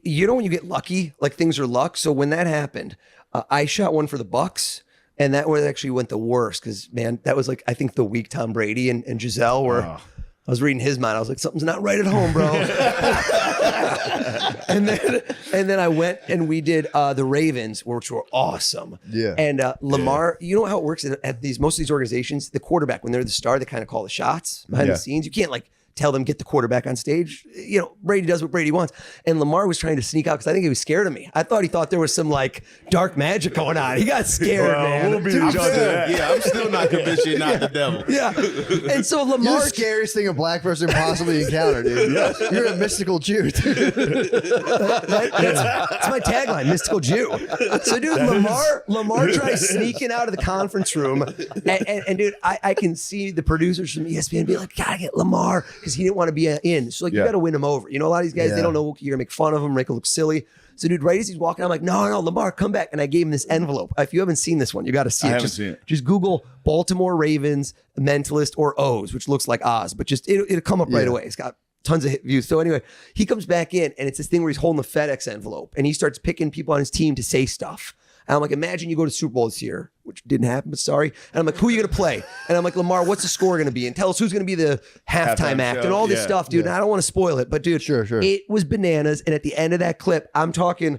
you know, when you get lucky, like things are luck. So when that happened, I shot one for the Bucks. And that one actually went the worst because, man, that was like, I think the week Tom Brady and Giselle were, I was reading his mind. I was like, something's not right at home, bro. and then I went and we did the Ravens, which were awesome. Yeah. And Lamar, you know how it works at most of these organizations, the quarterback, when they're the star, they kind of call the shots behind the scenes. You can't like tell them get the quarterback on stage. You know, Brady does what Brady wants. And Lamar was trying to sneak out because I think he was scared of me. I thought there was some like dark magic going on. He got scared, man. We'll be the judge of that. Yeah, I'm still not convinced you're not the devil. Yeah. And so You're Lamar, the scariest thing a black person possibly encountered, dude. Yes. You're a mystical Jew, dude. that's my tagline, mystical Jew. So dude, Lamar tries sneaking out of the conference room. And dude, I can see the producers from ESPN be like, gotta get Lamar. Because he didn't want to be in. So like, you got to win him over. You know, a lot of these guys, they don't know, you're going to make fun of him, make him look silly. So dude, right as he's walking, I'm like, no, Lamar, come back. And I gave him this envelope. If you haven't seen this one, you got to see it. I haven't seen it. Just Google Baltimore Ravens Mentalist or O's, which looks like Oz, but just it'll come up right away. It's got tons of hit views. So anyway, he comes back in and it's this thing where he's holding the FedEx envelope and he starts picking people on his team to say stuff. And I'm like, imagine you go to Super Bowl this year, which didn't happen, but sorry. And I'm like, who are you going to play? And I'm like, Lamar, what's the score going to be? And tell us who's going to be the halftime act show. and all this stuff, dude. And I don't want to spoil it, but dude, Sure. it was bananas. And at the end of that clip, I'm talking,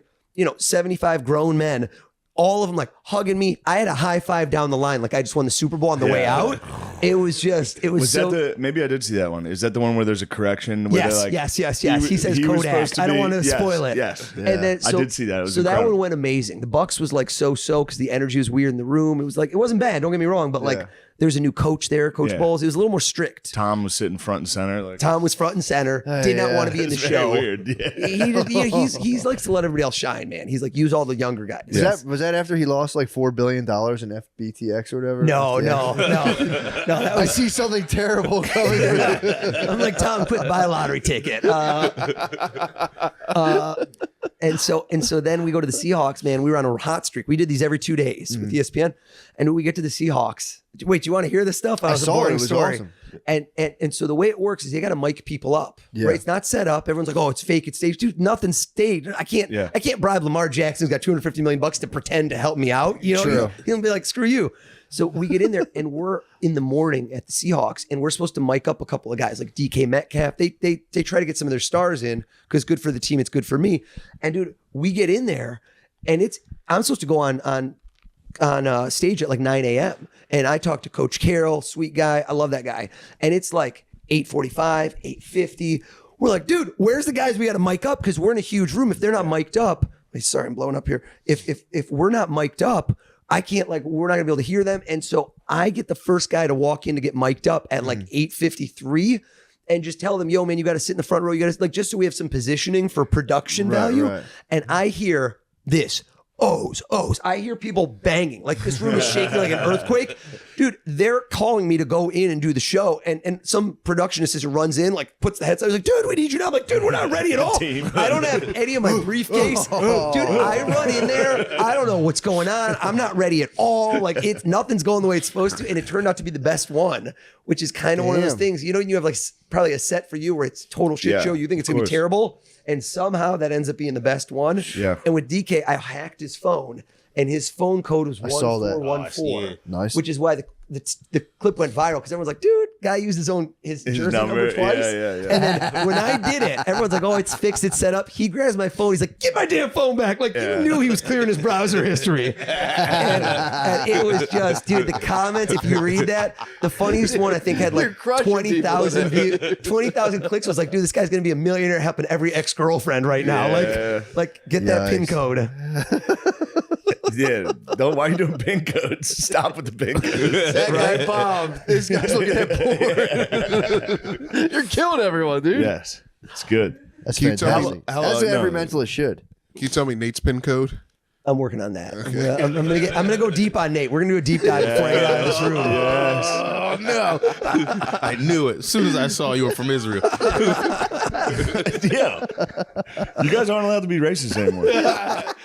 75 grown men, all of them like hugging me. I had a high five down the line, like I just won the Super Bowl on the way out. It was so. Maybe I did see that one. Is that the one where there's a correction? Where Yes. He says Kodak. I don't want to spoil it. Yes. And then I did see that. It was so that incredible. one went amazing. The Bucks was like so because the energy was weird in the room. It was like, it wasn't bad. Don't get me wrong, but like there's a new coach there, Coach Bowles. It was a little more strict. Tom was sitting front and center. Like Tom was front and center. Did not want to be in the it's show. very weird. Yeah. He's likes to let everybody else shine, man. He's like, use all the younger guys. Was that after he lost like $4 billion in FBTX or whatever? No. I see something terrible coming. I'm like, Tom, quit buy a lottery ticket. And so then we go to the Seahawks, man. We were on a hot streak. We did these every 2 days with ESPN. And we get to the Seahawks. Wait, do you want to hear this stuff? I saw it. It was story. awesome. And so the way it works is you got to mic people up. Yeah. Right? It's not set up. Everyone's like, oh, it's fake, it's staged. Dude, nothing's staged. I can't bribe Lamar Jackson, who's got $250 million to pretend to help me out. You know, True. he'll be like, screw you. So we get in there and we're in the morning at the Seahawks and we're supposed to mic up a couple of guys like DK Metcalf. They try to get some of their stars in because good for the team, it's good for me. And dude, we get in there and I'm supposed to go on stage at like 9 a.m. And I talk to Coach Carroll, sweet guy. I love that guy. And it's like 8:45, 8:50. We're like, dude, where's the guys we got to mic up? Because we're in a huge room. If they're not mic'd up, sorry, I'm blowing up here. If we're not mic'd up, I can't we're not gonna be able to hear them. And so I get the first guy to walk in to get mic'd up at like 8:53 and just tell them, yo, man, you got to sit in the front row. You got to just so we have some positioning for production value. Right. And I hear this. O's. I hear people banging. Like this room is shaking like an earthquake. Dude, they're calling me to go in and do the show. And some production assistant runs in, like puts the headset. I was like, dude, we need you now. I'm like, dude, we're not ready at all. I don't have any of my briefcase. Dude, I run in there. I don't know what's going on. I'm not ready at all. Like nothing's going the way it's supposed to. And it turned out to be the best one, which is kind of one of those things. You know, you have like probably a set for you where it's total shit show. You think it's going to be terrible. And somehow that ends up being the best one. Yeah. And with DK, I hacked his phone, and his phone code was 1414. Nice. Which is why the clip went viral because everyone's like, dude, guy used his jersey number twice. Yeah. And then when I did it, everyone's like, oh, it's fixed, it's set up. He grabs my phone. He's like, get my damn phone back. Like, you knew he was clearing his browser history. And it was just, dude, the comments, if you read that, the funniest one I think had like 20,000 views, 20,000 clicks was like, dude, this guy's going to be a millionaire helping every ex-girlfriend right now. Like get that PIN code. Yeah, why are you doing PIN codes? Stop with the PIN codes. That guy bombed. This guy's looking at porn. You're killing everyone, dude. Yes, it's good. That's Can you tell me- fantastic. That's what every mentalist should. Can you tell me Nate's pin code? I'm working on that. I'm gonna go deep on Nate. We're gonna do a deep dive before I get out of this room. Yes. Oh no! I knew it. As soon as I saw you were from Israel. Yeah. You guys aren't allowed to be racist anymore.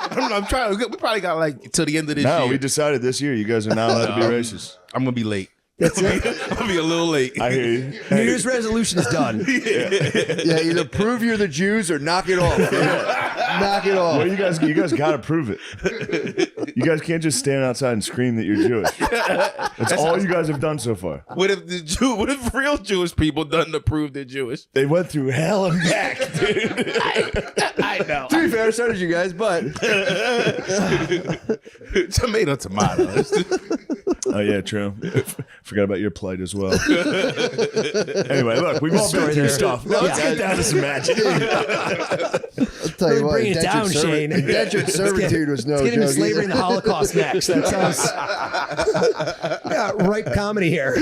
I'm trying. We probably got like till the end of this year. No, we decided this year you guys are not allowed to be racist. I'm gonna be late. That's it. I'm gonna be a little late. I hear you. New Year's resolution is done. Yeah, either prove you're the Jews or knock it off. Knock it off. Well, you guys got to prove it. You guys can't just stand outside and scream that you're Jewish. That's all you guys have done so far. What if real Jewish people done to prove they're Jewish? They went through hell and back, dude. I know. To be fair, so did you guys, but Tomato. Oh yeah, true. Forgot about your plight as well. Anyway, look, we've all been through stuff. Now let's get down to some magic. I'll tell you what, bring it down, Shane. Indentured servitude was no Let's get into joke. slavery and the Holocaust next. That sounds ripe comedy here. I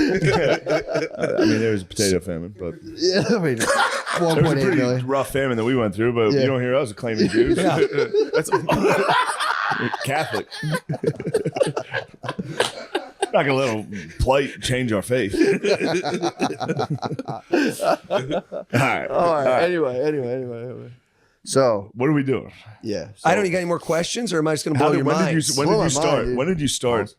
mean, there was a potato famine, but Yeah, I mean, it was a 1.8 pretty million. rough famine that we went through. But Yeah. you don't hear us claiming Jews. Yeah. That's Catholic. Not gonna let a plight change our faith. All right. Anyway. So, What are we doing? yeah. I don't. You got any more questions, or am I just going to blow your When mind? did you Blow my start? mind, dude. When did you start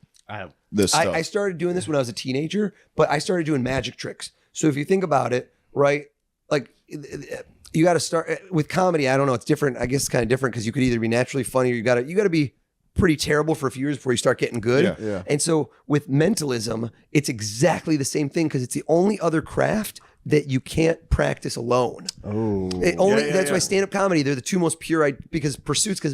this stuff? I started doing this when I was a teenager, but I started doing magic tricks. So if you think about it, right, like you got to start with comedy. I don't know, it's different. I guess it's kind of different because you could either be naturally funny or you got to be pretty terrible for a few years before you start getting good. Yeah. And so with mentalism, it's exactly the same thing because it's the only other craft that you can't practice alone. Oh. That's why stand-up comedy, they're the two most pure, because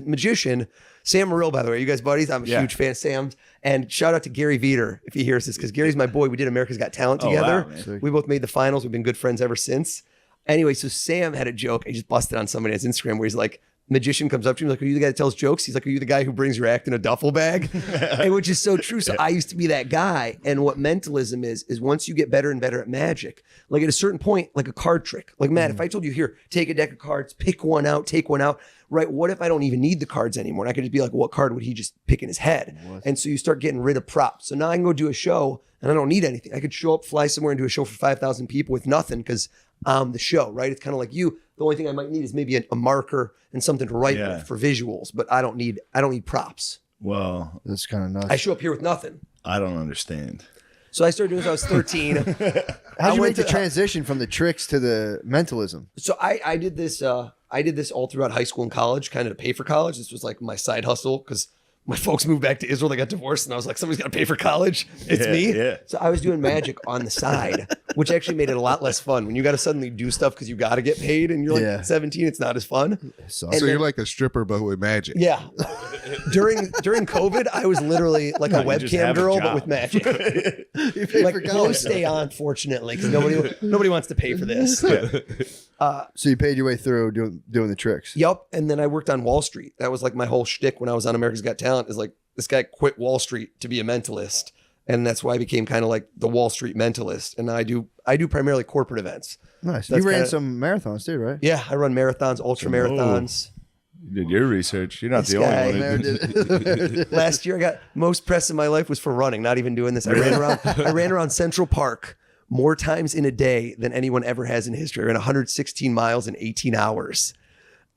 magician, Sam Morrill, by the way, you guys buddies? I'm a huge fan of Sam's. And shout out to Gary Veter, if he hears this, because Gary's my boy. We did America's Got Talent together. Wow, We both made the finals. We've been good friends ever since. Anyway, so Sam had a joke. I just busted on somebody on his Instagram where he's like, magician comes up to him like, are you the guy that tells jokes? He's like, are you the guy who brings your act in a duffel bag? And which is so true. So I used to be that guy. And what mentalism is once you get better and better at magic, like at a certain point, like a card trick, like Matt, if I told you here, take a deck of cards, pick one out, take one out, right? What if I don't even need the cards anymore? And I could just be like, what card would he just pick in his head? And so you start getting rid of props. So now I can go do a show and I don't need anything. I could show up, fly somewhere and do a show for 5,000 people with nothing because I'm the show, right? It's kind of like you. The only thing I might need is maybe a marker and something to write with for visuals, but I don't need props. Well, That's kind of nuts. I show up here with nothing. I don't understand. So I started doing this when I was 13. How'd you make the transition from the tricks to the mentalism? So I did this all throughout high school and college, kind of to pay for college. This was like my side hustle because my folks moved back to Israel. They got divorced, and I was like, somebody's got to pay for college. It's me. Yeah. So I was doing magic on the side, which actually made it a lot less fun. When you got to suddenly do stuff because you got to get paid, and you're like 17, it's not as fun. So you're like a stripper, but with magic. Yeah. During COVID, I was literally like a you just webcam have a girl, job. but with magic. for Like college. those stay on, fortunately, because nobody wants to pay for this. So you paid your way through doing the tricks. Yep. And then I worked on Wall Street. That was like my whole shtick when I was on America's Got Talent, is like this guy quit Wall Street to be a mentalist. And that's why I became kind of like the Wall Street mentalist. And now I do primarily corporate events. Nice. That's You ran kinda- some marathons too, right? Yeah, I run marathons, ultra marathons. You did your research. You're not This the guy- only one. who did- Last year I got most press in my life was for running, not even doing this. I ran around Central Park more times in a day than anyone ever has in history. I ran 116 miles in 18 hours.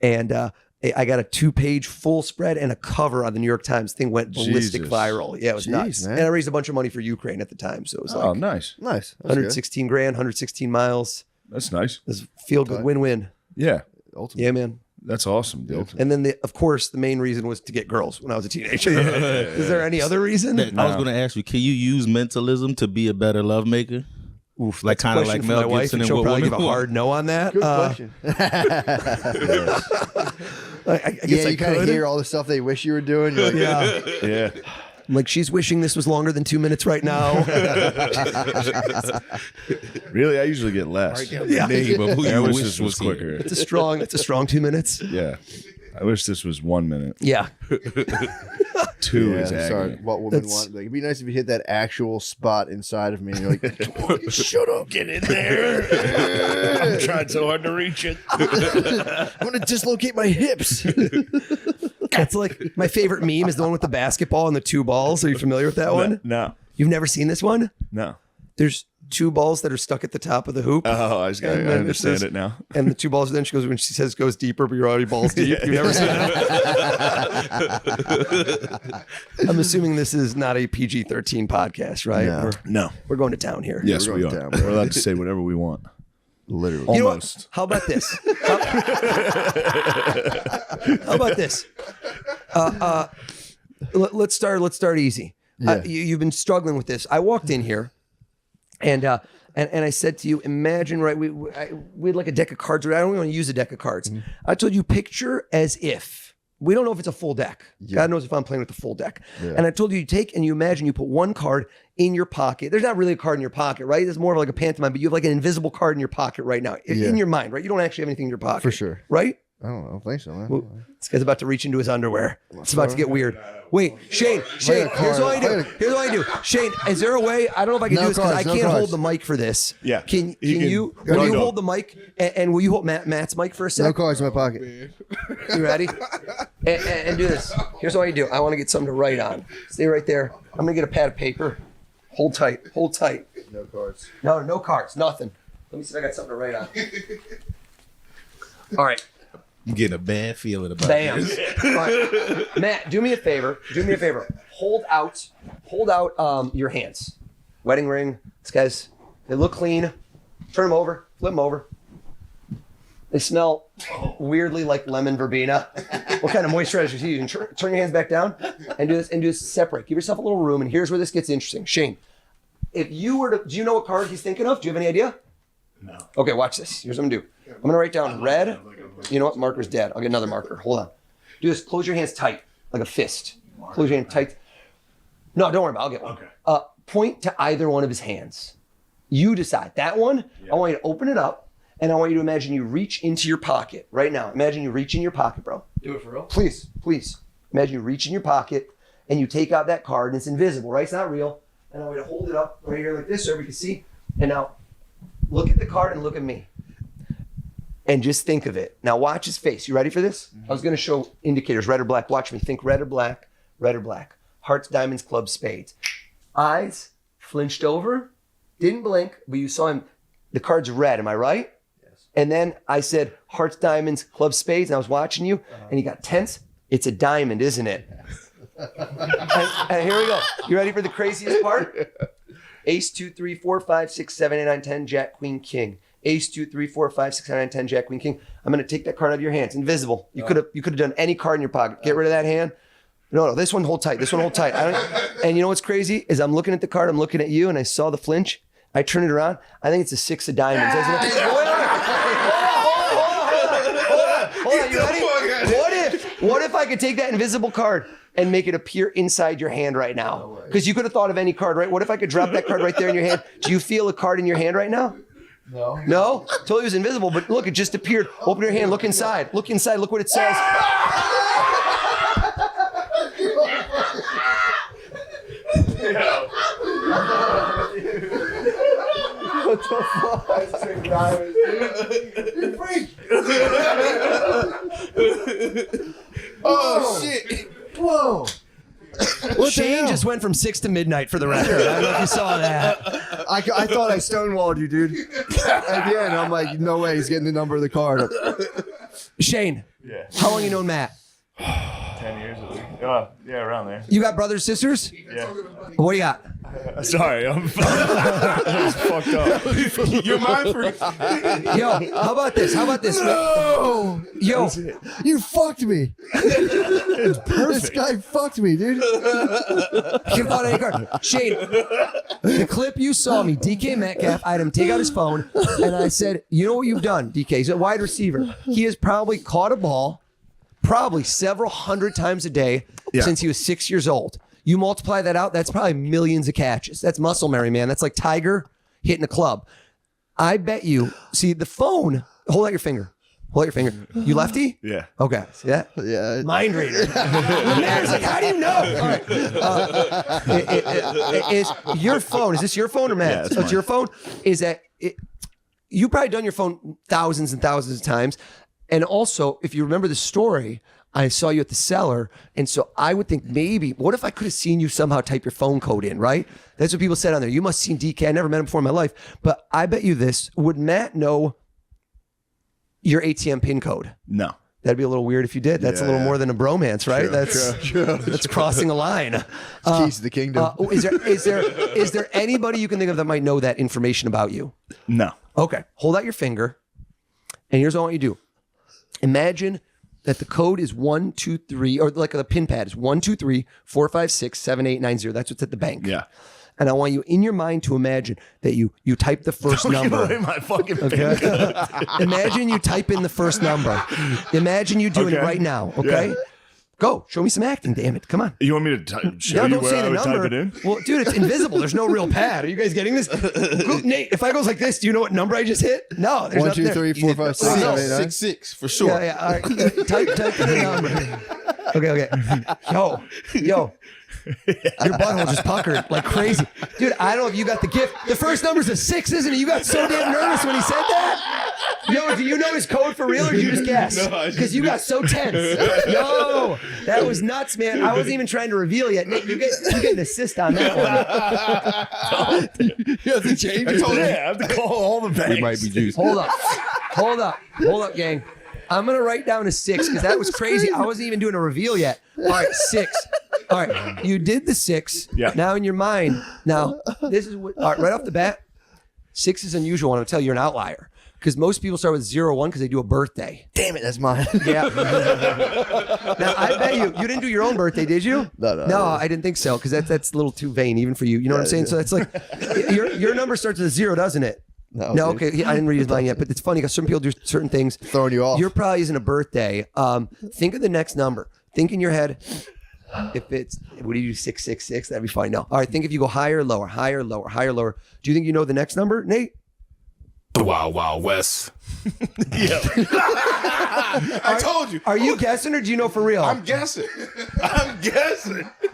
And I got a 2-page full spread and a cover on the New York Times. Thing went ballistic Jesus. viral. Yeah, it was Jeez, nuts. man. And I raised a bunch of money for Ukraine at the time. So it was like Oh, nice. Nice. That's good. 116 grand, 116 miles. That's nice. It was feel good win-win. Yeah, Ultimate. Yeah, man. that's awesome, dude. And then, of course, the main reason was to get girls when I was a teenager. Is there any other reason? I was going to ask you, can you use mentalism to be a better lovemaker? Oof, like kind of like Mel my wife, Gibson and and she'll What probably Women give a Want. hard no on that. Good question. I guess Yeah, I you kind of could. hear all the stuff they wish you were doing. You're like, Yeah. Yeah. I'm like, she's wishing this was longer than 2 minutes right now. Really, I usually get less. Yeah. Name of who I you wish wish this was here. quicker. It's a strong 2 minutes. Yeah. I wish this was 1 minute. Yeah. 2 yeah, is sorry. agony. What women That's- want? Like, it'd be nice if you hit that actual spot inside of me. And you're like, shut up, Get in there. I'm trying so hard to reach it. I'm gonna dislocate my hips. And It's like my favorite meme is the one with the basketball and the two balls. Are you familiar with that one? No. You've never seen this one? No. There's two balls that are stuck at the top of the hoop. Oh, I understand it now. And the two balls, then she goes, when she says goes deeper, but you're already balls deep. You've never seen that? I'm assuming this is not a PG-13 podcast, right? No. We're going to town here. Yes, We're we going are. down, We're allowed to say whatever we want. Literally. You know what? Almost. How about this? How about this? Let's start easy. Yeah. You've been struggling with this. I walked in here, and I said to you, imagine, right? We had like a deck of cards. I don't want to use a deck of cards. Mm-hmm. I told you, picture as if we don't know if it's a full deck. Yeah. God knows if I'm playing with the full deck. Yeah. And I told you, you take and you imagine you put one card in your pocket. There's not really a card in your pocket, right? It's more of like a pantomime, but you have like an invisible card in your pocket right now, in your mind, right? You don't actually have anything in your pocket, For sure. right? I don't think so, man. Well, this guy's about to reach into his underwear. It's about to get weird. Wait, Shane, here's what I do. Here's what I do. Shane, is there a way? I don't know if I can do this because I can't hold the mic for this. Yeah. Can you hold the mic and will you hold Matt's mic for a sec? No cards in my pocket. You ready? And do this. Here's what I do. I want to get something to write on. Stay right there. I'm gonna get a pad of paper. Hold tight. Hold tight. No cards. No cards. Nothing. Let me see if I got something to write on. All right. I'm getting a bad feeling about Bam. this. Right. Matt, do me a favor. Hold out your hands. Wedding ring. These guys, they look clean. Turn them over. Flip them over. They smell weirdly like lemon verbena. What kind of moisturizer are you using? Turn your hands back down and do this separate. Give yourself a little room, and here's where this gets interesting. Shane, if you were to, do you know what card he's thinking of? Do you have any idea? No. Okay, watch this. Here's what I'm gonna do. I'm gonna write down red. You know what? Marker's dead. I'll get another marker. Hold on. Do this. Close your hands tight, like a fist. Close your hand tight. No, don't worry about it. I'll get one. Okay. Point to either one of his hands. You decide. That one, I want you to open it up, and I want you to imagine you reach into your pocket right now. Imagine you reach in your pocket, bro. Do it for real? Please. Imagine you reach in your pocket, and you take out that card, and it's invisible, right? It's not real. And I want you to hold it up right here like this so everybody can see. And now, look at the card and look at me. And just think of it. Now watch his face. You ready for this? I was going to show indicators, red or black. Watch me. Think red or black, red or black. Hearts, diamonds, clubs, spades. Eyes flinched over, didn't blink, but you saw him. The card's red, am I right? Yes. And then I said hearts, diamonds, clubs, spades, and I was watching you, and he got tense. It's a diamond, isn't it? and here we go. You ready for the craziest part? Ace, 2, 3, 4, 5, 6, 7, 8, 9, 10, Jack, Queen, King. Ace, 2, 3, 4, 5, 6, 7, 8, 9, 10, Jack, Queen, King. I'm going to take that card out of your hands. Invisible. You could have done any card in your pocket. Get rid of that hand. No, this one hold tight. And you know what's crazy is I'm looking at the card. I'm looking at you, and I saw the flinch. I turn it around. I think it's a 6 of diamonds, isn't it? Hold on. You ready? What if I could take that invisible card and make it appear inside your hand right now? Because you could have thought of any card, right? What if I could drop that card right there in your hand? Do you feel a card in your hand right now? No. No? Told you it was invisible, but look, it just appeared. Open your hand, look inside. Look inside, look what it says. What the fuck? You freak! Oh, shit. Whoa. Shane just went from 6 to midnight for the record. I don't know if you saw that. I thought I stonewalled you, dude. At the end, I'm like, no way, he's getting the number of the card. Shane, Yeah. how long you known Matt? 10 years at least. Yeah, around there. You got brothers, sisters? Yeah. What do you got? Sorry, I'm fucked up. You're my freak. Yo, how about this? No! Yo, You fucked me. It's perfect. This guy fucked me, dude. you thought any card. Shane, the clip you saw me, DK Metcalf, I had him take out his phone, and I said, you know what you've done, DK? He's a wide receiver. He has probably caught a ball probably several hundred times a day since he was 6 years old. You multiply that out, that's probably millions of catches. That's muscle memory, man. That's like Tiger hitting a club. I bet you, see the phone, hold out your finger. Hold out your finger. You lefty? Yeah. Okay. See that? Yeah. Mind reader. Lemaire's like, how do you know? All right. Is your phone, is this your phone or Matt's? Yeah, so it's your phone? Is that, you've probably done your phone thousands and thousands of times. And also, if you remember the story, I saw you at the cellar. And so I would think maybe, what if I could have seen you somehow type your phone code in, right? That's what people said on there. You must have seen DK. I never met him before in my life. But I bet you this. Would Matt know your ATM PIN code? No. That'd be a little weird if you did. That's a little more than a bromance, right? True. That's crossing a line. Keys to the kingdom. Is there anybody you can think of that might know that information about you? No. Okay. Hold out your finger. And here's what I want you to do. Imagine that the code is 123, or like the pin pad is 123-456-7890. That's what's at the bank. Yeah. And I want you in your mind to imagine that you type the first number. Give away my fucking Okay. Imagine you type in the first number. Imagine you doing it right now. Okay. Yeah. Go. Show me some acting, damn it. Come on. You want me to show No, you don't where say I the would number. type it in? Well, dude, it's invisible. There's no real pad. Are you guys getting this? Nate, if I goes like this, do you know what number I just hit? No. There's 1, 2, nothing there. 3, 4, 5, 6, Oh, no. 7, 8, 9. 6 for sure. Yeah, yeah. All right. Type in the number. Okay. Yo. Your butthole just puckered like crazy. Dude, I don't know if you got the gift. The first number's a 6, isn't it? You got so damn nervous when he said that. Yo, do you know his code for real or did you just guess? Because you got so tense. Yo, that was nuts, man. I wasn't even trying to reveal yet. Nick, you get an assist on that one. You have to change it. I have to call all the banks. We might be juiced. Hold up, gang. I'm gonna write down a 6 because that was crazy. I wasn't even doing a reveal yet. All right, 6. All right, you did the 6. Yeah. Now in your mind, this is what. All right, right off the bat, 6 is unusual. And I'll tell you, you're an outlier because most people start with 0, 1 because they do a birthday. Damn it, that's mine. Yeah. Now I bet you didn't do your own birthday, did you? No. I didn't think so because that's a little too vain even for you. You know what I'm saying? So that's like your number starts with a 0, doesn't it? No, okay. I didn't read his line yet, but it's funny because some people do certain things. Throwing you off. Your probably isn't a birthday. Think of the next number. Think in your head. If it's, what do you do, 666? That'd be fine. No. All right, think if you go higher, lower, higher, lower, higher, lower. Do you think you know the next number, Nate? The Wild Wild West. I told you. Are you guessing or do you know for real? I'm guessing.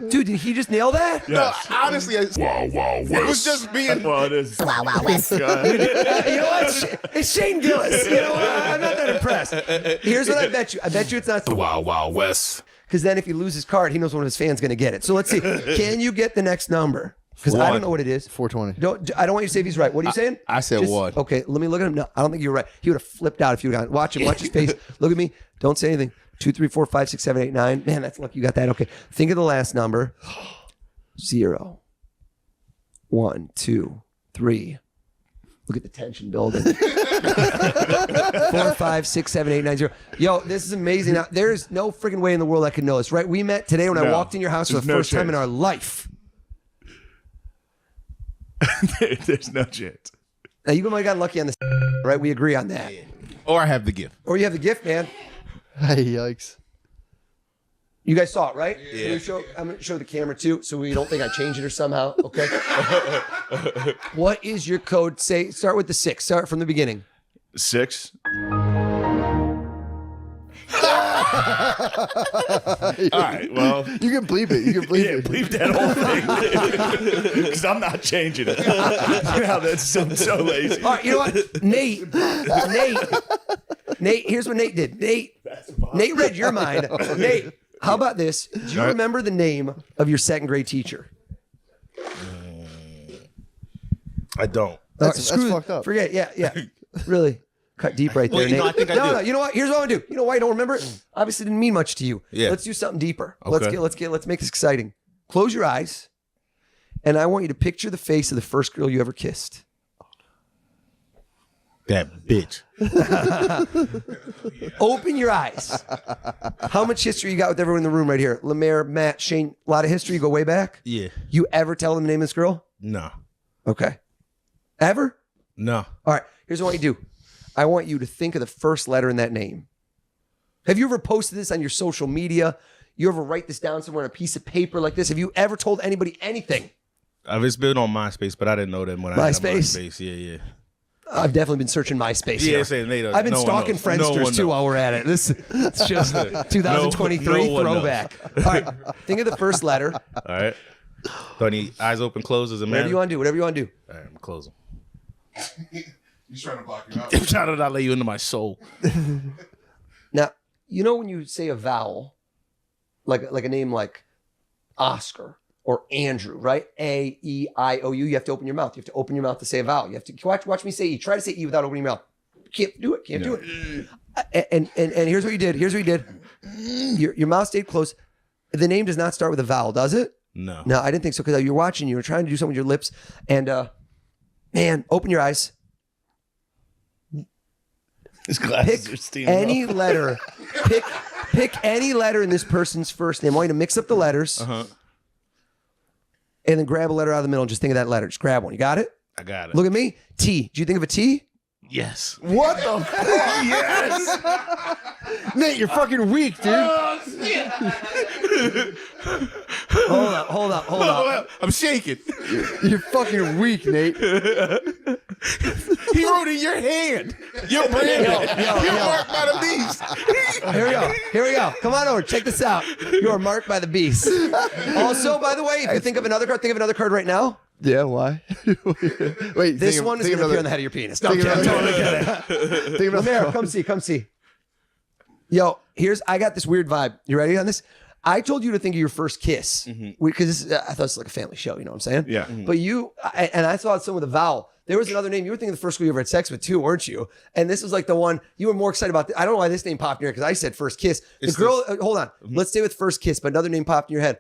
Dude, did he just nail that? No, honestly, Wild Wild it was West. just being. Well, it is. You know what? It's Shane Gillis. You know what? I'm not that impressed. Here's what I bet you. I bet you it's not The Wild Wild West. because then if he loses his card, he knows one of his fans going to get it. So let's see. Can you get the next number? Because I don't know what it is. 420. I don't want you to say if he's right. What are you saying? I said one. Okay, let me look at him. No, I don't think you're right. He would have flipped out if you would have gone. Watch him. Watch his face. Look at me. Don't say anything. 2, 3, 4, 5, 6, 7, 8, 9. Man, that's lucky you got that. Okay. Think of the last number. 0, 1, 2, 3. Look at the tension building. 4, 5, 6, 7, 8, 9, 0. Yo, this is amazing. Now, there's no freaking way in the world I could know this, right? We met today when I walked in your house for the first time in our life. There's no chance. Now, you might have got lucky on this, right? We agree on that. Or I have the gift. Or you have the gift, man. Hey, yikes. You guys saw it, right? Yeah. I'm going to show the camera too, so we don't think I changed it or somehow. Okay. What is your code? Say, start with the 6. Start from the beginning. 6. All right, well. You can bleep it. You can bleep it. Bleep that whole thing. Because I'm not changing it. That's so lazy. All right, you know what? Nate, here's what Nate did. Nate read your mind. Nate, how about this? Do you remember the name of your second grade teacher? I don't. That's fucked up. Forget it. Yeah. Really. Cut deep right there, Well, Nate. no, I think I do. No, you know what? Here's what I'm gonna do. You know why you don't remember it? Obviously didn't mean much to you. Yeah. Let's do something deeper. Okay. Let's make this exciting. Close your eyes, and I want you to picture the face of the first girl you ever kissed. That bitch. Open your eyes. How much history you got with everyone in the room right here? Lemaire, Matt, Shane, a lot of history. You go way back? Yeah. You ever tell them the name of this girl? No. Okay. Ever? No. All right. Here's what I want you to do. I want you to think of the first letter in that name. Have you ever posted this on your social media? You ever write this down somewhere on a piece of paper like this? Have you ever told anybody anything? It's been on MySpace, but I didn't know that when I had MySpace. Yeah. I've definitely been searching MySpace. Yeah, here. saying Nate, I've been no one stalking knows. No Friendsters one too knows. while we're at it. It's just 2023 no one throwback. All right. Think of the first letter. All right. Do I need eyes open, closed as a man? Whatever you want to do. Whatever you want to do. All right, I'm going to close them. He's trying to block you out. I'm trying to not let you into my soul. Now, you know when you say a vowel, like a name like Oscar or Andrew, right? A, E, I, O, U. You have to open your mouth. You have to open your mouth to say a vowel. You have to watch me say E. Try to say E without opening your mouth. You can't do it. Can't do it. And here's what you did. Your mouth stayed closed. The name does not start with a vowel, does it? No. No, I didn't think so because you were watching. You were trying to do something with your lips. And man, open your eyes. His glasses are Pick steaming any up. letter. Pick any letter in this person's first name. I want you to mix up the letters. And then grab a letter out of the middle and just think of that letter. Just grab one. You got it? I got it. Look at me. T. Do you think of a T? Yes. What the fuck? Yes. Nate, you're fucking weak, dude. Hold up. I'm shaking. You're fucking weak, Nate. He wrote in your hand. You're branded. You're marked by the beast. Here we go. Come on over. Check this out. You are marked by the beast. Also, by the way, if you think of another card right now. Yeah, why? Wait, This one is going to appear on the head of your penis. No, I'm totally kidding. Lemaire, come see. Yo, I got this weird vibe. You ready on this? I told you to think of your first kiss because I thought it was like a family show. You know what I'm saying? Yeah. But I saw someone with a vowel. There was another name. You were thinking the first girl you ever had sex with too, weren't you? And this was like the one you were more excited about. I don't know why this name popped in your head because I said first kiss. The girl, hold on. Let's stay with first kiss, but another name popped in your head.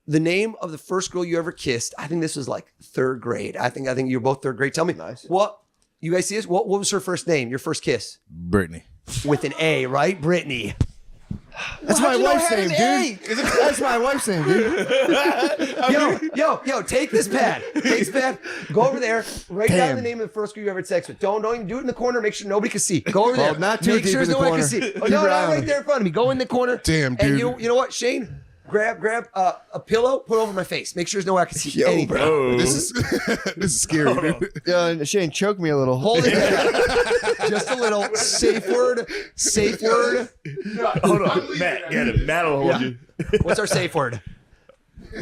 The name of the first girl you ever kissed, I think this was like third grade. I think you were both third grade. Tell me. Nice. What? You guys see this? What was her first name? Your first kiss? Brittany. With an A, right? Brittany. That's my wife's name, dude. That's my wife's name, dude. Yo, take this pad. Go over there. Write down the name of the first girl you ever had sex with. Don't even do it in the corner. Make sure nobody can see. Go over there. Not too Make deep sure in the no one corner. can see. Keep No, your eye on right me. there in front of me. Go in the corner. Damn, And dude. you know what, Shane? Grab a pillow, put it over my face. Make sure there's no way I can see anything. Bro. This is scary, dude. Yeah, Shane, choke me a little. Hold it. Just a little. Safe word. Hold on. Matt, get it. Matt will hold you. What's our safe word?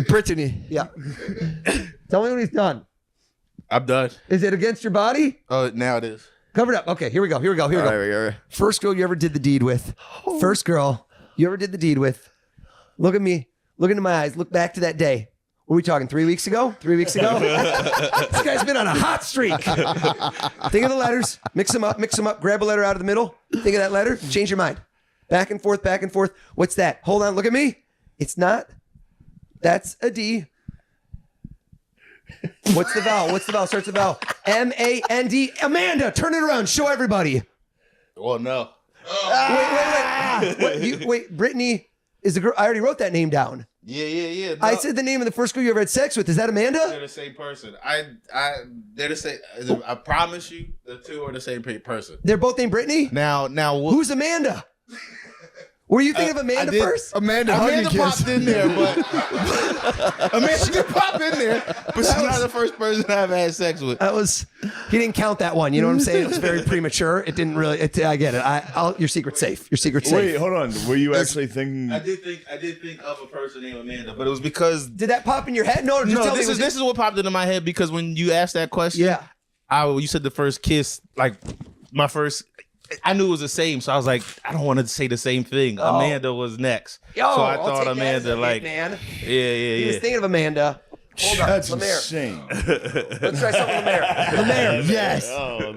Brittany. Yeah. Tell me when he's done. I'm done. Is it against your body? Oh, now it is. Cover it up. Okay, here we go. All right. First girl you ever did the deed with. First girl you ever did the deed with. Look at me. Look into my eyes. Look back to that day. What are we talking? 3 weeks ago? 3 weeks ago? This guy's been on a hot streak. Think of the letters. Mix them up. Grab a letter out of the middle. Think of that letter. Change your mind. Back and forth. What's that? Hold on. Look at me. It's not. That's a D. What's the vowel? Starts with vowel. M-A-N-D. Amanda, turn it around. Show everybody. Well, no. Wait. Brittany is the girl. I already wrote that name down. Yeah. No, I said the name of the first girl you ever had sex with. Is that Amanda? they're the same person. They're the same. I promise you, the two are the same person. They're both named Brittany? Now, Who's Amanda? Were you thinking of Amanda first? Amanda popped in there, but Amanda did pop in there, but she's not the first person I've had sex with. He didn't count that one. You know what I'm saying? It was very premature. It didn't really. I get it. Your secret's safe. Wait, hold on. Were you actually thinking? I did think of a person named Amanda, but it was because Did that pop in your head? No, just tell me. this is what popped into my head because when you asked that question, you said the first kiss, like my first. I knew it was the same, so I was like, I don't want to say the same thing. Amanda was next, so I thought Amanda, like, man. Yeah. He was thinking of Amanda. Hold on, That's Lemaire. insane. Let's try something, Lemaire. Lemaire, yes.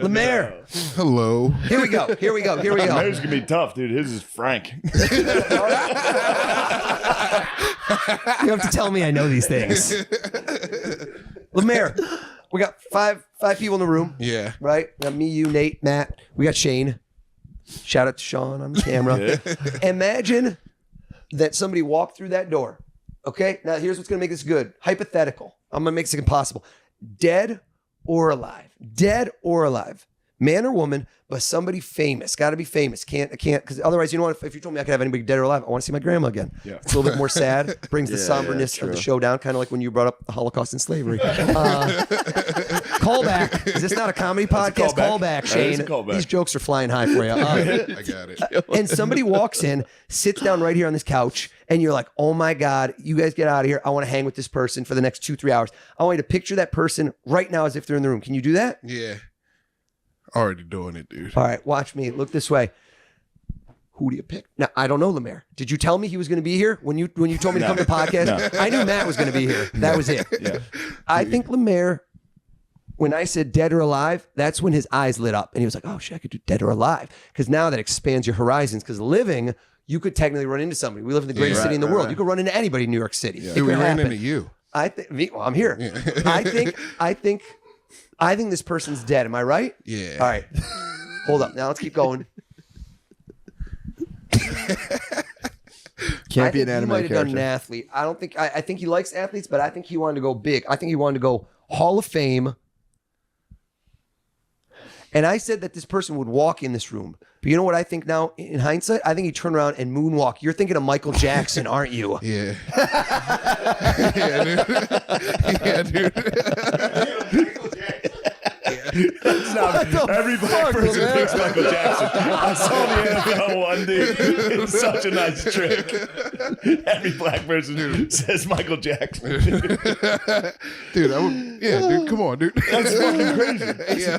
Lemaire. Hello. Here we go. Marriage can be tough, dude. His is Frank. You have to tell me I know these things. Lemaire, we got five people in the room. Yeah. Right? We got me, you, Nate, Matt. We got Shane. Shout out to Shawn on the camera. Imagine that somebody walked through that door. Okay? Now here's what's going to make this good. Hypothetical. I'm going to make this impossible. Dead or alive. Man or woman, but somebody famous. Got to be famous. Can't, because otherwise, you know what? If you told me I could have anybody dead or alive, I want to see my grandma again. Yeah. It's a little bit more sad. Brings the somberness of the show down, kind of like when you brought up the Holocaust and slavery. Callback. Is this not a comedy podcast? Callback, Shane. Callback. These jokes are flying high for you. I got it. And somebody walks in, sits down right here on this couch, and you're like, oh my God, you guys get out of here. I want to hang with this person for the next 2-3 hours. I want you to picture that person right now as if they're in the room. Can you do that? Yeah. Already doing it, dude. All right, watch me. Look this way. Who do you pick? Now, I don't know Lemaire. Did you tell me he was going to be here when you told me to come to the podcast? No. I knew Matt was going to be here. That was it. Yeah. I think Lemaire, when I said dead or alive, that's when his eyes lit up. And he was like, oh, shit, I could do dead or alive. Because now that expands your horizons. Because living, you could technically run into somebody. We live in the greatest city in the world. You could run into anybody in New York City. Dude, we ran into you. Well, I'm here. I think this person's dead. Am I right? Yeah. All right. Hold up. Now let's keep going. Can't be an He anime might have done an character. athlete. I don't think. I think he likes athletes, but I think he wanted to go big. I think he wanted to go Hall of Fame. And I said that this person would walk in this room. But you know what I think now, in hindsight? I think he turned around and moonwalk. You're thinking of Michael Jackson, aren't you? Yeah. Yeah, dude. Every black person thinks Michael Jackson. I saw the NFL one, dude. It's such a nice trick. Every black person says Michael Jackson. Dude, dude, come on, dude. That's fucking crazy. Yeah.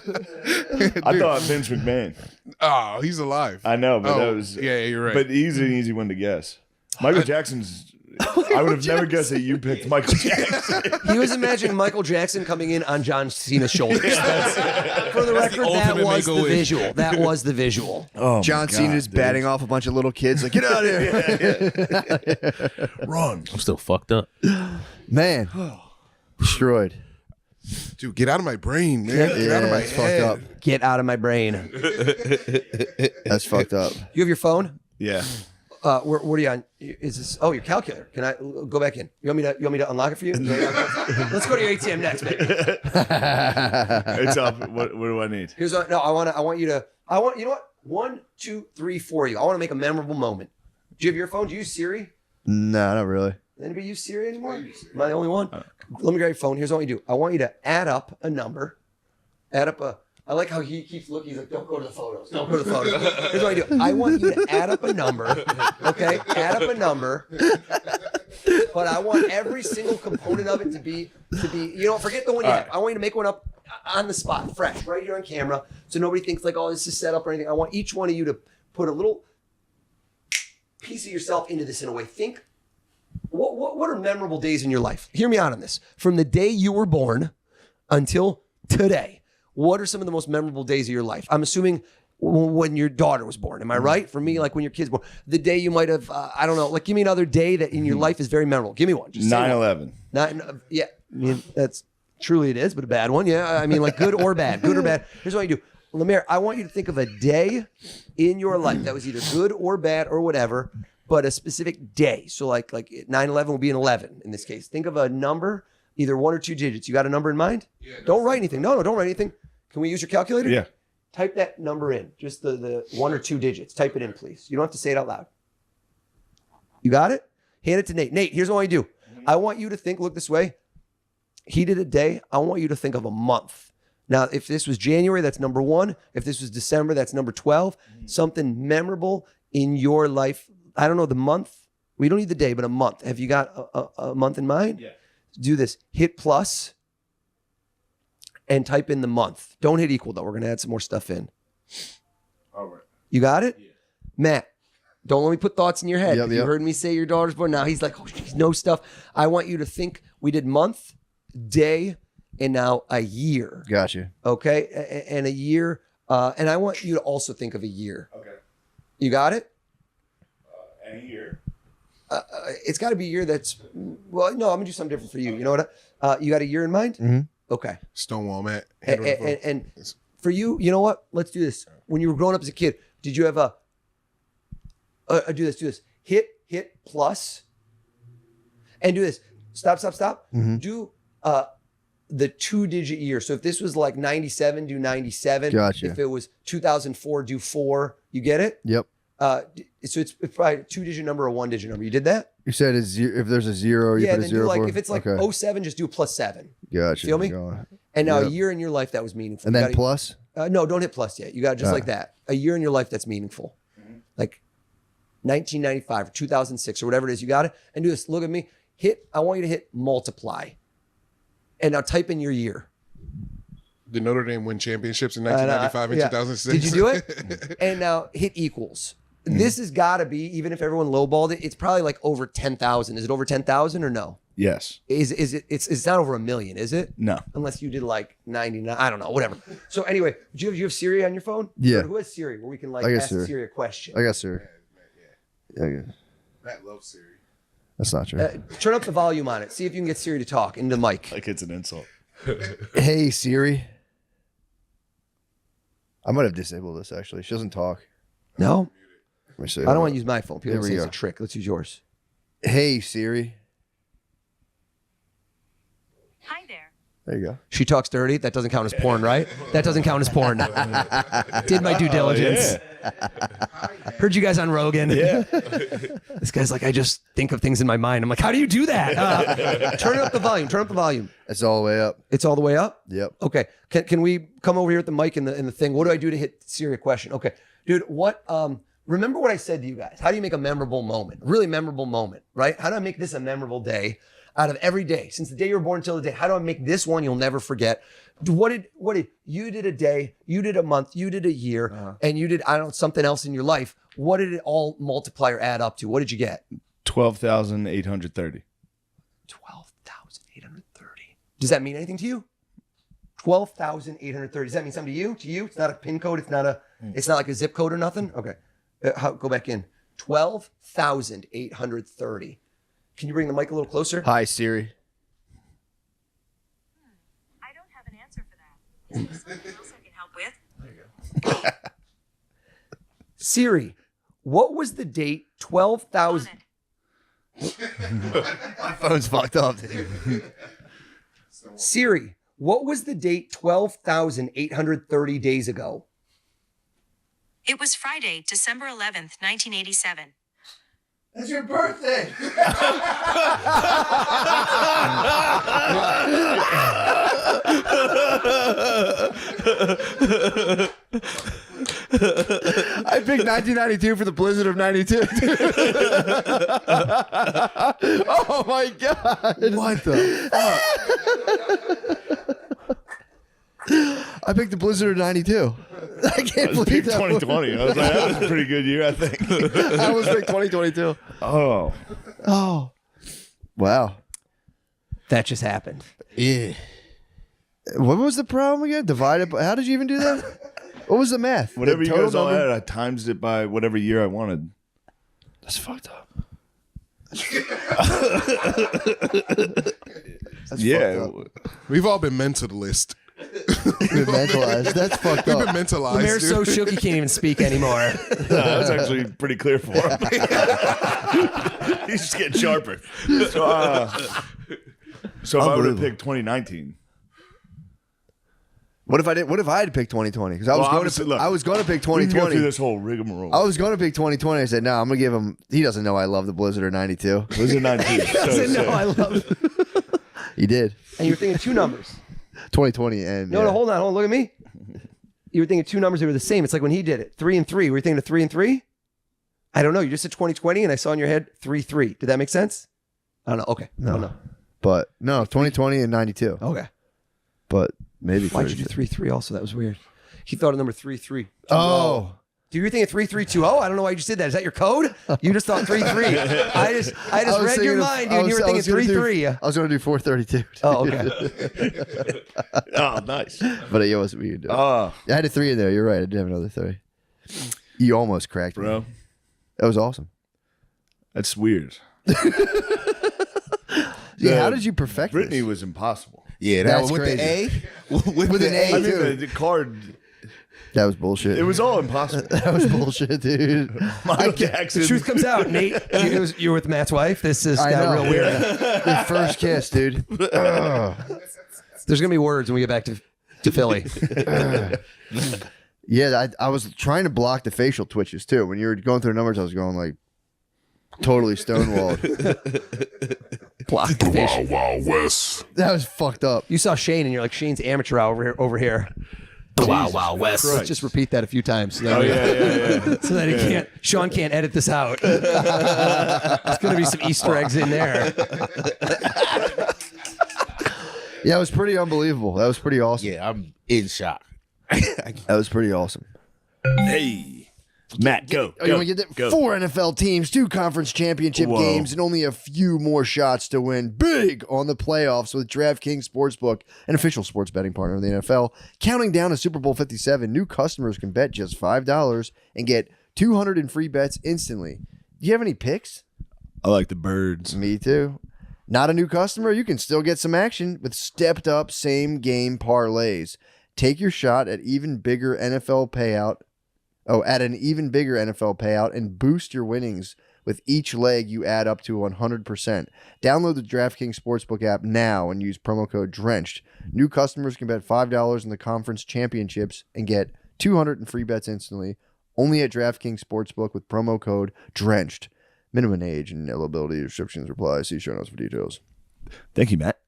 I thought Vince McMahon. Oh, he's alive. I know, but that was you're right. But he's an easy one to guess. Michael Jackson's. I would have never guessed that you picked Michael Jackson. He was imagining Michael Jackson coming in on John Cena's shoulders. For the record, that was the visual. That was the visual. Oh, John Cena is batting off a bunch of little kids. Like, get out of here. Run. I'm still fucked up. Man. Destroyed. Dude, get out of my brain, man. Get out of my it's head. fucked up. Get out of my brain. That's fucked up. You have your phone? Yeah. What are you on? Is this? Oh, your calculator. Can I go back in? You want me to unlock it for you? Let's go to your ATM next, baby. It's up. What do I need? Here's what. No, I want you know what? 1, 2, 3, 4. You. I want to make a memorable moment. Do you have your phone? Do you use Siri? No, not really. Does anybody use Siri anymore? Am I the only one? Let me grab your phone. Here's what you do. I want you to add up a number. I like how he keeps looking. He's like, don't go to the photos. Don't go to the photos. Here's what I do. I want you to add up a number. Okay? Add up a number. But I want every single component of it to be, forget the one you have. I want you to make one up on the spot, fresh, right here on camera. So nobody thinks like, oh, this is set up or anything. I want each one of you to put a little piece of yourself into this in a way. Think, what are memorable days in your life? Hear me out on this. From the day you were born until today. What are some of the most memorable days of your life? I'm assuming when your daughter was born. Am I right? For me, like when your kid's born. The day you might have, I don't know, like give me another day that in your life is very memorable. Give me one. 9/11. Yeah, I mean, that's truly it is, but a bad one. Yeah, I mean like good or bad. Good or bad. Here's what you do. Lemaire, I want you to think of a day in your life that was either good or bad or whatever, but a specific day. So like 9/11 will be an 11 in this case. Think of a number, either 1 or 2 digits. You got a number in mind? Yeah, don't write anything. No, don't write anything. Can we use your calculator? Yeah. Type that number in, just the 1 or 2 digits. Type it in, please. You don't have to say it out loud. You got it? Hand it to Nate. Nate, here's what I do. I want you to think, look this way. He did a day. I want you to think of a month. Now, if this was January, that's number 1. If this was December, that's number 12. Something memorable in your life. I don't know, the month. We don't need the day, but a month. Have you got a month in mind? Yeah. Do this. Hit plus. And type in the month. Don't hit equal, though. We're going to add some more stuff in. All right. You got it? Yeah. Matt, don't let me put thoughts in your head. Yep. You heard me say your daughter's born. Now he's like, oh, she knows stuff. I want you to think we did month, day, and now a year. Gotcha. Okay? And a year. And I want you to also think of a year. Okay. You got it? Any year. It's got to be a year that's, well, no, I'm going to do something different for you. You know what? You got a year in mind? Mm-hmm. Okay. Stonewall, Matt. And for you, you know what? Let's do this. When you were growing up as a kid, did you have do this. Hit plus, and do this. Stop. Mm-hmm. Do the 2-digit year. So if this was like 97, do 97. Gotcha. If it was 2004, do 4. You get it? Yep. So it's probably a 2-digit number or 1-digit number. You did that? You said if there's a 0, you put a then 0 do like for? if it's like Okay. 07, just do a +7. Gotcha. Feel me? Going. And now Yep. a year in your life that was meaningful. And You then gotta- plus? No, don't hit plus yet. You got just like that. A year in your life that's meaningful. Like 1995 or 2006 or whatever it is. You got it? And do this. Look at me. I want you to hit multiply. And now type in your year. Did Notre Dame win championships in 1995 and 2006? Did you do it? And now hit equals. This has got to be, even if everyone lowballed it, it's probably like over 10,000. Is it over 10,000 or no? Yes. Is it? It's not over 1 million, is it? No. Unless you did like 99. I don't know. Whatever. So anyway, do you have Siri on your phone? Yeah. Or who has Siri where we can like I got ask Siri a question? I got Siri. Yeah. Matt loves Siri. That's not true. Turn up the volume on it. See if you can get Siri to talk into the mic. Like it's an insult. Hey Siri. I might have disabled this actually. She doesn't talk. No. Let me see. I don't want to use my phone. People Here say we it's a go. trick. Let's use yours. Hey Siri. Hi there. There you go. She talks dirty. That doesn't count as porn, right? That doesn't count as porn. Did my due diligence. Heard you guys on Rogan. Yeah. This guy's like, I just think of things in my mind. I'm like, how do you do that? Turn up the volume. Turn up the volume. It's all the way up. It's all the way up? Yep. Okay. Can we come over here at the mic and the thing? What do I do to hit Siri a question? Okay. Dude, what remember what I said to you guys? How do you make a memorable moment? Really memorable moment, right? How do I make this a memorable day out of every day? Since the day you were born until the day, how do I make this one you'll never forget? What did you did a day, you did a month, you did a year, and you did, I don't know, something else in your life. What did it all multiply or add up to? What did you get? 12,830. 12,830. Does that mean anything to you? 12,830. Does that mean something to you? To you? It's not a pin code. It's not like a zip code or nothing. Okay. Go back in. 12,830. Can you bring the mic a little closer? Hi Siri. I don't have an answer for that. Is there something else I can help with? There you go. Siri, what was the date 12,000? My phone's fucked up. Siri, what was the date 12,830 days ago? It was Friday, December 11th, 1987. That's your birthday. I picked 1992 for the blizzard of 92. Oh my god. What the fuck? I picked the blizzard of 92. I can't I believe picked that. 2020. I was like, that was a pretty good year, I think. I was picked 2022. Oh. Oh. Wow. That just happened. Yeah. What was the problem again? Divided by, how did you even do that? What was the math? Whatever The you guys all number? had, I times it by whatever year I wanted. That's fucked up. Yeah. We've all been mentalist. Been mentalized. That's fucked We've up. been mentalized. Lemaire's so dude. shook he can't even speak anymore. That's actually pretty clear for him. He's just getting sharper. So if I would have picked 2019. What if I did? What if I had picked 2020? Because I was going to pick We can go 2020. through this whole rigmarole. I was going to pick 2020. I said, no, I'm going to give him. He doesn't know I love the Blizzard of 92. Blizzard 19. No, I love it. He did. And you were thinking two numbers. 2020 and No, hold on. Look at me. You were thinking two numbers that were the same. It's like when he did it. 3 and 3. Were you thinking of 3 and 3? I don't know. You just said 2020 and I saw in your head 3-3. Did that make sense? I don't know. Okay. No. Oh, no. But no, 2020 and 92. Okay. But maybe. Why'd you do 3-3 also? That was weird. He thought of number 3-3. Oh. Do you think of 3320? I don't know why you just did that. Is that your code? You just thought 3-3. I just was read your thinking of- mind, dude. You were thinking 3-3. I was going to do 432. Oh, okay. Oh, nice. But it wasn't what you do. Oh, I had a 3 in there. You're right. I did have another 3. You almost cracked me. bro. That was awesome. That's weird. Yeah, how did you perfect Brittany this? was impossible. Yeah, That's with crazy. the A. With an A, I mean, too. the card, That was bullshit. it was all impossible. That was bullshit, dude. Michael Jackson. The truth comes out, Nate. You were with Matt's wife. This is I got know. real weird. Your first kiss, dude. Ugh. There's gonna be words when we get back to Philly. Yeah, I was trying to block the facial twitches too. When you were going through the numbers, I was going like totally stonewalled. Block the fish. Wild West. That was fucked up. You saw Shane, and you're like, Shane's amateur hour over here. The Wild Wild West. Let's just repeat that a few times. So that, yeah. so that he can't. Sean can't edit this out. There's gonna be some Easter eggs in there. Yeah, it was pretty unbelievable. That was pretty awesome. Yeah, I'm in shock. That was pretty awesome. Hey. Matt, go. You want to get that? 4 NFL teams, 2 conference championship games, and only a few more shots to win big on the playoffs with DraftKings Sportsbook, an official sports betting partner of the NFL. Counting down to Super Bowl 57, new customers can bet just $5 and get 200 in free bets instantly. Do you have any picks? I like the birds. Me too. Not a new customer? You can still get some action with stepped up same game parlays. Take your shot at even bigger NFL payout. At an even bigger NFL payout and boost your winnings with each leg you add up to 100%. Download the DraftKings Sportsbook app now and use promo code DRENCHED. New customers can bet $5 in the conference championships and get 200 in free bets instantly. Only at DraftKings Sportsbook with promo code DRENCHED. Minimum age and eligibility restrictions apply. See show notes for details. Thank you, Matt.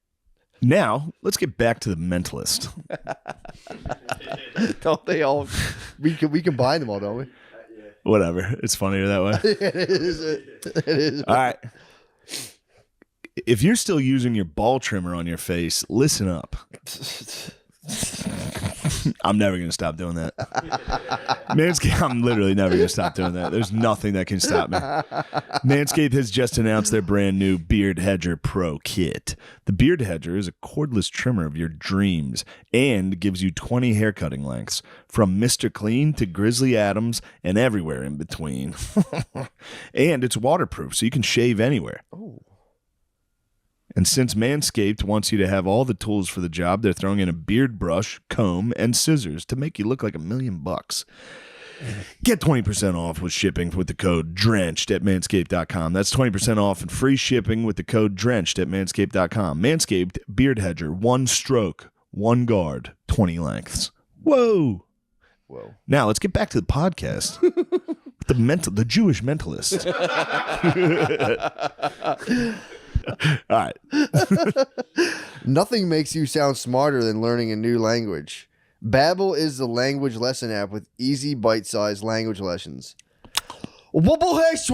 Now, let's get back to the mentalist. Don't they all? We combine them all, don't we? Whatever. It's funnier that way. It is. All right. If you're still using your ball trimmer on your face, listen up. I'm never going to stop doing that. Manscaped, I'm literally never going to stop doing that. There's nothing that can stop me. Manscaped has just announced their brand new Beard Hedger Pro Kit. The Beard Hedger is a cordless trimmer of your dreams and gives you 20 haircutting lengths, from Mr. Clean to Grizzly Adams and everywhere in between. And it's waterproof, so you can shave anywhere. Oh. And since Manscaped wants you to have all the tools for the job, they're throwing in a beard brush, comb, and scissors to make you look like $1 million. Get 20% off with shipping with the code DRENCHED at manscaped.com. That's 20% off and free shipping with the code DRENCHED at manscaped.com. Manscaped Beard Hedger, 1 stroke, 1 guard, 20 lengths. Whoa. Now let's get back to the podcast. The Jewish mentalist. All right. Nothing makes you sound smarter than learning a new language. Babbel is the language lesson app with easy bite-sized language lessons. Yes.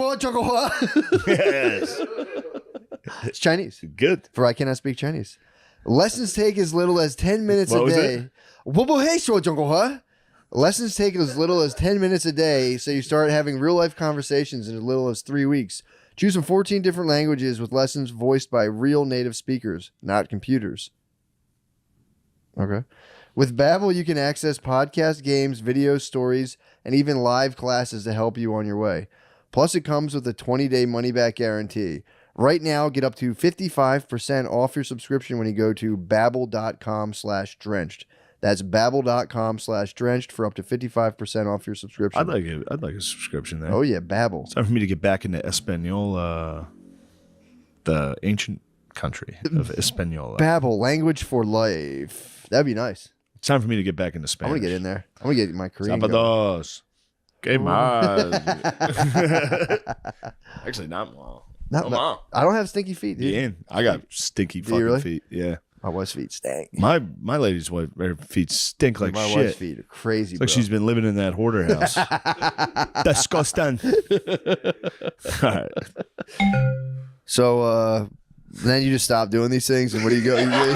It's Chinese. Good. For I cannot speak Chinese. Lessons take as little as 10 minutes a day. Lessons take as little as 10 minutes a day, so you start having real-life conversations in as little as 3 weeks. Choose from 14 different languages with lessons voiced by real native speakers, not computers. Okay. With Babbel, you can access podcasts, games, videos, stories, and even live classes to help you on your way. Plus, it comes with a 20-day money-back guarantee. Right now, get up to 55% off your subscription when you go to babbel.com/drenched. That's babbel.com/drenched for up to 55% off your subscription. I'd like a subscription there. Oh, yeah, Babbel. It's time for me to get back into Espanol, the ancient country of Espanol. Babbel, language for life. That'd be nice. It's time for me to get back into Spanish. I'm going to get in there. I'm going to get my Korean Sábados. Que más? Actually, not well. I don't have stinky feet, dude. Yeah, I got stinky fucking really? feet. Yeah. My wife's feet stink. My lady's wife, her feet stink like my shit. wife's feet are crazy, It's like bro. she's been living in that hoarder house. Disgusting. All right. So then you just stop doing these things, and what do you go? You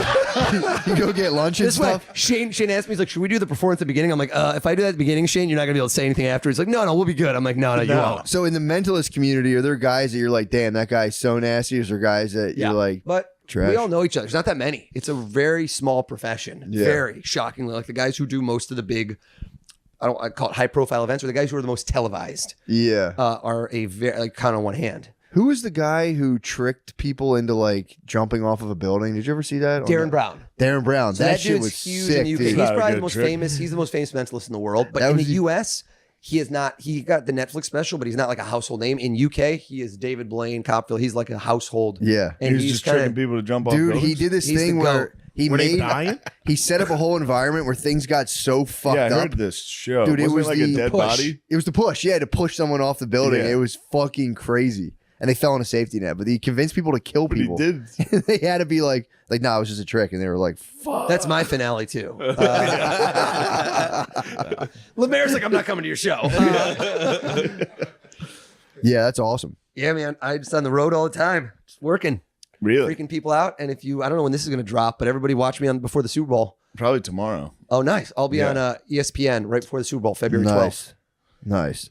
go get lunch and This way, stuff. Shane asked me, he's like, should we do the performance at the beginning? I'm like, if I do that at the beginning, Shane, you're not gonna be able to say anything after. He's like, no, we'll be good. I'm like, no, you won't. So in the mentalist community, are there guys that you're like, damn, that guy's so nasty? Or is there guys that you're like, but trash? we all know each other. There's not that many. It's a very small profession. Yeah. Very shockingly, like the guys who do most of the big, I call it high profile events, or the guys who are the most televised. Yeah, are a very like kind on one hand. Who was the guy who tricked people into like jumping off of a building? Did you ever see that? Darren Brown. Darren Brown. So that shit dude's was huge sick, in the UK. dude. He's probably the most famous. He's the most famous mentalist in the world. But in the US, he is not. He got the Netflix special, but he's not like a household name. In UK, he is David Blaine Copfield. He's like a household. Yeah, and he's just tricking people to jump off. Dude, buildings? he did this thing where he he set up a whole environment where things got so fucked up. Yeah, I heard this show. Dude, it was like the a dead push. body. It was the push. Yeah, to push someone off the building. Yeah. It was fucking crazy. And they fell on a safety net, but he convinced people to kill people. He did. They had to be like, nah, it was just a trick. And they were like, fuck. That's my finale too. Lemaire's like, I'm not coming to your show. Yeah, that's awesome. Yeah, man. I'm just on the road all the time, just working, Really? freaking people out. And if you, I don't know when this is going to drop, but everybody watch me on before the Super Bowl. Probably tomorrow. Oh, nice. I'll be on ESPN right before the Super Bowl, February 12th. Nice.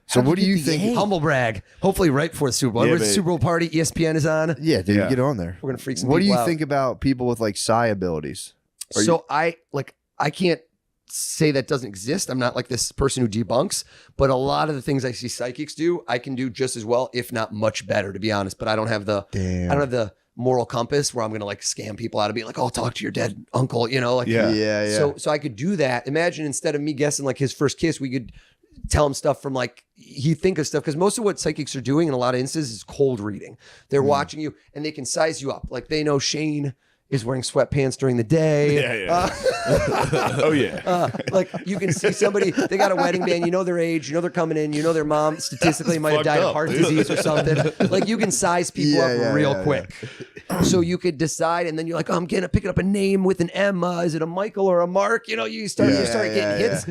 So what do you think? Humble brag. Hopefully right before the Super Bowl. Yeah, We're at the but- Super Bowl party. ESPN is on. Yeah, dude, Yeah. get on there. We're gonna freak some What do people you out. think about people with like psi abilities? So I can't say that doesn't exist. I'm not like this person who debunks, but a lot of the things I see psychics do, I can do just as well, if not much better, to be honest. But I don't have the moral compass where I'm gonna like scam people out of being like, oh, talk to your dead uncle, you know? Like, yeah. So I could do that. Imagine instead of me guessing like his first kiss, we could tell him stuff from like he'd think of stuff, because most of what psychics are doing in a lot of instances is cold reading. They're watching you and they can size you up. Like they know Shane is wearing sweatpants during the day. Oh yeah. Like you can see somebody, they got a wedding band, you know their age, you know they're coming in, you know their mom statistically might have died of heart disease or something. Like you can size people up real quick. So you could decide, and then you're like, oh, I'm picking up a name with an M. Is it a Michael or a Mark? You know, you start getting hits.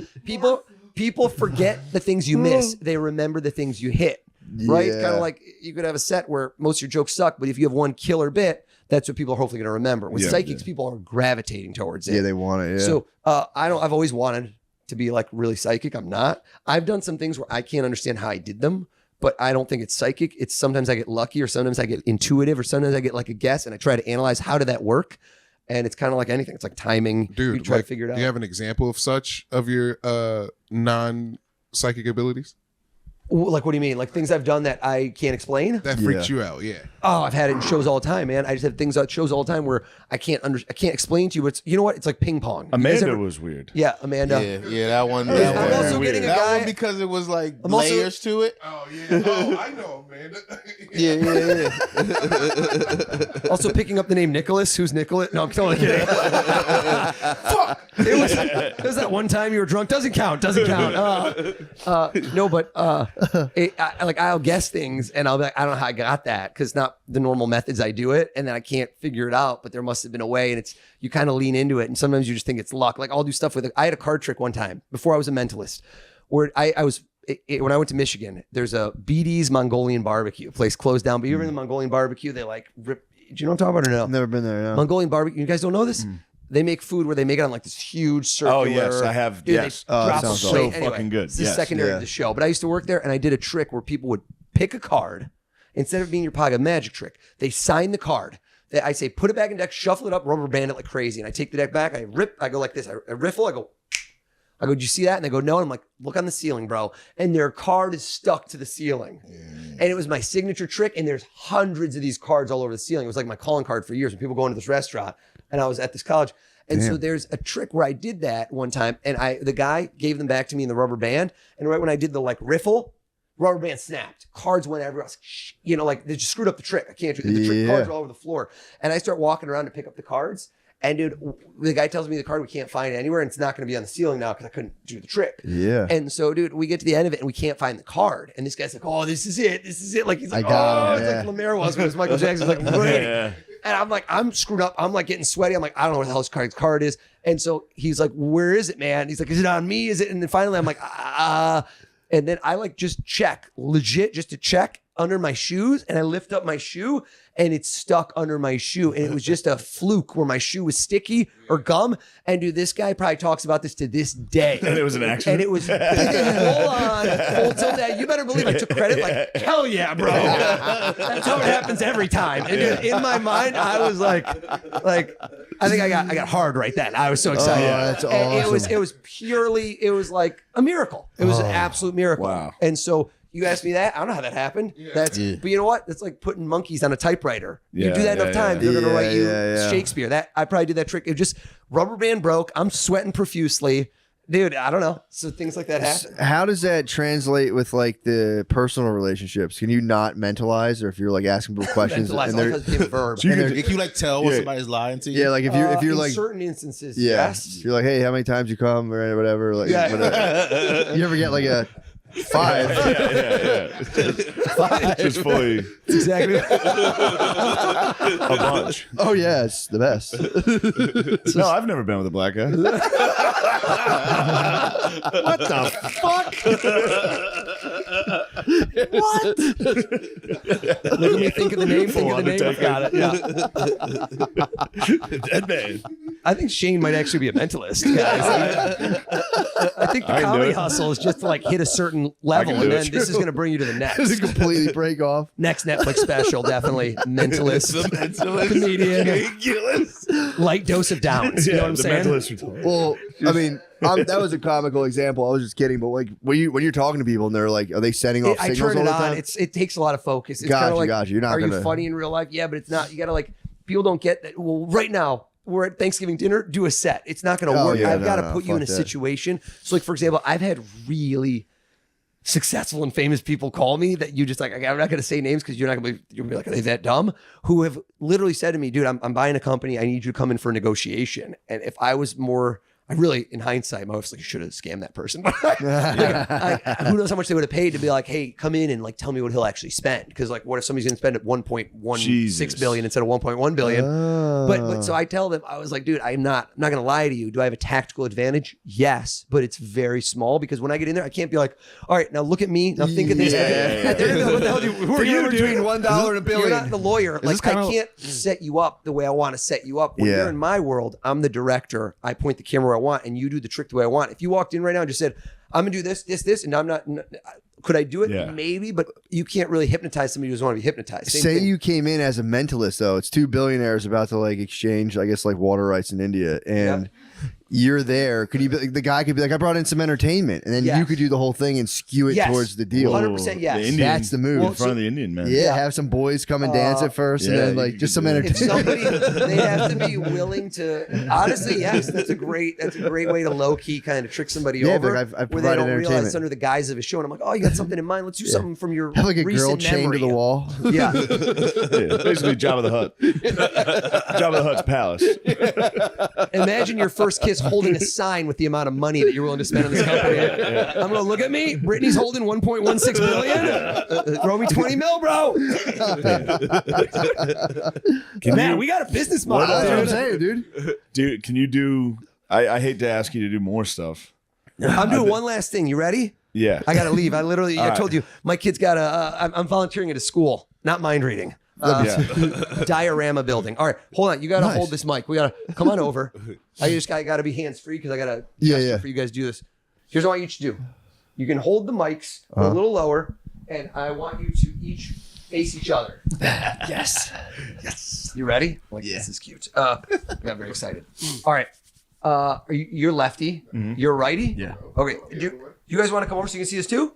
People forget the things you miss. They remember the things you hit. Right? Yeah. Kind of like you could have a set where most of your jokes suck, but if you have one killer bit, that's what people are hopefully going to remember. With psychics, people are gravitating towards it. Yeah, they want it. Yeah. So I've always wanted to be like really psychic. I'm not. I've done some things where I can't understand how I did them, but I don't think it's psychic. It's sometimes I get lucky, or sometimes I get intuitive, or sometimes I get like a guess, and I try to analyze how did that work. And it's kind of like anything. It's like timing. Dude, you try to figure it out. Do you have an example of your non-psychic abilities? Like, what do you mean? Like things I've done that I can't explain? That freaks you out, yeah. Oh, I've had it in shows all the time, man. I just have things at shows all the time where I can't explain to you. But it's, you know what? It's like ping pong. Amanda was weird. Yeah, Amanda. Yeah, that one. I'm also weird. getting a That guy one because it was like I'm also- layers to it. Oh, yeah. Oh, I know, Amanda. Yeah. Also picking up the name Nicholas. Who's Nicholas? No, I'm totally kidding. Fuck. It was that one time you were drunk. Doesn't count. No, but I'll guess things and I'll be like, I don't know how I got that, because not the normal methods I do it, and then I can't figure it out. But there must have been a way, and it's you kind of lean into it, and sometimes you just think it's luck. Like I'll do stuff with it. I had a card trick one time before I was a mentalist, where when I went to Michigan, there's a BD's Mongolian barbecue place closed down. But you ever in the Mongolian barbecue? They like rip. Do you know what I'm talking about or no? Never been there. No. Mongolian barbecue. You guys don't know this? They make food where they make it on like this huge circular. Oh yes, I have. Dude, Yes, they drop sounds a so plate. Anyway, fucking good. This is secondary to the show, but I used to work there, and I did a trick where people would pick a card instead of being your pocket, a magic trick. They sign the card. I say, put it back in deck, shuffle it up, rubber band it like crazy, and I take the deck back. I go like this. I riffle. I go. Do you see that? And they go, no. And I'm like, look on the ceiling, bro. And their card is stuck to the ceiling. And it was my signature trick. And there's hundreds of these cards all over the ceiling. It was like my calling card for years when people go into this restaurant. And I was at this college. And so there's a trick where I did that one time. And the guy gave them back to me in the rubber band. And right when I did the like riffle, rubber band snapped. Cards went everywhere. I was like, shh. You know, like they just screwed up the trick. I can't do the trick. Cards are all over the floor. And I start walking around to pick up the cards. And dude, the guy tells me the card we can't find it anywhere, and it's not going to be on the ceiling now because I couldn't do the trick. Yeah. And so, dude, we get to the end of it and we can't find the card. And this guy's like, "Oh, this is it. This is it." Like he's like, "Oh, it's like Lemaire was when it was Michael Jackson." Like, right. And I'm like, I'm screwed up. I'm like getting sweaty. I'm like, I don't know what the hell this card is. And so he's like, "Where is it, man?" He's like, "Is it on me? Is it?" And then finally, I'm like, And then I like just check, legit, just to check under my shoes, and I lift up my shoe and it's stuck under my shoe, and it was just a fluke where my shoe was sticky or gum. And dude, this guy probably talks about this to this day. And it was an accident. And it was full on, full tilt. You better believe I took credit. Like, hell yeah, bro. That's how it happens every time. And dude, in my mind, I was like, I think I got hard right then. I was so excited. Oh, that's awesome. And it was purely, it was like a miracle. It was an absolute miracle. Wow. And so you asked me that. I don't know how that happened. But you know what? It's like putting monkeys on a typewriter. You do that enough times, they're gonna write you Shakespeare. That I probably did that trick. It just rubber band broke. I'm sweating profusely. Dude, I don't know. So things like that happen. How does that translate with like the personal relationships? Can you not mentalize, or if you're like asking people questions Mentalize, all because it's a verb. So you can like tell when somebody's lying to you. Yeah, like if you're in like certain instances, yeah, yes. you're like, hey, how many times you come or whatever. Like, whatever. You ever get like a 5? Just fully. That's exactly. A bunch. Oh yeah, it's the best. No, I've never been with a black guy. What the fuck? What? Look at me. Think of the name. Think of the name. Got it. Yeah. Dead man. I think Shane might actually be a mentalist, guys. I think the comedy hustle is just to like hit a certain level, and then this is going to bring you to the next. Just completely break off. Next Netflix special, definitely mentalist, comedian, light dose of Downs. You know what I'm saying? Well, I mean, that was a comical example. I was just kidding, but like when you're talking to people and they're like, are they setting off I signals turn it all the on. time? It takes a lot of focus. It's Gotcha, kinda like, gotcha. You're not are gonna... you funny in real life? Yeah, but it's not. You got to like, people don't get that. Well, right now, we're at Thanksgiving dinner, do a set. It's not going to work. I've got to put you in a situation. So like, for example, I've had really successful and famous people call me that you just like, I'm not going to say names because you're going to be like, are they that dumb? Who have literally said to me, dude, I'm buying a company. I need you to come in for a negotiation. And if I was more, I really, in hindsight, I obviously should have scammed that person. Who knows how much they would have paid to be like, hey, come in and like tell me what he'll actually spend. Because like, what if somebody's going to spend at 1.16 billion instead of 1.1 billion? But so I tell them, I was like, dude, I'm not going to lie to you. Do I have a tactical advantage? Yes, but it's very small because when I get in there, I can't be like, all right, now look at me. Now think of this. What the hell who are you between $1 and $1 billion? You're not the lawyer. Like I can't set you up the way I want to set you up. When you're in my world, I'm the director. I point the camera where I want, and you do the trick the way I want. If you walked in right now and just said, I'm gonna do this, and I'm not. Could I do it? Yeah. Maybe, but you can't really hypnotize somebody who doesn't want to be hypnotized. Say you came in as a mentalist, though. It's two billionaires about to like exchange, I guess, like water rights in India, and you're there. Could you be, the guy could be like, I brought in some entertainment, and then you could do the whole thing and skew it towards the deal. 100%. Yes, the Indian, that's the move. In front of the Indian man. Yeah, have some boys come and dance at first, and then like just some entertainment. If somebody, they have to be willing to. Honestly, yes, that's a great way to low key kind of trick somebody over. I've where they don't realize entertainment. it's under the guise of a show, and I'm like, oh, you got something in mind? Let's do something from your have like a recent girl chained to the memory. wall. Yeah. Basically Jabba the Hutt. Jabba the Hutt's palace. Imagine your first kiss holding a sign with the amount of money that you're willing to spend on this company. I'm gonna look at me. Brittany's holding 1.16 billion. Throw me 20 mil, bro. Man, we got a business model. That's what I'm saying, dude. Dude, can you do? I hate to ask you to do more stuff. I'm doing one last thing. You ready? Yeah. I gotta leave. I told you my kid's got I'm volunteering at a school, not mind reading. Diorama building. All right, hold on. You gotta hold this mic. We gotta come on over. I gotta be hands free because I gotta for you guys to do this. Here's what I want you to do. You can hold the mics a little lower, and I want you to each face each other. Yes. You ready? Like, this is cute. I got very excited. All right. You're lefty. Mm-hmm. You're righty. Yeah. Okay. Do you guys want to come over so you can see this too?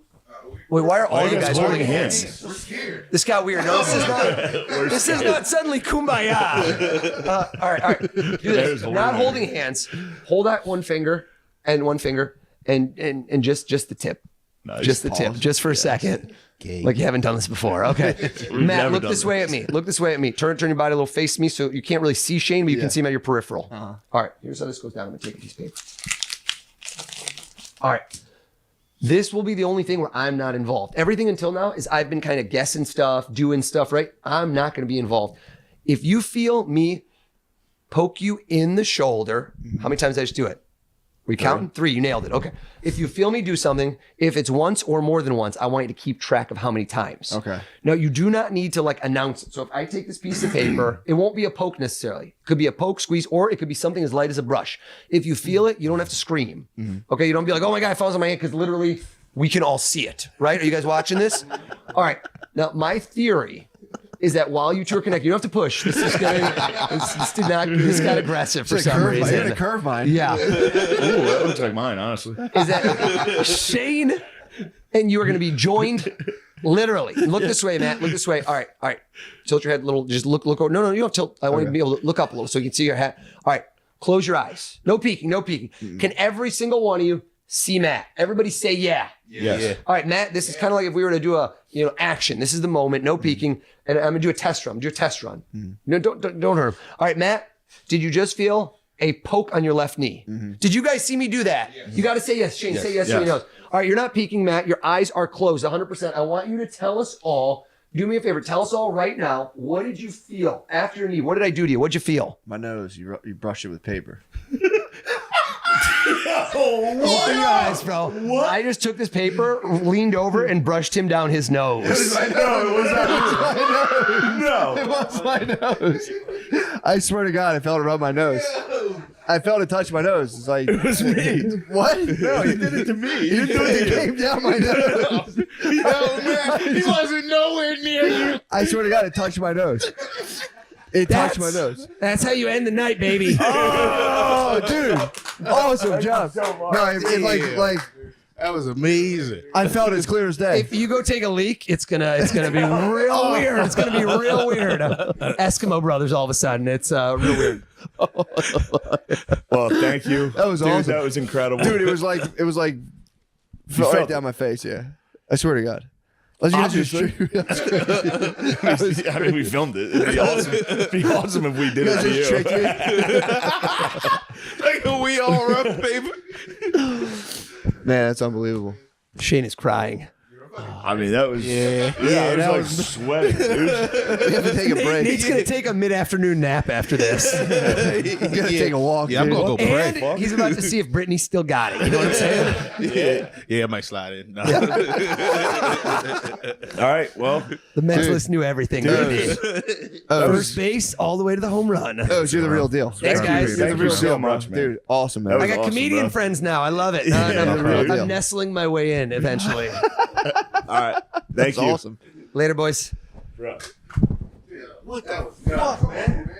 Wait, why are all you guys holding hands? We're scared. This got weird. No, this is not suddenly kumbaya. All right. Do this. Not holding hands. Hold out one finger, and just the tip. Nice. Just the tip. Just for a second. Okay. Like you haven't done this before. Okay. Matt, look this way at me. Look this way at me. Turn your body a little, face me so you can't really see Shane, but you can see him at your peripheral. All right. Here's how this goes down. I'm going to take a piece of paper. All right. This will be the only thing where I'm not involved. Everything until now is I've been kind of guessing stuff, doing stuff, right? I'm not going to be involved. If you feel me poke you in the shoulder, how many times did I just do it? We counting? 3. You nailed it. Okay. If you feel me do something, if it's once or more than once, I want you to keep track of how many times. Okay. Now, you do not need to like announce it. So if I take this piece of paper, it won't be a poke necessarily. It could be a poke, squeeze, or it could be something as light as a brush. If you feel it, you don't have to scream. Okay. You don't be like, oh my God, I found it on my hand, because literally we can all see it, right? Are you guys watching this? All right. Now, my theory is that while you two are connected, you don't have to push. This got aggressive for some reason. I hit a curve mine. Yeah. Ooh, that looks like mine, honestly. Is that Shane and you are going to be joined literally. Look this way, Matt. Look this way. All right. Tilt your head a little. Just look over. No, you don't tilt. I want you to be able to look up a little so you can see your hat. All right. Close your eyes. No peeking. Can every single one of you see Matt? Everybody say yeah. Yes. Yeah. All right, Matt, this is kind of like if we were to do a, action. This is the moment, no peeking. And I'm going to do a test run. No, don't hurt him. All right, Matt, did you just feel a poke on your left knee? Did you guys see me do that? Yes. You got to say yes, Shane. Yes. Say yes, so he knows. All right, you're not peeking, Matt. Your eyes are closed 100%. I want you to tell us all, do me a favor, tell us all right now, what did you feel after your knee? What did I do to you? What'd you feel? My nose, you brush it with paper. Open your eyes, bro. What? I just took this paper, leaned over, and brushed him down his nose. No, it was not. No. It was my nose. I swear to God, I felt it rub my nose. I felt it touch my nose. It's like It was me. What? No, you did it to me. You didn't do it It to came down my nose. He wasn't nowhere near you. I swear to God, it touched my nose. It touched my nose. That's how you end the night, baby. Oh, dude! Awesome job. No, it like That was amazing. I felt it as clear as day. If you go take a leak, it's gonna be real weird. It's gonna be real weird. Eskimo brothers, all of a sudden, it's real weird. Well, thank you. That was Dude, awesome. That was incredible. Dude, it was like felt felt right it. down my face. Yeah, I swear to God. Obviously. I mean, we filmed it. It'd be awesome if we did it to you. Like a we all rough paper. Man, that's unbelievable. Shane is crying. I mean, that was I was sweating, dude. We have to take a break. Nate's gonna take a mid-afternoon nap after this. He's gonna take a walk. Yeah, I'm dude. gonna go pray. And he's about to see if Brittany still got it. You know what I'm saying? Yeah, I might slide in. No. All right, well, The mentalist knew everything. First base all the way to the home run. Oh, you're the real deal. Thanks, guys. thank you so much, man. Dude, awesome, man. That I was got awesome, comedian bro. friends now. I love it. I'm nestling my way in eventually. All right, thank That's you. awesome. Later, boys. Bro. What the fuck, man?